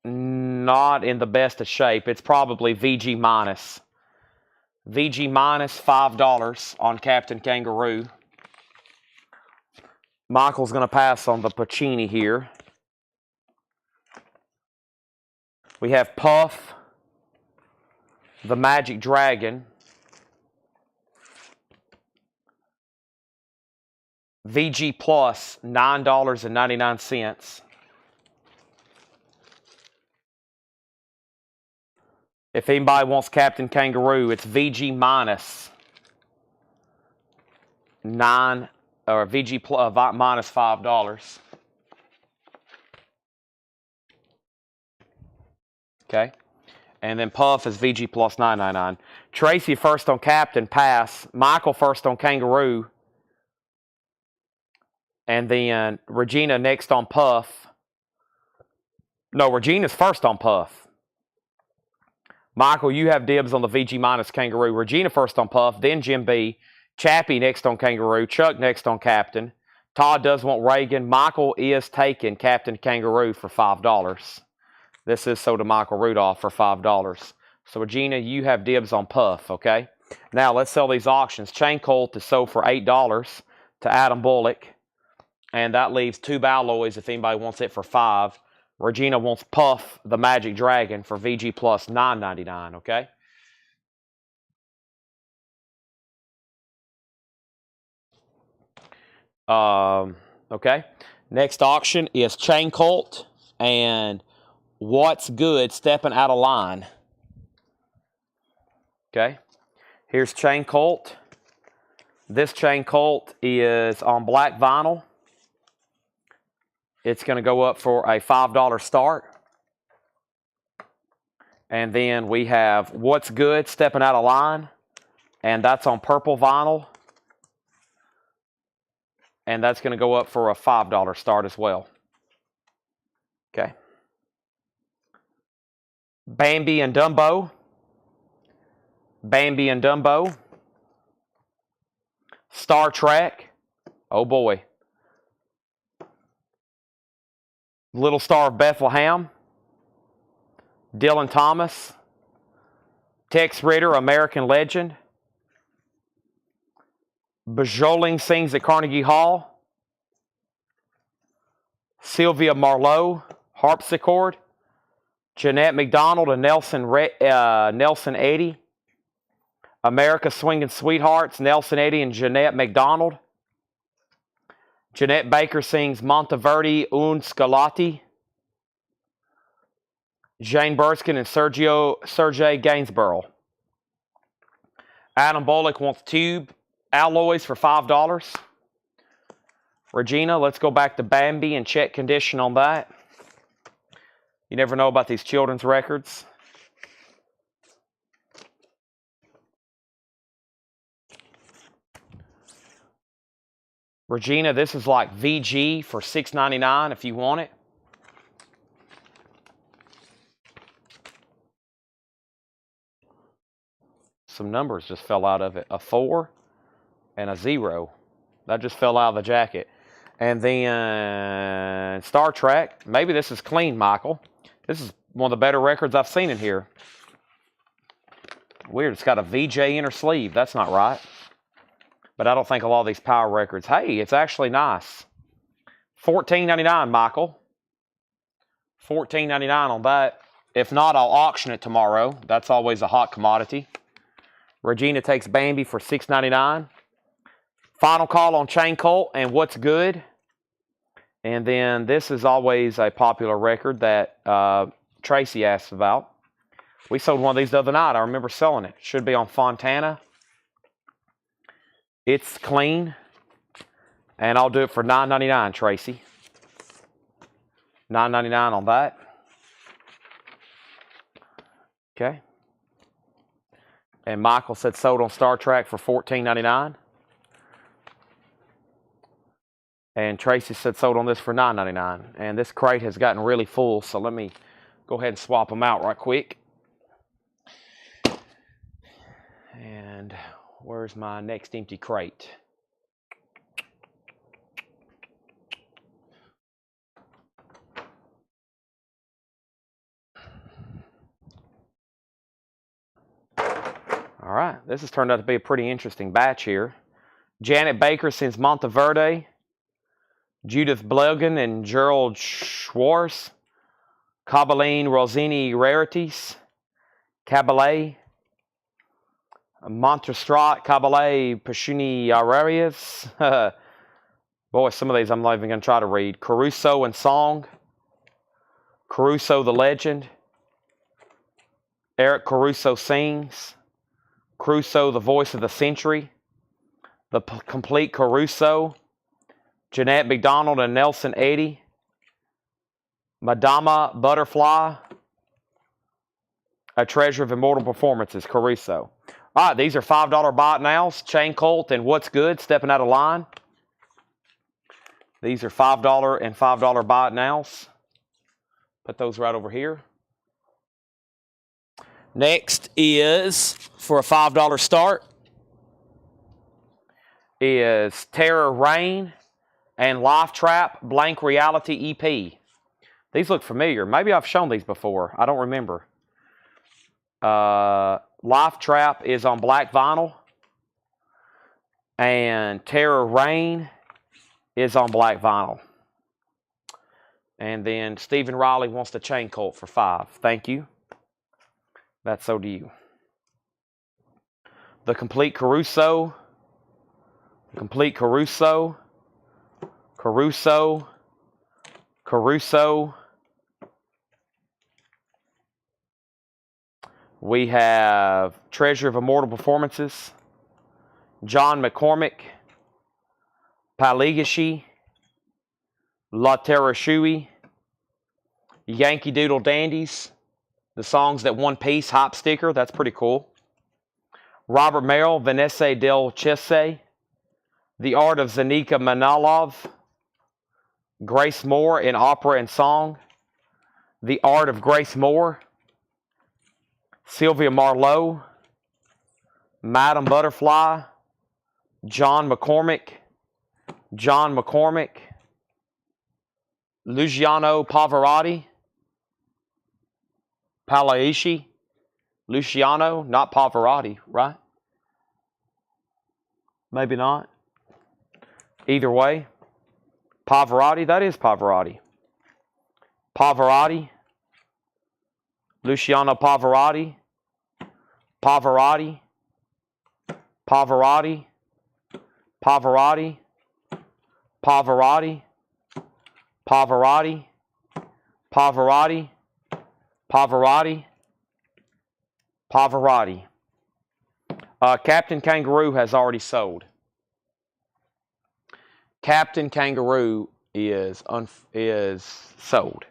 not in the best of shape. It's probably VG minus. VG minus $5 on Captain Kangaroo. Michael's going to pass on the Puccini here. We have Puff, the Magic Dragon. VG Plus, $9.99. If anybody wants Captain Kangaroo, it's VG minus VG plus, minus $5. Okay. And then Puff is VG plus $9.99. Tracy first on Captain, pass. Michael first on Kangaroo. And then Regina next on Puff. No, Regina's first on Puff. Michael, you have dibs on the VG minus Kangaroo. Regina first on Puff, then Jim B. Chappie next on Kangaroo. Chuck next on Captain. Todd does want Reagan. Michael is taking Captain Kangaroo for $5. This is sold to Michael Rudolph for $5. So, Regina, you have dibs on Puff, okay? Now, let's sell these auctions. Chain Colt is sold for $8 to Adam Bullock. And that leaves Tube Alloys if anybody wants it for $5. Regina wants Puff, the Magic Dragon, for VG plus $9.99, okay? Okay. Next auction is Chain Colt and What's Good Stepping Out of Line. Okay, here's Chain Colt. This Chain Colt is on black vinyl. It's going to go up for a $5 start. And then we have What's Good Stepping Out of Line, and that's on purple vinyl. And that's going to go up for a $5 start as well. Okay. Bambi and Dumbo. Bambi and Dumbo. Star Trek. Oh boy. Little Star of Bethlehem. Dylan Thomas. Tex Ritter, American Legend. Bajoling Sings at Carnegie Hall. Sylvia Marlowe, harpsichord. Jeanette McDonald and Nelson Eddy. America Swinging Sweethearts, Nelson Eddy and Jeanette McDonald. Jeanette Baker sings Monteverdi un Scarlatti. Jane Burskin and Sergey Gainsborough. Adam Bullock wants tube alloys for $5. Regina, let's go back to Bambi and check condition on that. You never know about these children's records. Regina, this is like VG for $6.99 if you want it. Some numbers just fell out of it. A 4 and a 0. That just fell out of the jacket. And then Star Trek. Maybe this is clean, Michael. This is one of the better records I've seen in here. Weird, it's got a VJ inner sleeve. That's not right. But I don't think a lot of these power records. Hey, it's actually nice. $14.99, Michael. $14.99 on that. If not, I'll auction it tomorrow. That's always a hot commodity. Regina takes Bambi for $6.99. Final call on Chain Colt and What's Good. And then this is always a popular record that Tracy asked about. We sold one of these the other night. I remember selling it. Should be on Fontana. It's clean. And I'll do it for $9.99, Tracy. $9.99 on that. Okay. And Michael said sold on Star Trek for $14.99. And Tracy said sold on this for $9.99. And this crate has gotten really full, so let me go ahead and swap them out right quick. And where's my next empty crate? All right, this has turned out to be a pretty interesting batch here. Janet Baker sings Monteverde. Judith Blegan and Gerald Schwartz. Cabaline Rossini Rarities. Cabalet. Montestrat Cabalet Pashuni Arias. Boy, some of these I'm not even going to try to read. Caruso and Song. Caruso the Legend. Eric Caruso Sings. Caruso, the Voice of the Century. The Complete Caruso. Jeanette McDonald and Nelson Eddy. Madama Butterfly. A Treasure of Immortal Performances, Caruso. All right, these are $5 buy it nows. Chain Colt and What's Good, Stepping Out of Line. These are $5 and $5 buy it nows. Put those right over here. Next is, for a $5 start, is Terror Rain and Life Trap Blank Reality EP. These look familiar. Maybe I've shown these before. I don't remember. Life Trap is on black vinyl. And Terror Rain is on black vinyl. And then Stephen Riley wants the Chain Colt for $5. Thank you. That's so do you. The Complete Caruso. The Complete Caruso. Caruso. Caruso. We have Treasure of Immortal Performances, John McCormick, Paligashi, La Terra Shui, Yankee Doodle Dandies, the songs that One Piece hype sticker, that's pretty cool. Robert Merrill, Vanessa del Chesse, The Art of Zanika Manalov, Grace Moore in Opera and Song, The Art of Grace Moore, Sylvia Marlowe, Madame Butterfly, John McCormick, Luciano Pavarotti, Palaishi, Luciano, not Pavarotti, right? Maybe not. Either way, Pavarotti, that is Pavarotti. Pavarotti, Luciano Pavarotti, Pavarotti, Pavarotti, Pavarotti, Pavarotti, Pavarotti, Pavarotti, Pavarotti, Pavarotti. Captain Kangaroo has already sold. Captain Kangaroo is sold.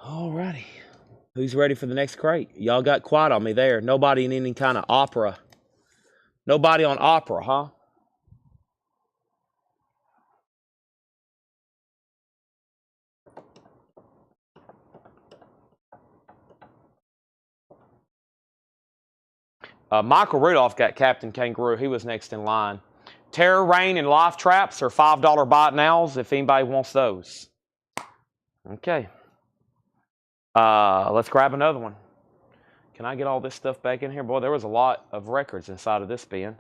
Alrighty. Who's ready for the next crate? Y'all got quiet on me there. Nobody in any kind of opera. Nobody on opera, huh? Michael Rudolph got Captain Kangaroo. He was next in line. Terror Rain and Life Traps are $5 buy nows if anybody wants those. Okay. Let's grab another one. Can I get all this stuff back in here? Boy, there was a lot of records inside of this bin.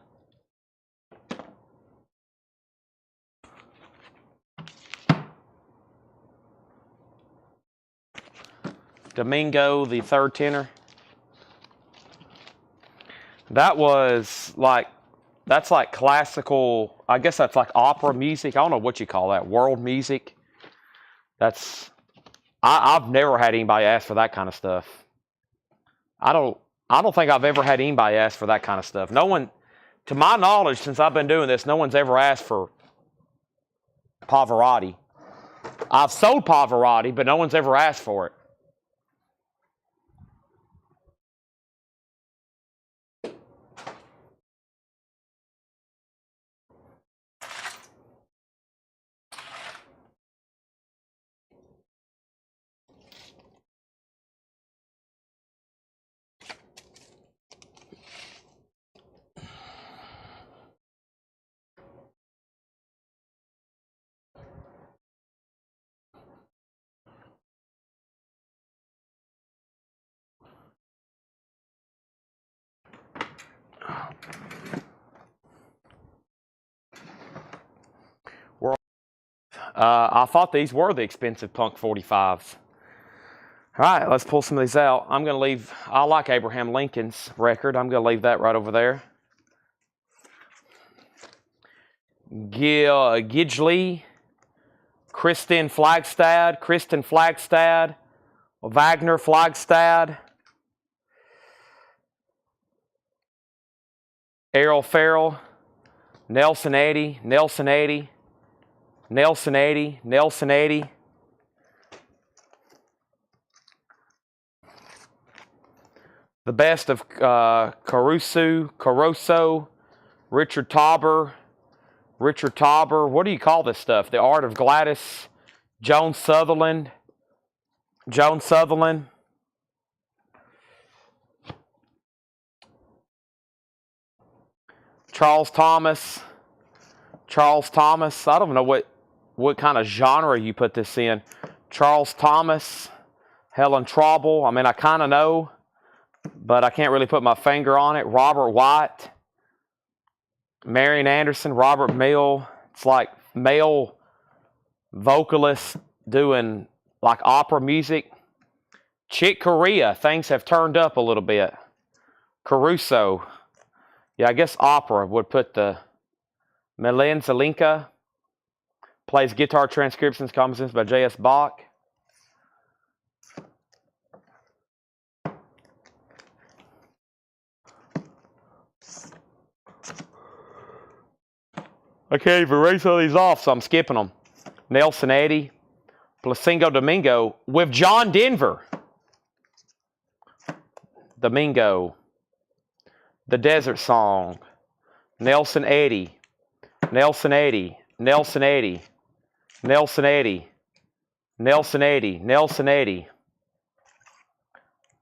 Domingo, the third tenor. That was like, that's like classical, I guess that's like opera music. I don't know what you call that, world music. That's, I've never had anybody ask for that kind of stuff. I don't think I've ever had anybody ask for that kind of stuff. No one, to my knowledge, since I've been doing this, no one's ever asked for Pavarotti. I've sold Pavarotti, but no one's ever asked for it. I thought these were the expensive Punk 45s. All right, let's pull some of these out. I'm going to leave, I like Abraham Lincoln's record. I'm going to leave that right over there. Gidgely, Kristen Flagstad, Wagner Flagstad, Errol Farrell, Nelson 80, the best of Caruso, Richard Tauber, what do you call this stuff? The Art of Gladys, Joan Sutherland, Charles Thomas, I don't know what kind of genre you put this in. Charles Thomas, Helen Trauble, I mean, I kind of know, but I can't really put my finger on it. Robert White, Marian Anderson, Robert Mill. It's like male vocalists doing like opera music. Chick Corea, things have turned up a little bit. Caruso, yeah, I guess opera would put the Milan Zelinka, plays guitar transcriptions, compositions by J.S. Bach. I can't even erase all these off, so I'm skipping them. Nelson Eddy, Placingo Domingo with John Denver. Domingo, The Desert Song, Nelson Eddy, Nelson Eddy, Nelson Eddy, Nelson Eddy, Nelson Eddy, Nelson Eddy,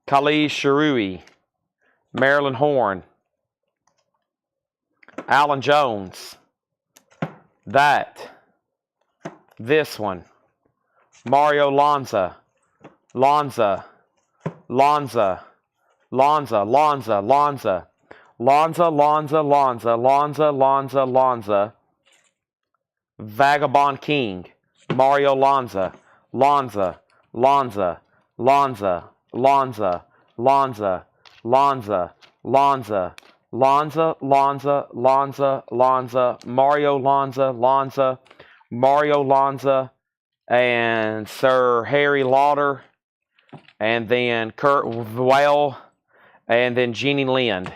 Khalid Sharui, Marilyn Horne, Alan Jones, this one, Mario Lanza, Lanza, Lanza, Lanza, Lanza, Lanza, Lanza, Lanza, Lanza, Lanza, Lanza, Lanza, Vagabond King, Mario Lanza, Lanza, Lanza, Lanza, Lanza, Lanza, Lanza, Lanza, Lanza, Lanza, Lanza, Lanza, Mario Lanza, Lanza, Mario Lanza, and Sir Harry Lauder, and then Kurt Weill, and then Jeannie Lind.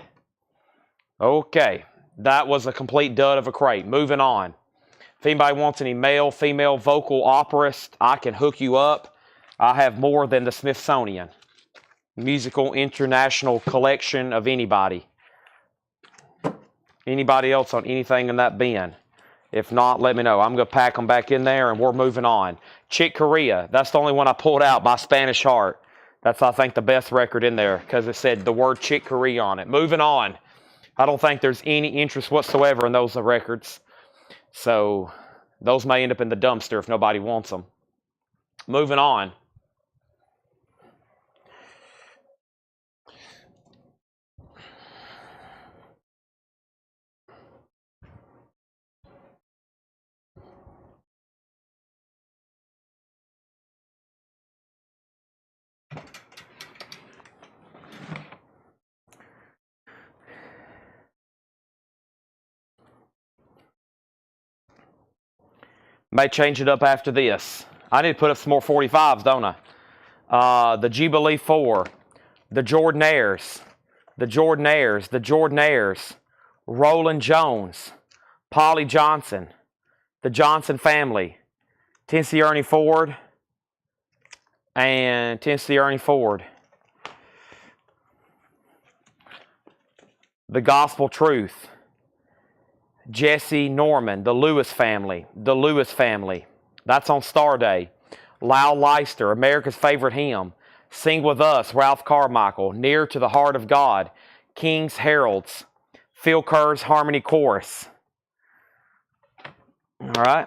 Okay, that was a complete dud of a crate. Moving on. If anybody wants any male, female vocal operist, I can hook you up. I have more than the Smithsonian Musical International Collection of anybody. Anybody else on anything in that bin? If not, let me know. I'm going to pack them back in there, and we're moving on. Chick Corea, that's the only one I pulled out by Spanish Heart. That's, I think, the best record in there because it said the word Chick Corea on it. Moving on. I don't think there's any interest whatsoever in those records. So those may end up in the dumpster if nobody wants them. Moving on. May change it up after this. I need to put up some more 45s, don't I? The Jubilee 4, the Jordanaires, the Jordanaires, the Jordanaires, Roland Jones, Polly Johnson, the Johnson family, Tennessee Ernie Ford, and Tennessee Ernie Ford. The Gospel Truth, Jesse Norman, the Lewis family, the Lewis family. That's on Star Day. Lyle Leister, America's Favorite Hymn, Sing With Us, Ralph Carmichael, Near to the Heart of God, King's Heralds, Phil Kerr's Harmony Chorus. All right.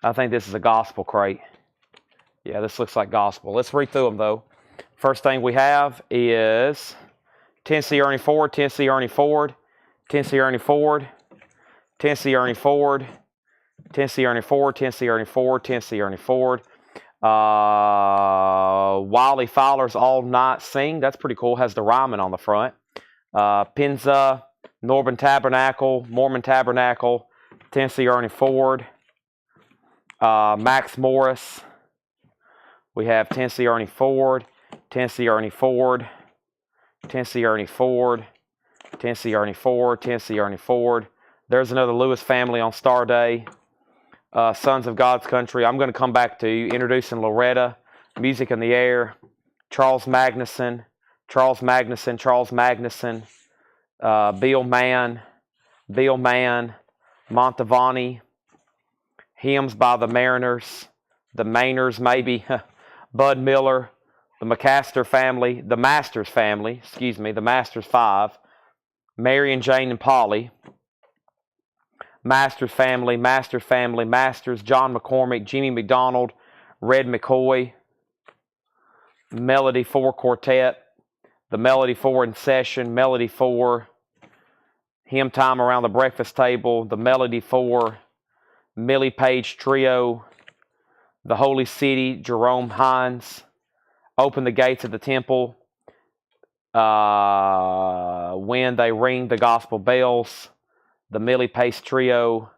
I think this is a gospel crate. Yeah, this looks like gospel. Let's read through them, though. First thing we have is Tennessee Ernie Ford, Tennessee Ernie Ford, Tennessee Ernie Ford, Tennessee Ernie Ford, Tennessee Ernie Ford, Tennessee Ernie Ford, Tennessee Ernie Ford. Wiley Fowler's All Night Sing. That's pretty cool. Has the rhyming on the front. Pinza, Northern Tabernacle, Mormon Tabernacle, Tennessee Ernie Ford, Max Morris. We have Tennessee Ernie Ford, Tennessee Ernie Ford, Tennessee Ernie Ford, Tennessee Ernie Ford, Tennessee Ernie Ford. There's another Lewis family on Star Day. Sons of God's Country. I'm going to come back to you. Introducing Loretta, Music in the Air, Charles Magnuson, Charles Magnuson, Charles Magnuson, Bill Mann, Montavani, Hymns by the Mariners, the Mainers maybe, Bud Miller, the McMaster family, the Masters family, the Masters 5, Mary and Jane and Polly, Masters family, Masters, John McCormick, Jimmy McDonald, Red McCoy, Melody 4 Quartet, the Melody 4 in Session, Melody 4 Hymn Time Around the Breakfast Table, the Melody 4 Millie Page Trio, the Holy City, Jerome Hines, Open the Gates of the Temple, When They Ring the Gospel Bells, the Millie Pace Trio,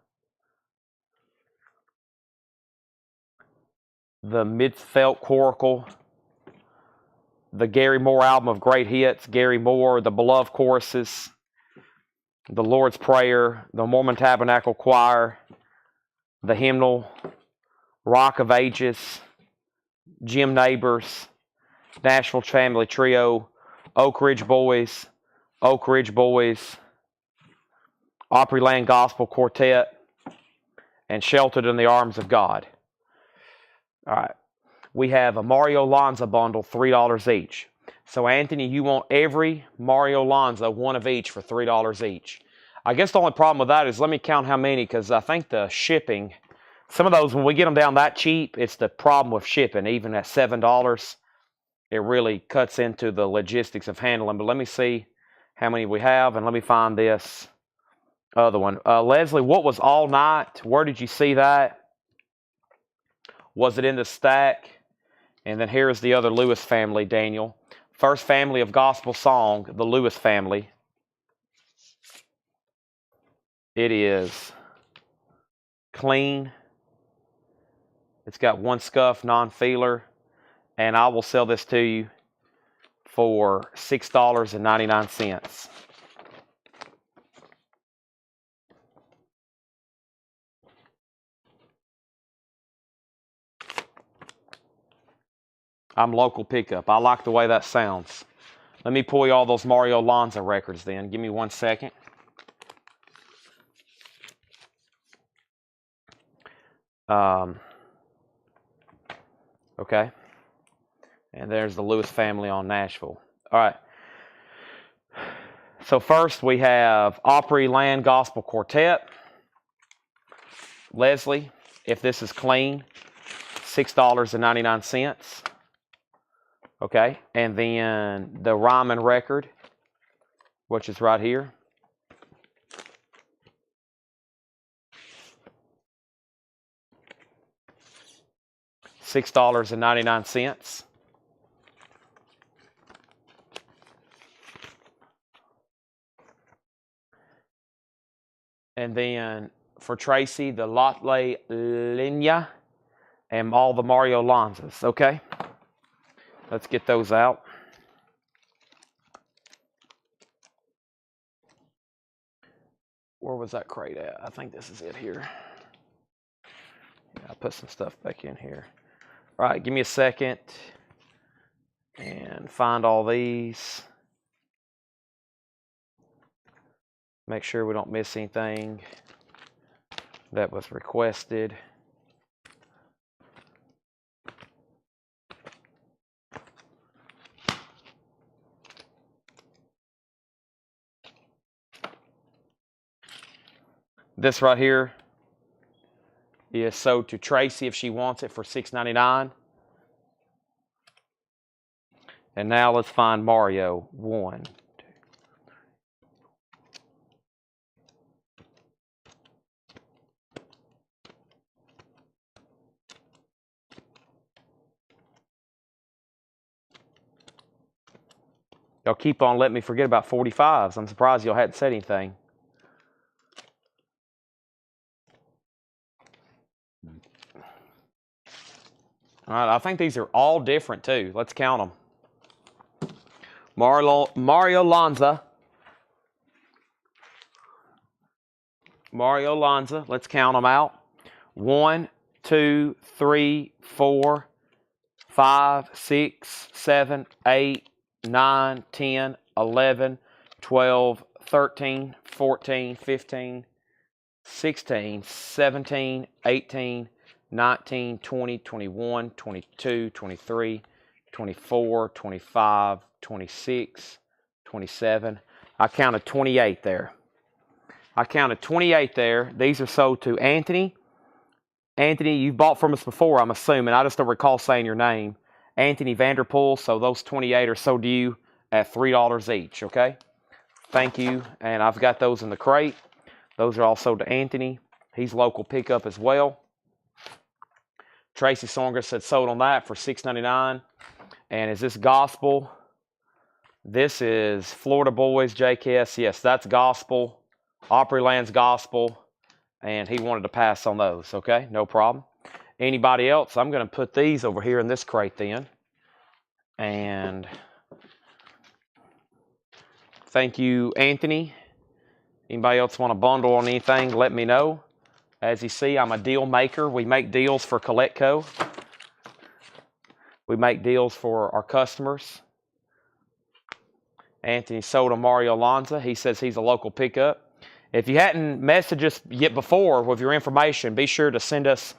the Midfelt Coracle, the Gary Moore album of great hits, Gary Moore, the Beloved Choruses, the Lord's Prayer, the Mormon Tabernacle Choir, the Hymnal, Rock of Ages, Jim Neighbors, Nashville Family Trio, Oak Ridge Boys, Opryland Gospel Quartet, and Sheltered in the Arms of God. All right. We have a Mario Lanza bundle, $3 each. So, Anthony, you want every Mario Lanza, one of each, for $3 each. I guess the only problem with that is, let me count how many, because I think the shipping, some of those, when we get them down that cheap, it's the problem with shipping. Even at $7, it really cuts into the logistics of handling. But let me see how many we have, and let me find this other one. Leslie, what was All Night? Where did you see that? Was it in the stack? And then here's the other Lewis family, Daniel. First family of gospel song, the Lewis family. It is clean. It's got one scuff, non-feeler. And I will sell this to you for $6.99. I'm local pickup. I like the way that sounds. Let me pull you all those Mario Lanza records then. Give me 1 second. Okay. And there's the Lewis family on Nashville. All right. So first we have Opryland Gospel Quartet. Leslie, if this is clean, $6.99. Okay. And then the Ryman record, which is right here. $6.99. And then for Tracy, the Lotte Linea and all the Mario Lanzas. Okay, let's get those out. Where was that crate at? I think this is it here. Yeah, I put some stuff back in here. All right, give me a second and find all these. Make sure we don't miss anything that was requested. This right here is sold to Tracy if she wants it for $6.99. And now let's find Mario. 1, 2. Y'all keep on letting me forget about 45s. I'm surprised y'all hadn't said anything. All right, I think these are all different too. Let's count them. Mario Lanza. Mario Lanza. Let's count them out. 1, 2, 3, 4, 5, 6, 7, 8, 9, 10, 11, 12, 13, 14, 15, 16, 17, 18, 19, 20, 21, 22, 23, 24, 25, 26, 27. I counted 28 there. These are sold to Anthony. Anthony, you've bought from us before, I'm assuming. I just don't recall saying your name. Anthony Vanderpool. So those 28 are sold to you at $3 each, okay? Thank you. And I've got those in the crate. Those are all sold to Anthony. He's local pickup as well. Tracy Songer said sold on that for $6.99. And is this gospel? This is Florida Boys, JKS. Yes, that's gospel. Opryland's gospel. And he wanted to pass on those, okay? No problem. Anybody else? I'm going to put these over here in this crate then. And thank you, Anthony. Anybody else want a bundle on anything, let me know. As you see, I'm a deal maker. We make deals for Coletco. We make deals for our customers. Anthony sold to Mario Alonza. He says he's a local pickup. If you hadn't messaged us yet before with your information, be sure to send us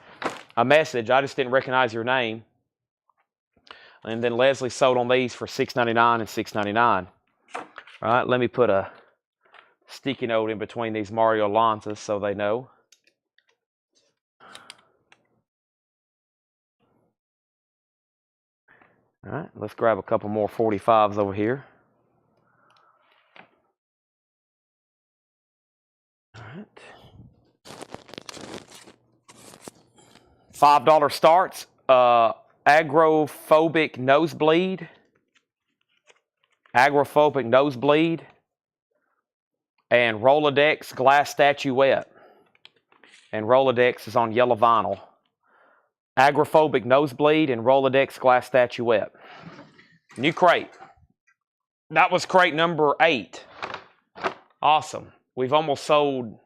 a message. I just didn't recognize your name. And then Leslie sold on these for $6.99 and $6.99. All right, let me put a sticky note in between these Mario Alonzas so they know. All right, let's grab a couple more 45s over here. All right. $5 starts. Agrophobic nosebleed. Agrophobic nosebleed. And Rolodex glass statuette. And Rolodex is on yellow vinyl. Agrophobic nosebleed and Rolodex glass statuette. New crate. That was crate number 8. Awesome. We've almost sold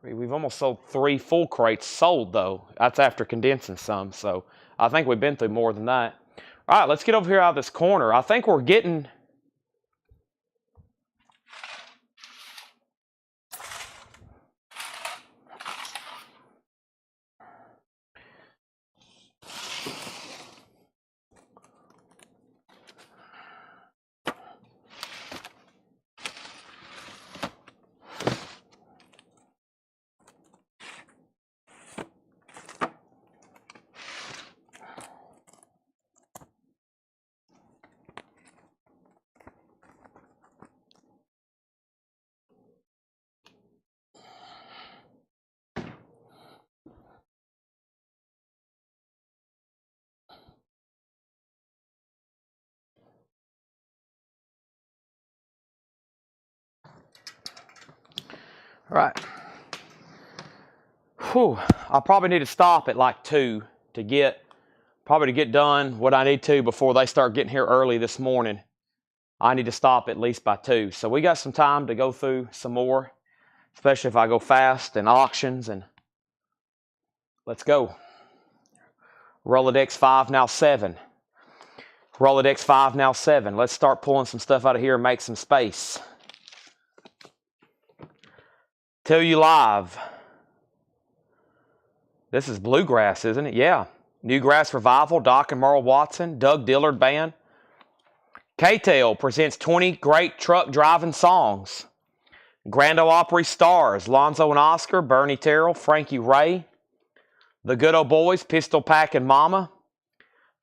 3 full crates sold, though. That's after condensing some, so I think we've been through more than that. All right, let's get over here out of this corner. I think we're getting... All right. Whew. I probably need to stop at like 2 to get done what I need to before they start getting here early this morning. I need to stop at least by 2. So we got some time to go through some more, especially if I go fast and auctions. And let's go. Rolodex 5, now 7. Rolodex 5, now 7. Let's start pulling some stuff out of here and make some space. Tell you live. This is bluegrass, isn't it? Yeah. Newgrass Revival, Doc and Merle Watson, Doug Dillard Band. K-Tail presents 20 great truck driving songs. Grand Ole Opry stars, Lonzo and Oscar, Bernie Terrell, Frankie Ray. The Good Old Boys, Pistol Pack and Mama.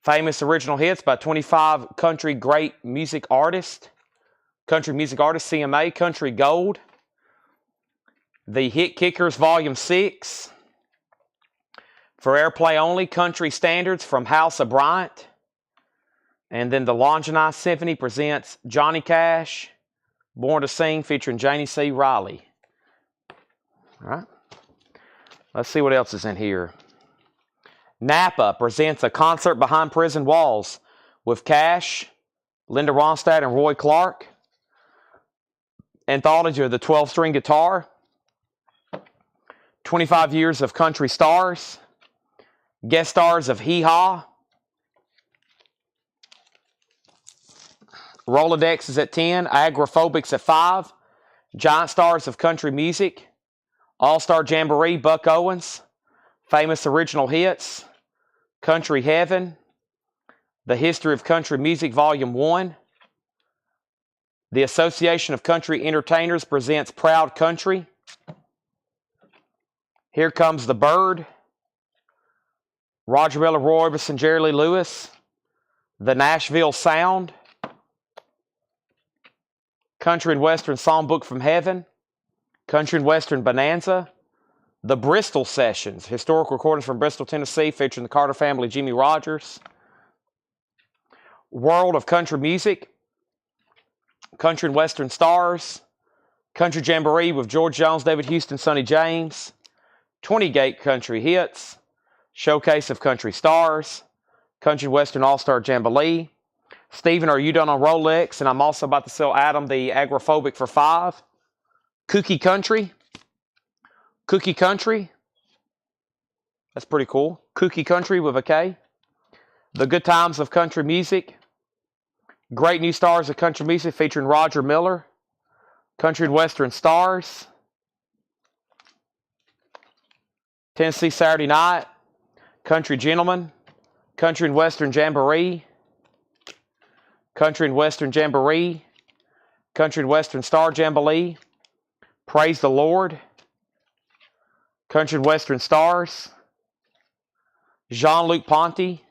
Famous original hits by 25 country great music artists. Country music artists, CMA, Country Gold. The Hit Kickers, Volume 6. For airplay only, Country Standards from House of Bryant. And then the Longinus Symphony presents Johnny Cash, Born to Sing, featuring Janie C. Riley. All right. Let's see what else is in here. Napa presents A Concert Behind Prison Walls with Cash, Linda Ronstadt, and Roy Clark. Anthology of the 12-string guitar. 25 years of country stars. Guest stars of Hee Haw. Rolodex is at 10. Agrophobics at 5. Giant stars of country music. All-Star Jamboree, Buck Owens. Famous original hits. Country Heaven. The History of Country Music, Volume 1. The Association of Country Entertainers presents Proud Country. Here Comes the Bird. Roger Miller, Roy Orbison, Jerry Lee Lewis. The Nashville Sound. Country and Western Songbook from Heaven. Country and Western Bonanza. The Bristol Sessions, historical recordings from Bristol, Tennessee, featuring the Carter family, Jimmy Rogers. World of Country Music. Country and Western Stars. Country Jamboree with George Jones, David Houston, Sonny James. 20-Gate Country Hits. Showcase of Country Stars. Country and Western All-Star Jamboree. Stephen, are you done on Rolex? And I'm also about to sell Adam the Agoraphobic for $5. Cookie Country. Cookie Country. That's pretty cool. Cookie Country with a K. The Good Times of Country Music. Great New Stars of Country Music featuring Roger Miller. Country and Western Stars. Tennessee Saturday Night. Country Gentleman. Country and Western Jamboree. Country and Western Jamboree. Country and Western Star Jamboree. Praise the Lord. Country and Western Stars. Jean-Luc Ponty.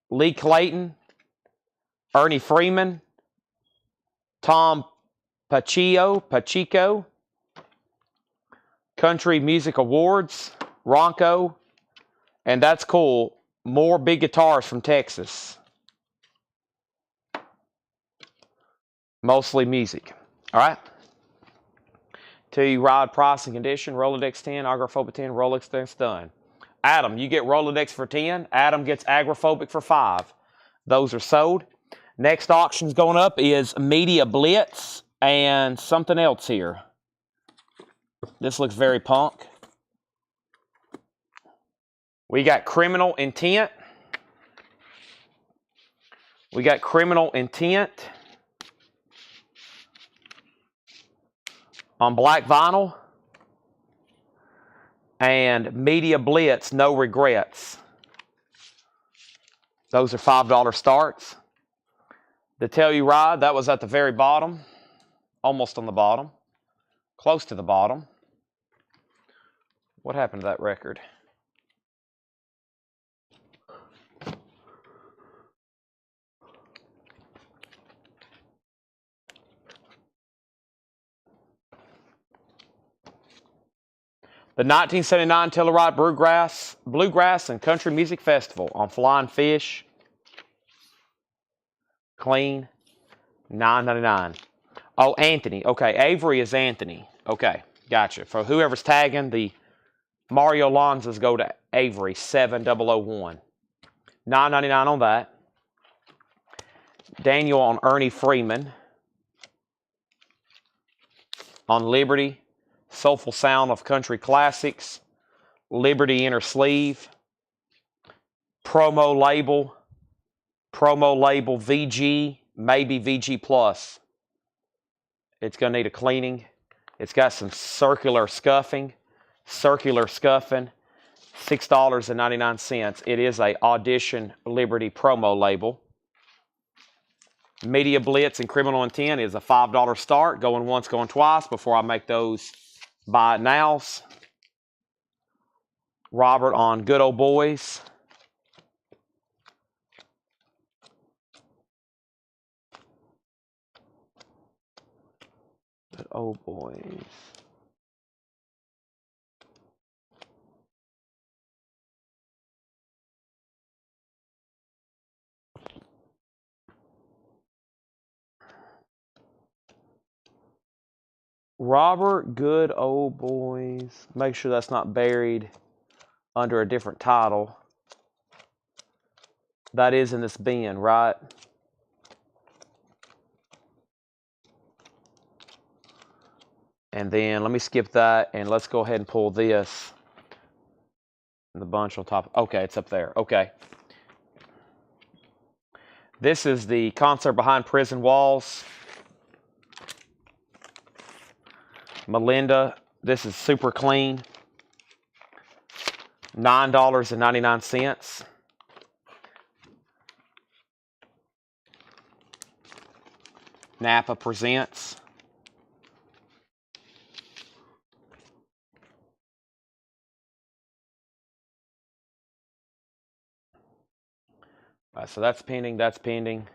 Lee Clayton. Ernie Freeman. Tom Pacheco. Country Music Awards. Ronco. And that's cool. More big guitars from Texas. Mostly music. All right. Tell you ride, price, and condition. Rolodex 10, Agoraphobic 10, Rolex 10, done. Adam, you get Rolodex for 10. Adam gets Agoraphobic for 5. Those are sold. Next auction's going up is Media Blitz and something else here. This looks very punk. We got Criminal Intent. We got Criminal Intent on black vinyl. And Media Blitz, No Regrets. Those are $5 starts. The Tell You Ride, that was at the very bottom. Almost on the bottom. Close to the bottom. What happened to that record? The 1979 Telluride Bluegrass and Country Music Festival on Flying Fish. Clean. $9.99. Oh, Anthony. Okay, Avery is Anthony. Okay, gotcha. For whoever's tagging, the Mario Lanzas go to Avery, 7001. $9.99 on that. Daniel on Ernie Freeman. On Liberty. Soulful Sound of Country Classics. Liberty Inner Sleeve. Promo label VG, maybe VG Plus. It's going to need a cleaning. It's got some circular scuffing. $6.99. It is a Audition Liberty promo label. Media Blitz and Criminal Intent is a $5 start. Going once, going twice before I make those buy it nows. Robert on Good Old Boys. Good Old Boys. Robert, Good Old Boys. Make sure that's not buried under a different title. That is in this bin, right? And then let me skip that and let's go ahead and pull this. The bunch on top. Okay, it's up there. Okay. This is the Concert Behind Prison Walls. Melinda. This is super clean. $9.99. Napa Presents. So that's pending. That's pending.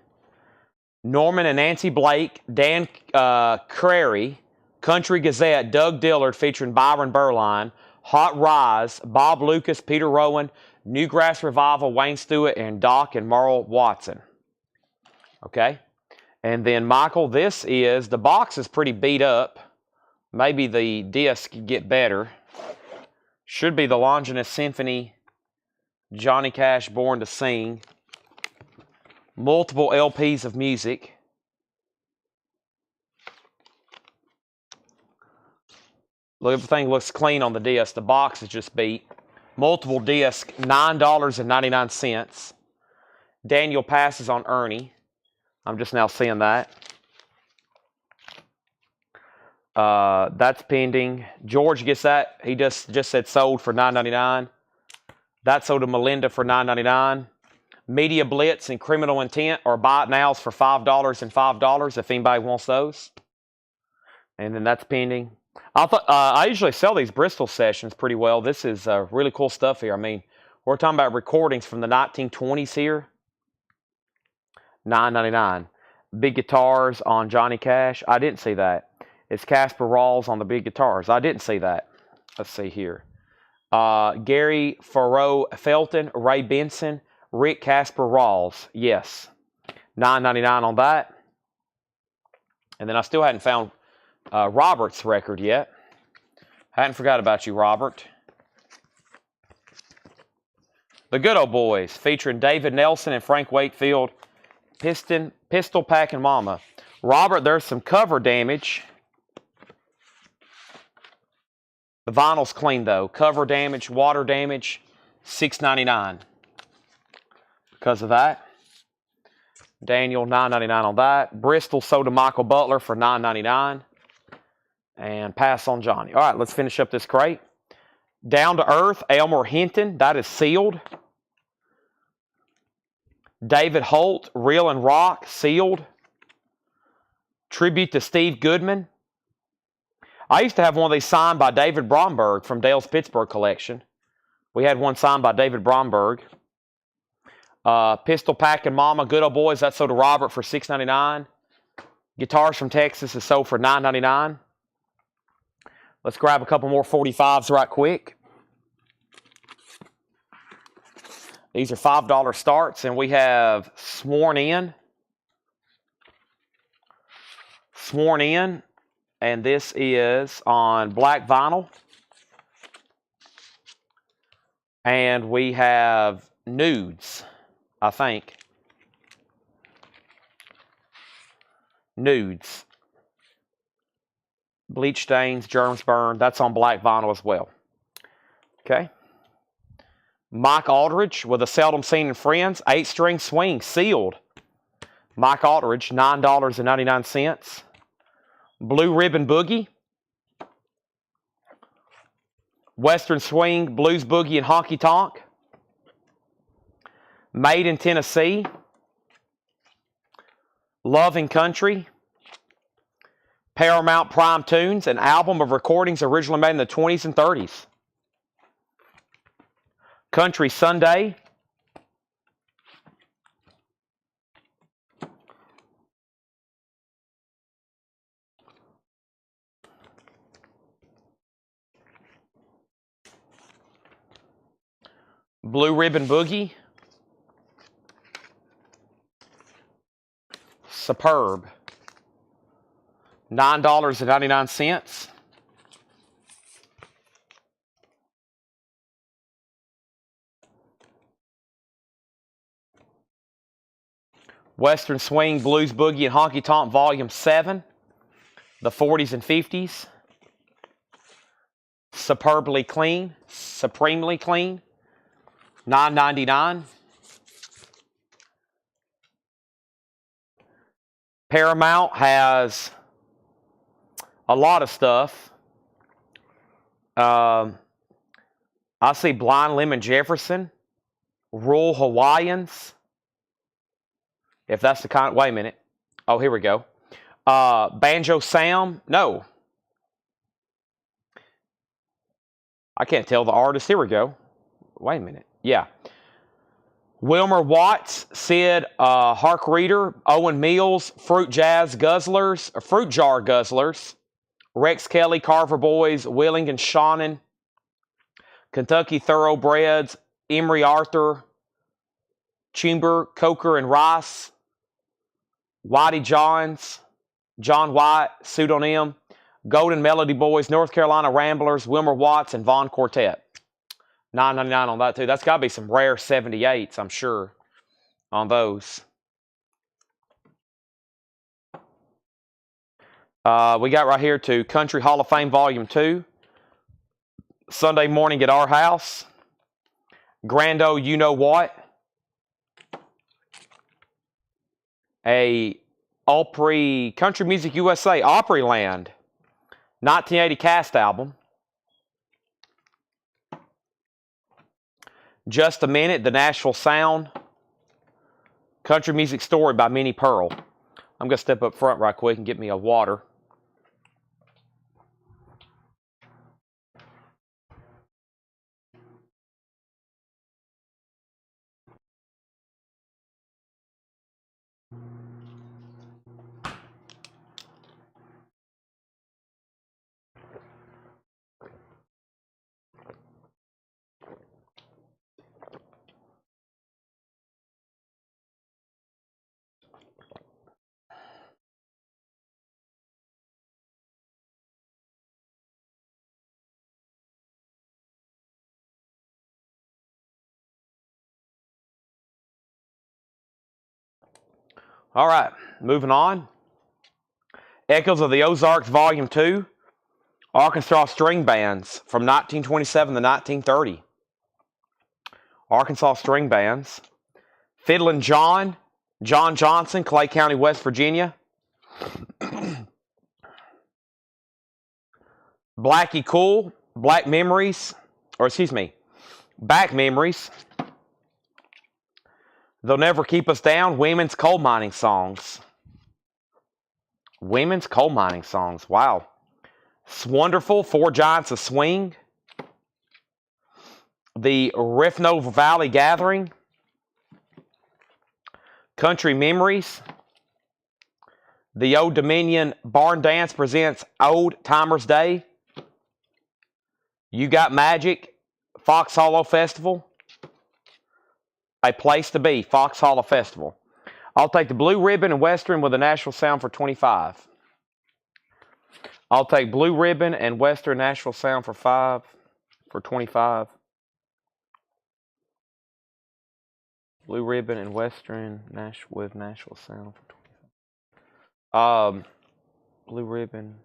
Norman and Nancy Blake, Dan Crary, Country Gazette, Doug Dillard featuring Byron Berline, Hot Rise, Bob Lucas, Peter Rowan, Newgrass Revival, Wayne Stewart, and Doc and Merle Watson. Okay? And then, Michael, this is, the box is pretty beat up. Maybe the disc get better. Should be the Longinus Symphony, Johnny Cash, Born to Sing. Multiple LPs of music. Look, everything looks clean on the disc. The box is just beat. Multiple disc, $9.99. Daniel passes on Ernie. I'm just now seeing that. That's pending. George gets that. He just said sold for $9.99. That sold to Melinda for $9.99. Media Blitz and Criminal Intent are buy it nows for $5 and $5 if anybody wants those. And then that's pending. I usually sell these Bristol sessions pretty well. This is really cool stuff here. I mean, we're talking about recordings from the 1920s here. $9.99. Big guitars on Johnny Cash. I didn't see that. It's Casper Rawls on the big guitars. I didn't see that. Let's see here. Gary Farrow Felton, Ray Benson, Rick Casper Rawls. Yes. $9.99 on that. And then I still hadn't found Robert's record yet. Hadn't forgot about you, Robert. The Good Old Boys, featuring David Nelson and Frank Wakefield. Pistol Packin' Mama. Robert, there's some cover damage. The vinyl's clean, though. Cover damage, water damage, $6.99. Because of that. Daniel, $9.99 on that. Bristol sold to Michael Butler for $9.99. And pass on Johnny. All right, let's finish up this crate. Down to Earth, Elmer Hinton. That is sealed. David Holt, Reel and Rock, sealed. Tribute to Steve Goodman. I used to have one of these signed by David Bromberg from Dale's Pittsburgh collection. We had one signed by David Bromberg. Pistol Packin' Mama, Good Old Boys, that's sold to Robert for $6.99. Guitars from Texas is sold for $9.99. Let's grab a couple more 45s right quick. These are $5 starts, and we have Sworn In. Sworn In, and this is on black vinyl. And we have Nudes, I think. Nudes. Bleach Stains, Germs Burned. That's on black vinyl as well. Okay. Mike Aldridge with A Seldom Seen in Friends. 8-string swing, sealed. Mike Aldridge, $9.99. Blue Ribbon Boogie. Western Swing, Blues Boogie, and Honky Tonk. Made in Tennessee. Love and Country. Paramount Prime Tunes, an album of recordings originally made in the 20s and 30s. Country Sunday. Blue Ribbon Boogie. Superb. $9.99. Western Swing, Blues Boogie, and Honky Tonk Volume 7. The 40s and 50s. Superbly clean. Supremely clean. $9.99. Paramount has a lot of stuff. I see Blind Lemon Jefferson, Rural Hawaiians. If that's the kind, wait a minute. Oh, here we go. Banjo Sam, no. I can't tell the artist. Here we go. Wait a minute. Yeah. Wilmer Watts, Sid Hark Reader, Owen Mills, Fruit Jar Guzzlers, Rex Kelly, Carver Boys, Willing and Shawnon, Kentucky Thoroughbreds, Emery Arthur, Chimber, Coker and Rice, Whitey Johns, John White, pseudonym, Golden Melody Boys, North Carolina Ramblers, Wilmer Watts, and Von Quartet. $9.99 on that too. That's got to be some rare 78s, I'm sure, on those. We got right here to Country Hall of Fame Volume 2. Sunday Morning at Our House. Grando You Know What. A Autry Country Music USA Opryland 1980 cast album. Just a Minute, The Nashville Sound. Country Music Story by Minnie Pearl. I'm going to step up front right quick and get me a water. All right, moving on. Echoes of the Ozarks, Volume 2. Arkansas String Bands from 1927 to 1930. Arkansas String Bands. Fiddlin' John, John Johnson, Clay County, West Virginia. Blackie Cool, Back Memories. They'll Never Keep Us Down, Women's Coal Mining Songs. Women's Coal Mining Songs, wow. Wonderful, Four Giants of Swing. The Riffno Valley Gathering. Country Memories. The Old Dominion Barn Dance presents Old Timers Day. You Got Magic, Fox Hollow Festival. A Place to Be, Fox Hollow Festival. I'll take the Blue Ribbon and Western with the Nashville Sound for $25. I'll take Blue Ribbon and Western Nashville Sound for $25. Blue Ribbon and Western with Nashville Sound for $25. Blue Ribbon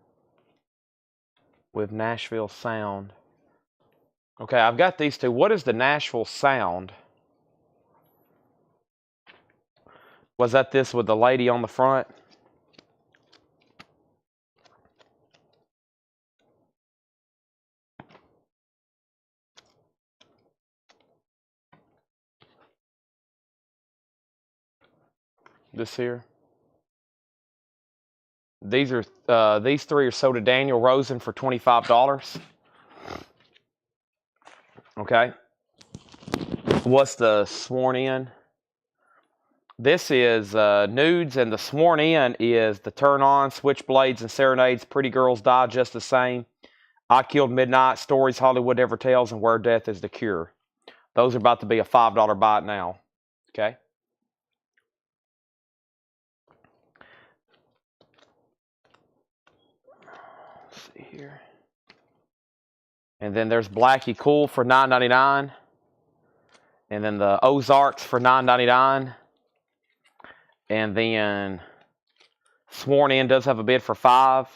with Nashville Sound. Okay, I've got these two. What is the Nashville Sound? Was that this with the lady on the front? This here. These three are sold to Daniel Rosen for $25. Okay. What's the Sworn In? This is Nudes, and the Sworn In is the Turn On, Switchblades and Serenades, Pretty Girls Die Just the Same, I Killed Midnight, Stories Hollywood Never Tells, and Where Death is the Cure. Those are about to be a $5 buy it now. Okay. Let's see here. And then there's Blackie Cool for $9.99. And then the Ozarks for $9.99. And then Sworn In does have a bid for $5.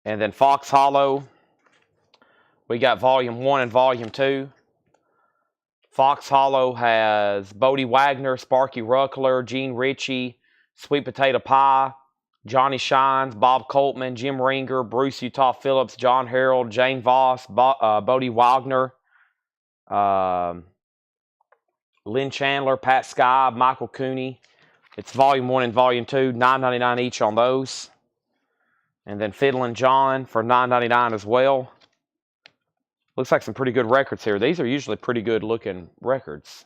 And then Fox Hollow. We got Volume 1 and Volume 2. Fox Hollow has Bodie Wagner, Sparky Ruckler, Gene Ritchie, Sweet Potato Pie, Johnny Shines, Bob Coltman, Jim Ringer, Bruce Utah Phillips, John Harold, Jane Voss, Bodie Wagner, Lynn Chandler, Pat Skybe, Michael Cooney. It's Volume 1 and Volume 2, $9.99 each on those. And then Fiddlin' John for $9.99 as well. Looks like some pretty good records here. These are usually pretty good looking records.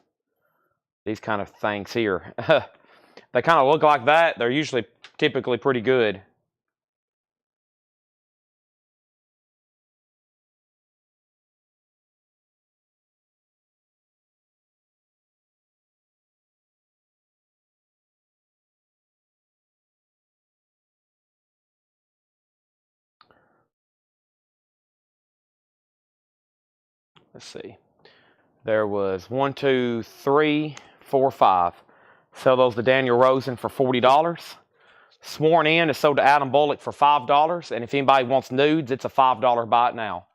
These kind of things here. They kind of look like that. They're usually typically pretty good. Let's see. There was 1, 2, 3, 4, 5. Sell those to Daniel Rosen for $40. Sworn In is sold to Adam Bullock for $5. And if anybody wants nudes, it's a $5 buy it now.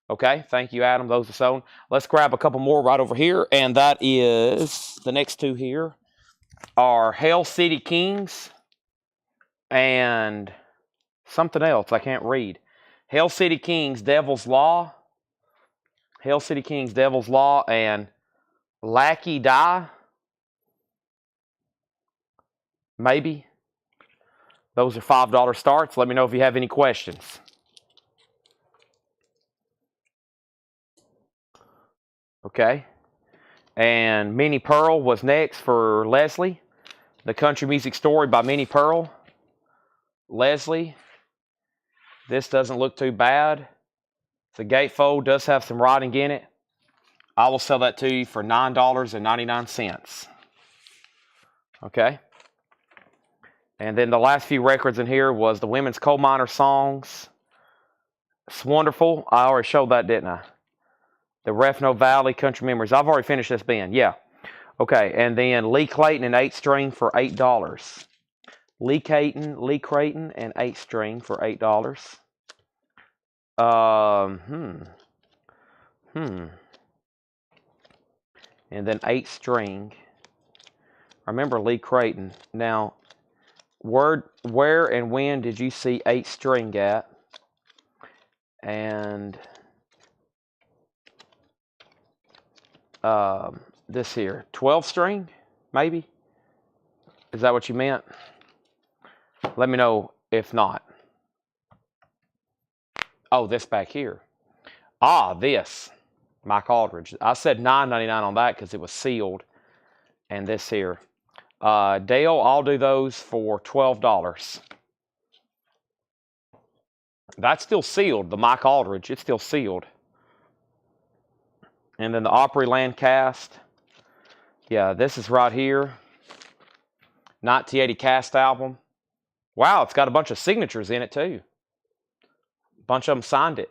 Okay, thank you, Adam. Those are sold. Let's grab a couple more right over here. And that is, the next two here are Hell City Kings and something else I can't read. Hell City Kings, Devil's Law. Hell City Kings, Devil's Law, and Lackey Die. Maybe. Those are $5 starts. Let me know if you have any questions. Okay. And Minnie Pearl was next for Leslie. The Country Music Story by Minnie Pearl. Leslie. This doesn't look too bad. The gatefold does have some writing in it. I will sell that to you for $9.99. Okay. And then the last few records in here was the Women's Coal Miner Songs. It's wonderful. I already showed that, didn't I? The Refno Valley Country Memories. I've already finished this band. Yeah. Okay. And then Lee Clayton and 8-string for $8. Lee Clayton and 8-string for $8. And then 8-string. I remember Lee Clayton. Now, where and when did you see 8-string at? And this here, 12-string, maybe? Is that what you meant? Let me know if not. Oh, this back here. Ah, this. Mike Aldridge. I said $9.99 on that because it was sealed. And this here. Dale, I'll do those for $12. That's still sealed. The Mike Aldridge, it's still sealed. And then the Opryland cast. Yeah, this is right here. 1980 cast album. Wow, it's got a bunch of signatures in it too. A bunch of them signed it.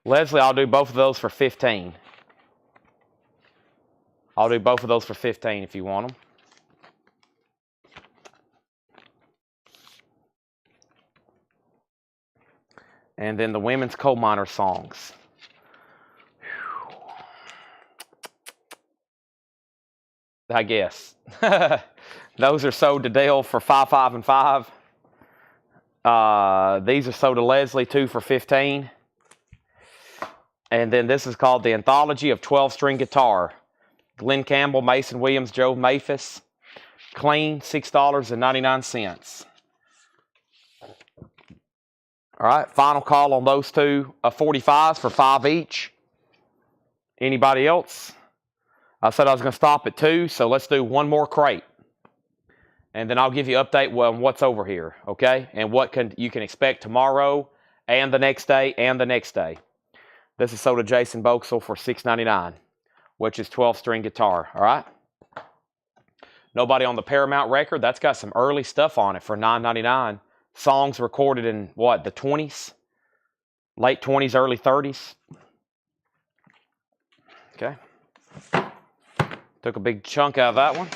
Leslie, I'll do both of those for $15. I'll do both of those for $15 if you want them. And then the Women's Coal Miner Songs. I guess. Those are sold to Dale for $5, $5, and $5. These are sold to Leslie, 2 for $15. And then this is called the Anthology of 12-String Guitar. Glenn Campbell, Mason Williams, Joe Maphis. Clean, $6.99. All right, final call on those two 45s for $5 each. Anybody else? I said I was going to stop at 2, so let's do one more crate. And then I'll give you an update on what's over here, okay? And what you can expect tomorrow and the next day and the next day. This is sold to Jason Boxell for $6.99, which is 12-string guitar, all right? Nobody on the Paramount record. That's got some early stuff on it for $9.99. Songs recorded in, what, the 20s? Late 20s, early 30s. Okay. Took a big chunk out of that one.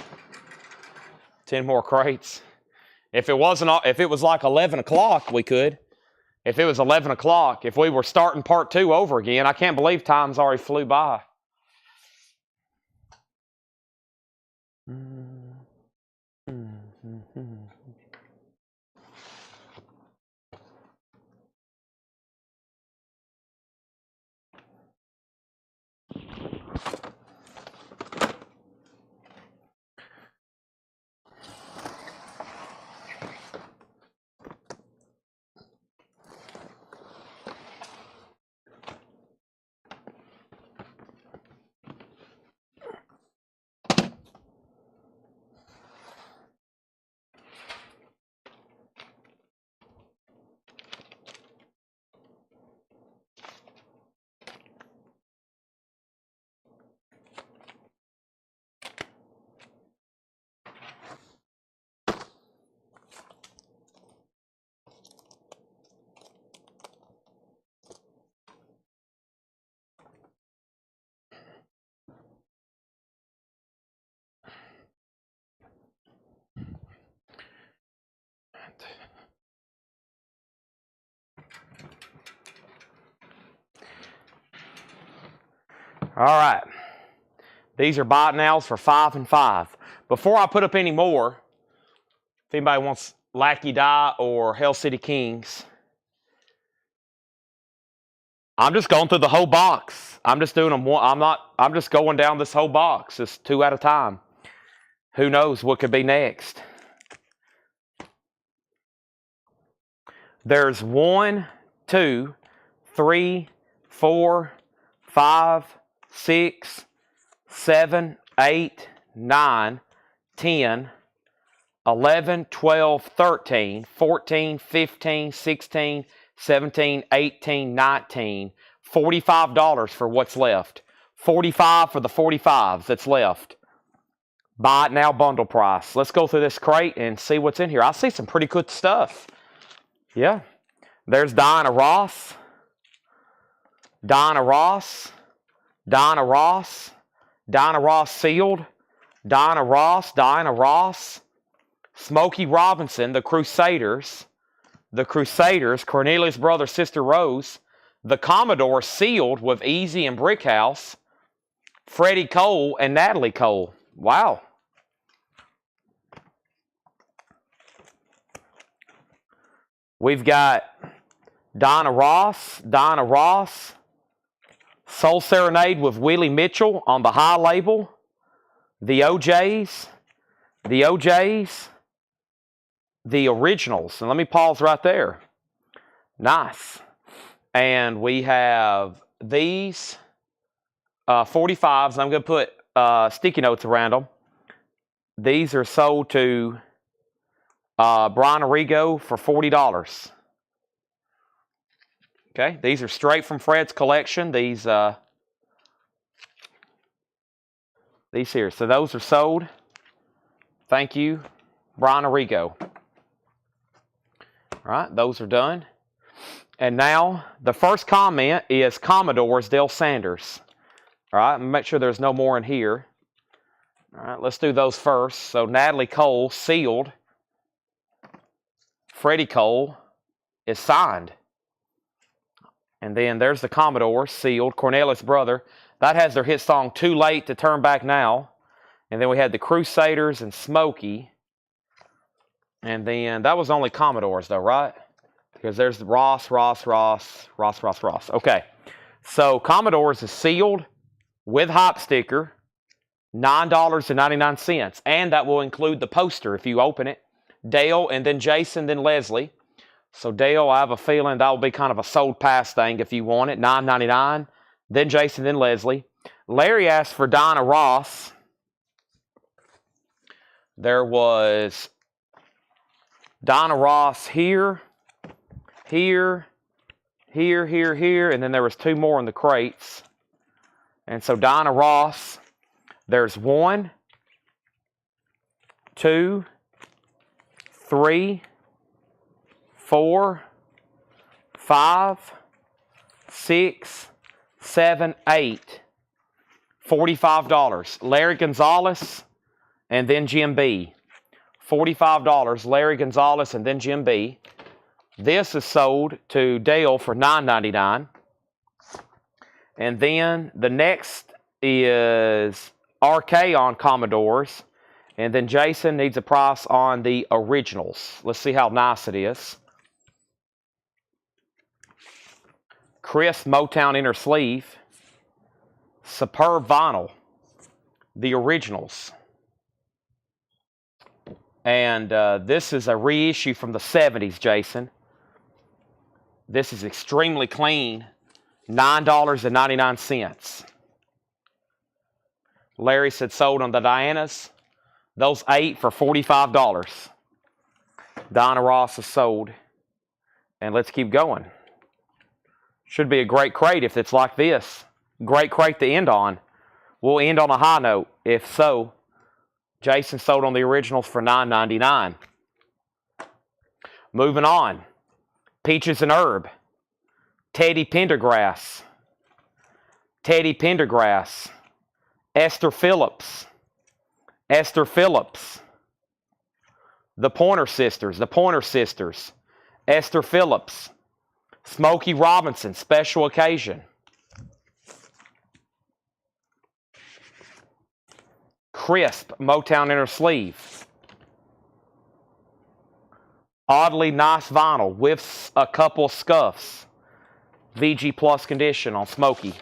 10 more crates. If it was like 11 o'clock, we could. If it was 11 o'clock, if we were starting part 2 over again, I can't believe time's already flew by. All right. These are bite nows for 5 and 5. Before I put up any more, if anybody wants Lackey Die or Hell City Kings, I'm just going through the whole box. I'm just doing them one. I'm just going down this whole box. It's 2 at a time. Who knows what could be next? There's 1, 2, 3, 4, 5, 6, 7, 8, 9, 10, 11, 12, 13, 14, 15, 16, 17, 18, 19, $45 for what's left. 45 for the 45s that's left. Buy it now, bundle price. Let's go through this crate and see what's in here. I see some pretty good stuff. Yeah. There's Diana Ross. Diana Ross. Diana Ross. Diana Ross sealed. Diana Ross. Diana Ross. Smokey Robinson, the Crusaders. The Crusaders, Cornelius' brother, Sister Rose. The Commodore sealed with Easy and Brickhouse. Freddie Cole and Natalie Cole. Wow. We've got Diana Ross. Diana Ross. Soul Serenade with Willie Mitchell on the high label. The OJs. The OJs. The originals. And let me pause right there. Nice. And we have these 45s. And I'm going to put sticky notes around them. These are sold to Brian Arrigo for $40. Okay, these are straight from Fred's collection. These here. So those are sold. Thank you, Brian Arrigo. All right, those are done. And now the first comment is Commodores Dale Sanders. All right, make sure there's no more in here. All right, let's do those first. So Natalie Cole sealed. Freddie Cole is signed. And then there's the Commodore sealed. Cornelius' brother. That has their hit song Too Late to Turn Back Now. And then we had the Crusaders and Smokey. And then that was only Commodores though, right? Because there's the Ross. Okay. So Commodores is sealed with hop sticker, $9.99. And that will include the poster if you open it. Dale and then Jason, then Leslie. So Dale, I have a feeling that will be kind of a sold pass thing if you want it. $9.99. Then Jason, then Leslie. Larry asked for Diana Ross. There was Diana Ross here, here, and then there was 2 more in the crates. And so Diana Ross, there's 1, 2, 3, 4, 5, 6, 7, 8. $45. Larry Gonzalez and then Jim B. $45. Larry Gonzalez and then Jim B. This is sold to Dale for $9.99. And then the next is RK on Commodores. And then Jason needs a price on the originals. Let's see how nice it is. Chris Motown inner sleeve. Superb vinyl. The originals. And this is a reissue from the 70s, Jason. This is extremely clean. $9.99. Larry said sold on the Dianas. Those 8 for $45. Diana Ross is sold. And let's keep going. Should be a great crate if it's like this. Great crate to end on. We'll end on a high note. If so, Jason sold on the originals for $9.99. Moving on. Peaches and Herb. Teddy Pendergrass. Teddy Pendergrass. Esther Phillips. Esther Phillips. The Pointer Sisters. The Pointer Sisters. Esther Phillips. Smokey Robinson. Special Occasion. crisp Motown inner sleeve. Oddly nice vinyl with a couple scuffs. VG Plus condition on Smokey.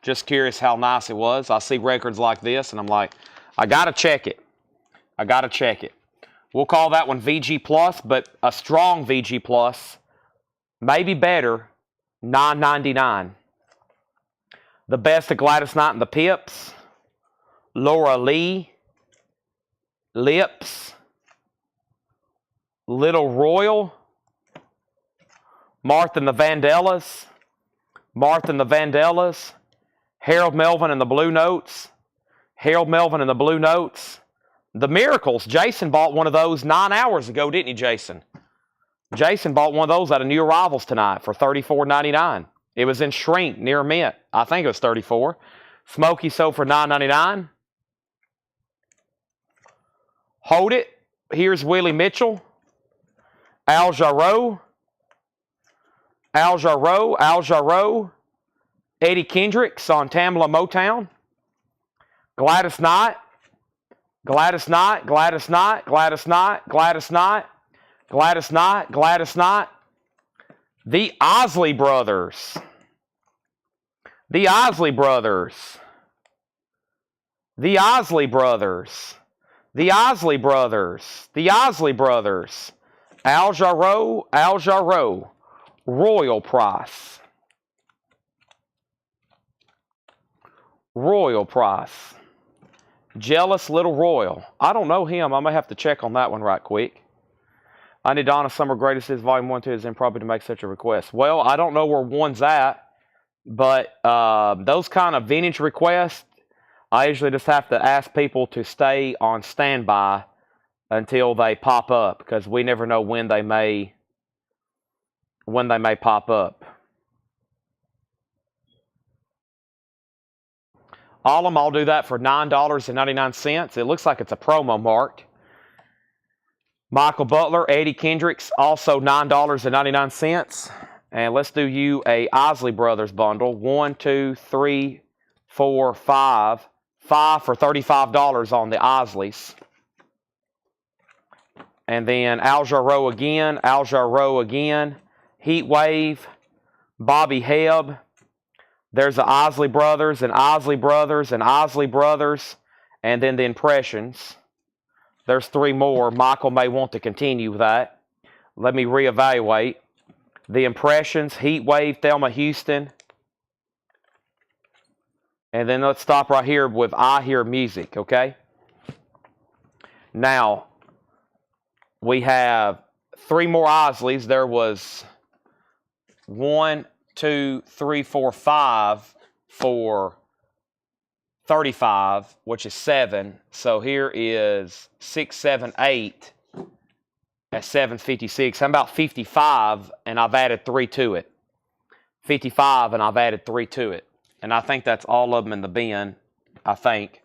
Just curious how nice it was. I see records like this and I'm like, I gotta check it. I gotta check it. We'll call that one VG Plus, but a strong VG Plus, maybe better, $9.99. The Best of Gladys Knight and the Pips, Laura Lee, Lips, Little Royal, Martha and the Vandellas, Martha and the Vandellas, Harold Melvin and the Blue Notes, Harold Melvin and the Blue Notes, The Miracles. Jason bought one of those 9 hours ago, didn't he, Jason? Jason bought one of those out of New Arrivals tonight for $34.99. It was in shrink near mint. I think it was $34. Smokey sold for $9.99. Hold It. Here's Willie Mitchell. Al Jarreau. Al Jarreau. Al Jarreau. Eddie Kendricks on Tamla Motown. Gladys Knight. Gladys Knight. Gladys Knight. Gladys Knight. Gladys Knight. Gladys Knight. Gladys Knight. The Isley Brothers. The Isley Brothers. The Isley Brothers. The Isley Brothers. The Isley Brothers. Al Jarreau. Al Jarreau. Royal Price. Royal Price. Jealous Little Royal. I don't know him. I may have to check on that one right quick. I need Donna Summer Greatest Hits Volume 1, 2 is improper to make such a request. Well, I don't know where one's at, but those kind of vintage requests, I usually just have to ask people to stay on standby until they pop up, because we never know when they may pop up. All of them, I'll do that for $9.99. It looks like it's a promo marked. Michael Butler, Eddie Kendricks, also $9.99. And let's do you a Isley Brothers bundle. 1, 2, 3, 4, 5. 5 for $35 on the Isleys. And then Al Jarreau again, Al Jarreau again. Heat Wave, Bobby Hebb. There's the Isley Brothers and Isley Brothers and Isley Brothers. And then the Impressions. There's 3 more. Michael may want to continue with that. Let me reevaluate. The Impressions, Heat Wave, Thelma Houston. And then let's stop right here with I Hear Music, okay? Now, we have 3 more Isleys. There was 1, 2, 3, 4, 5 for 35, which is 7. So here is 6, 7, 8 at 756. I'm about 55, and I've added 3 to it. 55, and I've added 3 to it. And I think that's all of them in the bin, I think.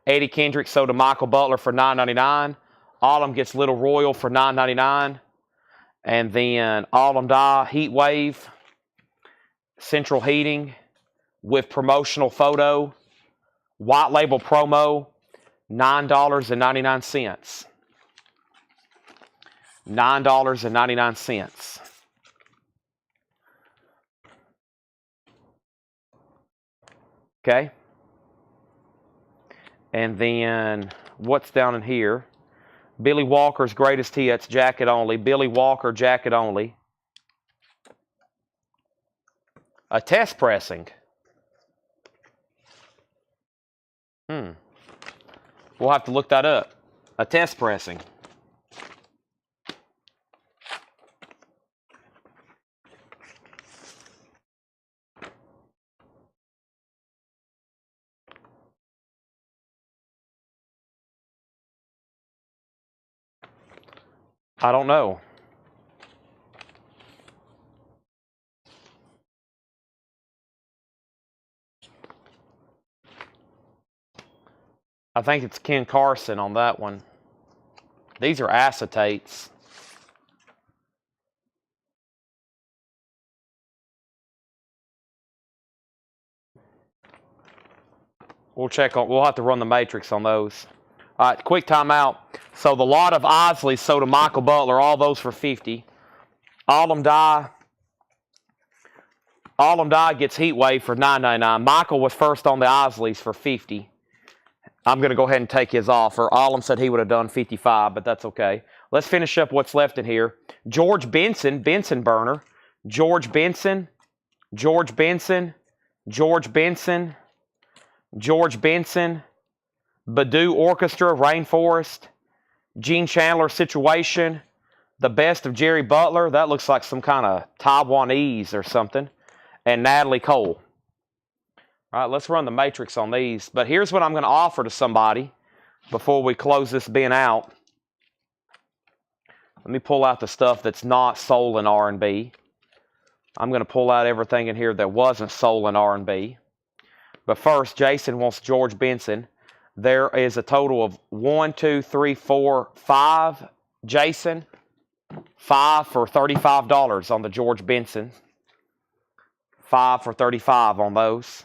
Eddie Kendrick sold to Michael Butler for $9.99. All of them gets Little Royal for $9.99. And then All of them die, Heat Wave, Central Heating with promotional photo, white label promo, $9.99. $9.99. Okay. And then what's down in here? Billy Walker's Greatest Hits, jacket only. Billy Walker, jacket only. A test pressing. We'll have to look that up. A test pressing. I don't know. I think it's Ken Carson on that one. These are acetates. We'll have to run the matrix on those. All right, quick timeout. So the lot of Isley sold to Michael Butler, all those for 50. Alum Die gets Heat Wave for $9.99. Michael was first on the Isleys for 50. I'm going to go ahead and take his offer. Alum said he would have done 55, but that's okay. Let's finish up what's left in here. George Benson, Benson Burner. George Benson, George Benson, George Benson, George Benson, Badu Orchestra, Rainforest, Gene Chandler Situation, The Best of Jerry Butler. That looks like some kind of Taiwanese or something. And Natalie Cole. All right, let's run the matrix on these. But here's what I'm going to offer to somebody before we close this bin out. Let me pull out the stuff that's not soul and R&B. I'm going to pull out everything in here that wasn't soul and R&B. But first, Jason wants George Benson. There is a total of 1, 2, 3, 4, 5. Jason, 5 for $35 on the George Benson. 5 for $35 on those.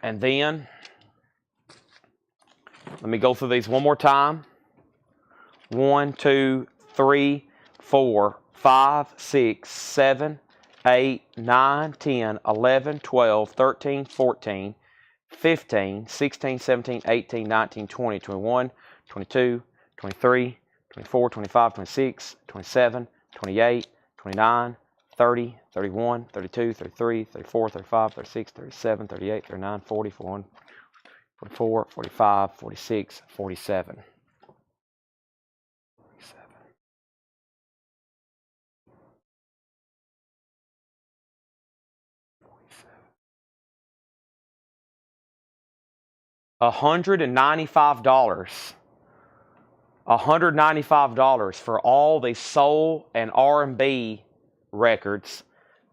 And then, let me go through these one more time. 1, 2, 3, 4, 5, 6, 7, 8, 9, 10, 11, 12, 13, 14, 15, 16, 17, 18, 19, 20, 21, 22, 23, 24, 25, 26, 27, 28, 29, 30, 31, 32, 33, 34, 35, 36, 37, 38, 39, 40, 41, 44, 45, 46, 47. $195. $195 for all the soul and R&B records.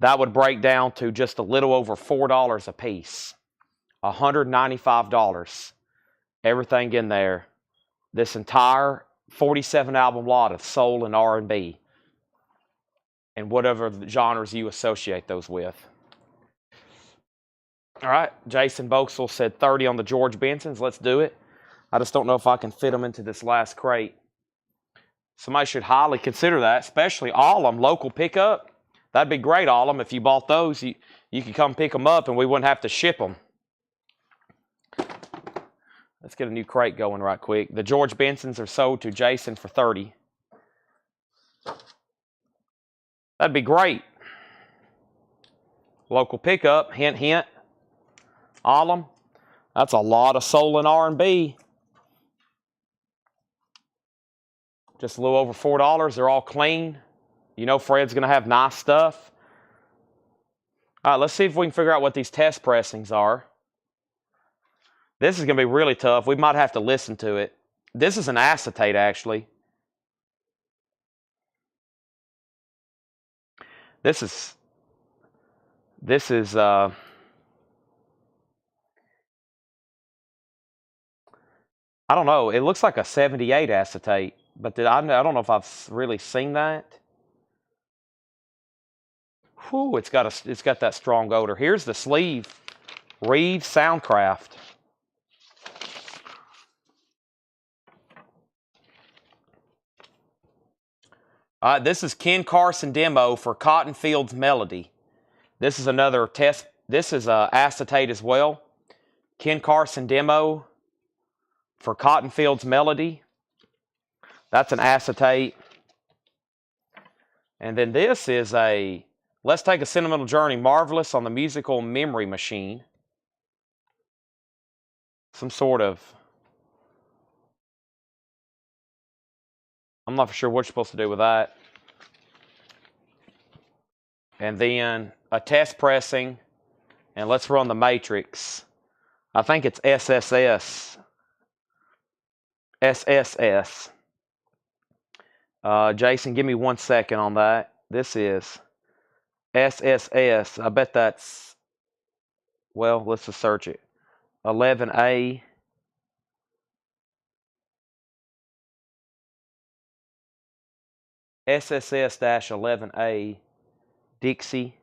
That would break down to just a little over $4 a piece. $195. Everything in there. This entire 47 album lot of soul and R&B. And whatever genres you associate those with. All right, Jason Boxel said 30 on the George Bensons. Let's do it. I just don't know if I can fit them into this last crate. Somebody should highly consider that, especially all of them, local pickup. That'd be great, all of them. If you bought those, you could come pick them up and we wouldn't have to ship them. Let's get a new crate going right quick. The George Bensons are sold to Jason for 30. That'd be great. Local pickup, hint, hint. All of them. That's a lot of soul and R&B. Just a little over $4. They're all clean. You know Fred's going to have nice stuff. All right, let's see if we can figure out what these test pressings are. This is going to be really tough. We might have to listen to it. This is an acetate, actually. This is I don't know. It looks like a 78 acetate, but I don't know if I've really seen that. Whew, it's got that strong odor. Here's the sleeve. Reeves Soundcraft. This is Ken Carson demo for Cotton Fields Melody. This is another test. This is acetate as well. Ken Carson demo for Cotton Fields Melody. That's an acetate. And then this is a Let's Take a Sentimental Journey, Marvelous on the Musical Memory Machine. Some sort of, I'm not for sure what you're supposed to do with that. And then a test pressing. And let's run the matrix. I think it's SSS. SSS. Jason, give me 1 second on that. This is SSS. I bet that's, well, let's just search it. 11A. SSS-11A. Dixie.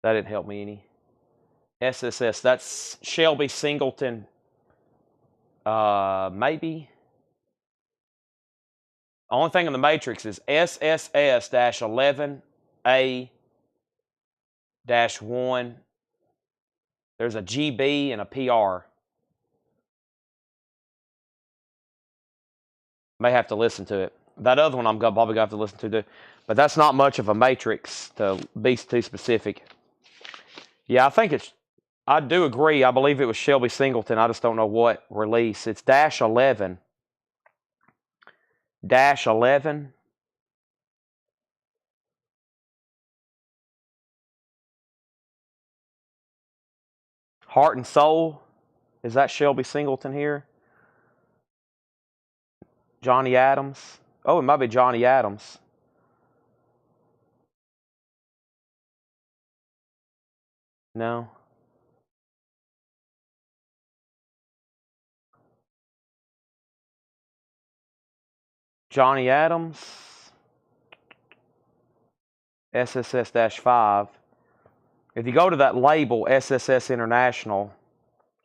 That didn't help me any. SSS, that's Shelby Singleton. Maybe. Only thing in the matrix is SSS-11A-1. There's a GB and a PR. May have to listen to it. That other one I'm probably going to have to listen to too. But that's not much of a matrix to be too specific. Yeah, I do agree. I believe it was Shelby Singleton. I just don't know what release. It's -11. -11. Heart and Soul. Is that Shelby Singleton here? Johnny Adams. Oh, it might be Johnny Adams. No. Johnny Adams. SSS-5. If you go to that label, SSS International,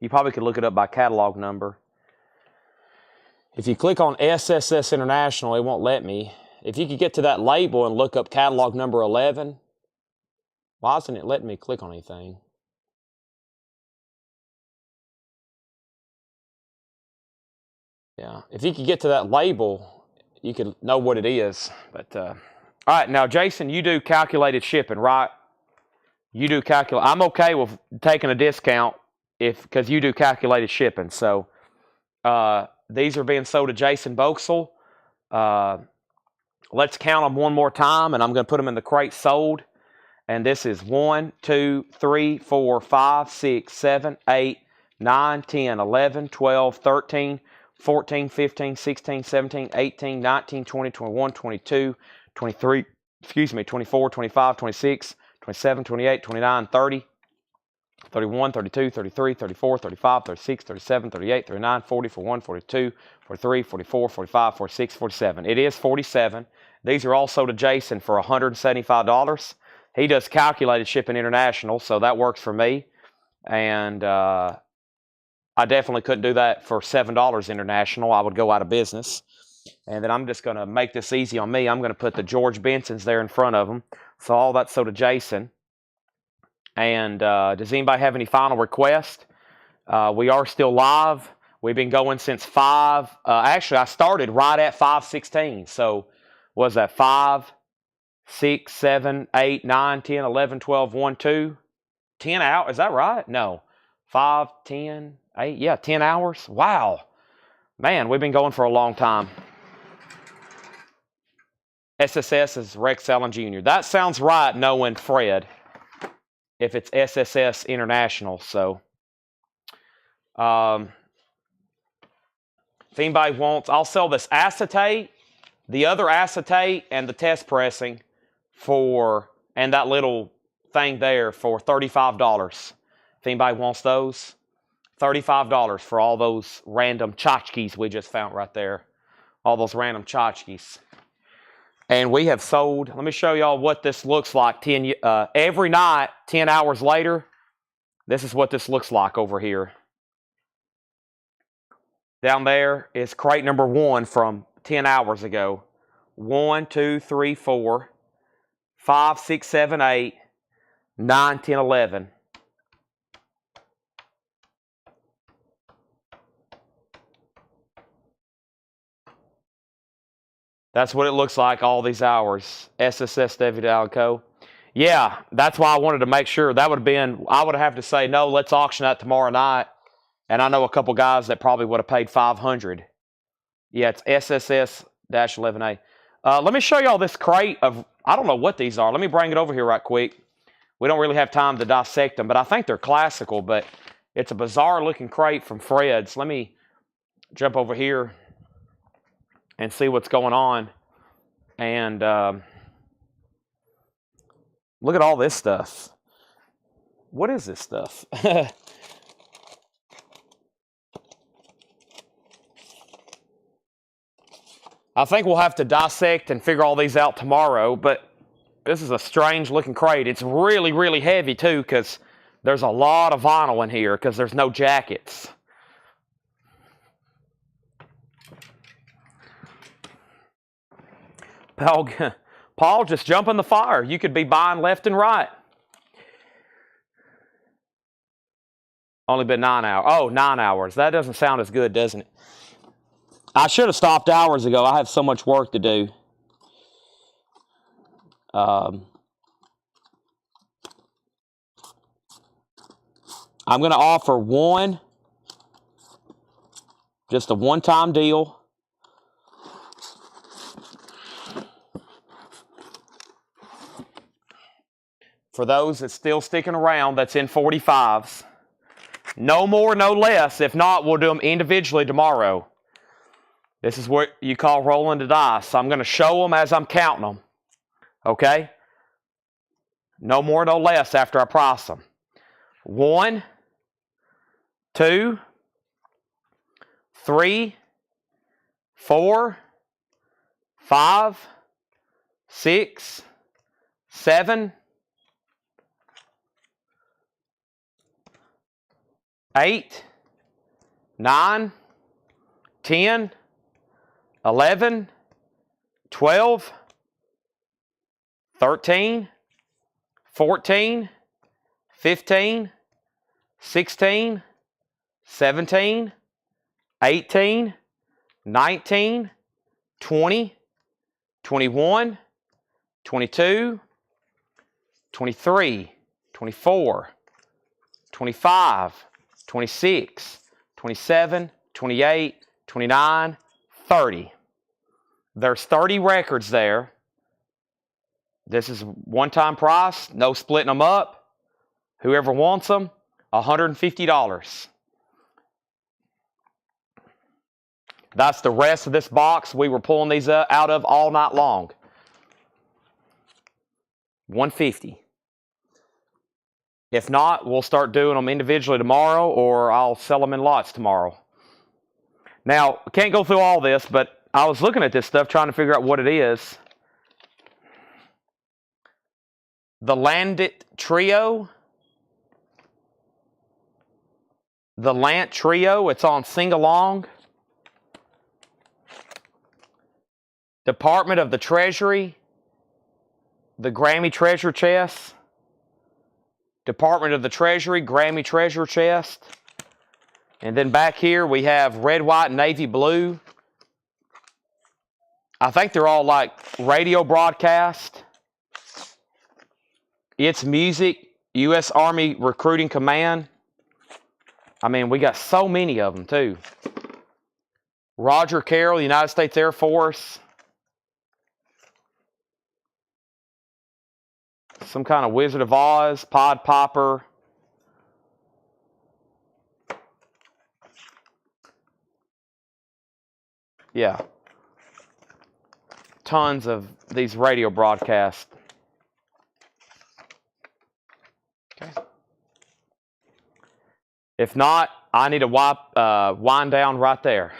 you probably could look it up by catalog number. If you click on SSS International, it won't let me. If you could get to that label and look up catalog number 11, why isn't it letting me click on anything? Yeah, if you could get to that label, you could know what it is. But all right, now Jason, you do calculated shipping, right? You do calculate. I'm okay with taking a discount because you do calculated shipping. So these are being sold to Jason Boxel. Let's count them one more time, and I'm going to put them in the crate sold. And this is 1, 2, 3, 4, 5, 6, 7, 8, 9, 10, 11, 12, 13, 14, 15, 16, 17, 18, 19, 20, 21, 22, 23, 24, 25, 26, 27, 28, 29, 30, 31, 32, 33, 34, 35, 36, 37, 38, 39, 40, 41, 42, 43, 44, 45, 46, 47. It is 47. These are also to Jason for $175. He does calculated shipping international, so that works for me. And I definitely couldn't do that for $7 international. I would go out of business. And then I'm just going to make this easy on me. I'm going to put the George Bensons there in front of them. So all that's so to Jason. And does anybody have any final requests? We are still live. We've been going since 5. Actually, I started right at 5:16. So was that 5, 6, 7, 8, 9, 10, 11, 12, 1, 2, 10 hours? Is that right? No. 5, 10, 8. Yeah, 10 hours. Wow. Man, we've been going for a long time. SSS is Rex Allen Jr. That sounds right, knowing Fred, if it's SSS International. So if anybody wants, I'll sell this acetate, the other acetate, and the test pressing and that little thing there for $35. If anybody wants those, $35 for all those random tchotchkes we just found right there. All those random tchotchkes. And we have sold, let me show y'all what this looks like every night, 10 hours later. This is what this looks like over here. Down there is crate number 1 from 10 hours ago. 1, 2, 3, 4, 5, 6, 7, 8, 9, 10, 11. That's what it looks like all these hours. SSS David Allen Co. Yeah, that's why I wanted to make sure. That would have been, I would have to say, no, let's auction that tomorrow night. And I know a couple guys that probably would have paid $500. Yeah, it's SSS-11A. Let me show y'all this crate of, I don't know what these are. Let me bring it over here right quick. We don't really have time to dissect them, but I think they're classical, but it's a bizarre looking crate from Fred's. Let me jump over here and see what's going on. And look at all this stuff. What is this stuff? I think we'll have to dissect and figure all these out tomorrow, but This is a strange looking crate. It's really, really heavy too because there's a lot of vinyl in here because there's no jackets. Paul, just jump in the fire. You could be buying left and right. Only been 9 hours. Oh, 9 hours. That doesn't sound as good, doesn't it? I should have stopped hours ago. I have so much work to do. I'm going to offer just a one-time deal. For those that's still sticking around, that's in 45s. No more, no less. If not, we'll do them individually tomorrow. This is what you call rolling the dice. I'm going to show them as I'm counting them. Okay? No more, no less after I price them. 1, 2, 3, 4, 5, 6, 7, 8, 9, 10, 11, 12, 13, 14, 15, 16, 17, 18, 19, 20, 21, 22, 23, 24, 25, 26, 27, 28, 29, 30. There's 30 records there. This is one-time price, no splitting them up. Whoever wants them, $150. That's the rest of this box. We were pulling these out of all night long. $150. If not, we'll start doing them individually tomorrow, or I'll sell them in lots tomorrow. Now, I can't go through all this, but I was looking at this stuff trying to figure out what it is. The Landit Trio. The Lant Trio. It's on sing-along. Department of the Treasury. The Grammy Treasure Chest. Department of the Treasury, Grammy Treasure Chest. And then back here we have red, white, and navy blue. I think they're all like radio broadcast. It's music, U.S. Army Recruiting Command. I mean, we got so many of them too. Roger Carroll, United States Air Force. Some kind of Wizard of Oz, Pod Popper. Yeah. Tons of these radio broadcasts. Okay. If not, I need to wind down right there.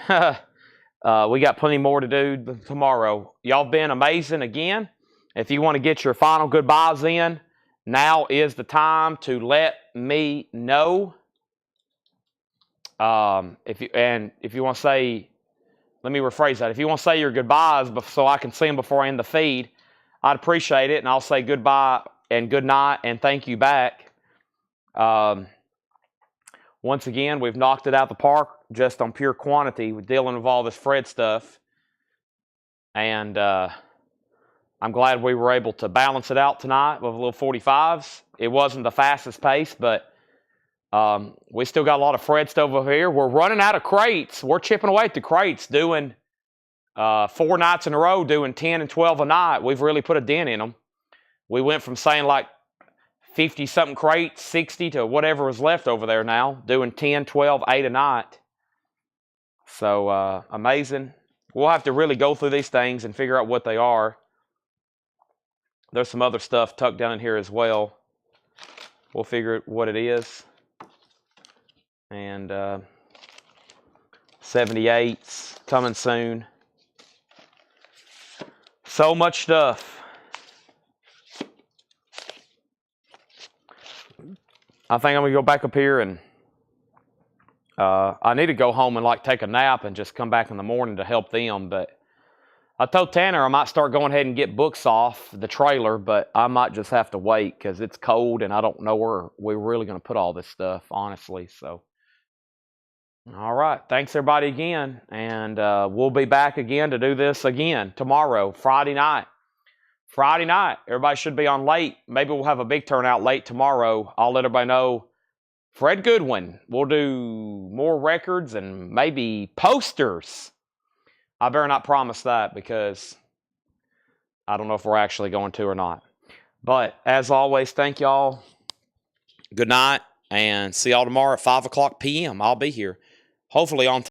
We got plenty more to do tomorrow. Y'all been amazing again. If you want to get your final goodbyes in, now is the time to let me know. If you want to say, let me rephrase that. If you want to say your goodbyes so I can see them before I end the feed, I'd appreciate it, and I'll say goodbye and good night and thank you back. Once again, we've knocked it out of the park just on pure quantity with dealing with all this Fred stuff, and I'm glad we were able to balance it out tonight with a little 45s. It wasn't the fastest pace, but we still got a lot of Fred stuff over here. We're running out of crates. We're chipping away at the crates, doing 4 nights in a row, doing 10 and 12 a night. We've really put a dent in them. We went from saying like 50-something crates, 60 to whatever was left over there now, doing 10, 12, 8 a night. So amazing. We'll have to really go through these things and figure out what they are. There's some other stuff tucked down in here as well. We'll figure out what it is. And 78s coming soon. So much stuff. I think I'm going to go back up here and I need to go home and like take a nap and just come back in the morning to help them. But I told Tanner I might start going ahead and get books off the trailer, but I might just have to wait because it's cold and I don't know where we're really going to put all this stuff, honestly. So, all right. Thanks, everybody, again. And we'll be back again to do this again tomorrow, Friday night. Friday night. Everybody should be on late. Maybe we'll have a big turnout late tomorrow. I'll let everybody know. Fred Goodwin. We'll do more records and maybe posters. I better not promise that because I don't know if we're actually going to or not. But as always, thank y'all. Good night and see y'all tomorrow at 5 o'clock p.m. I'll be here. Hopefully on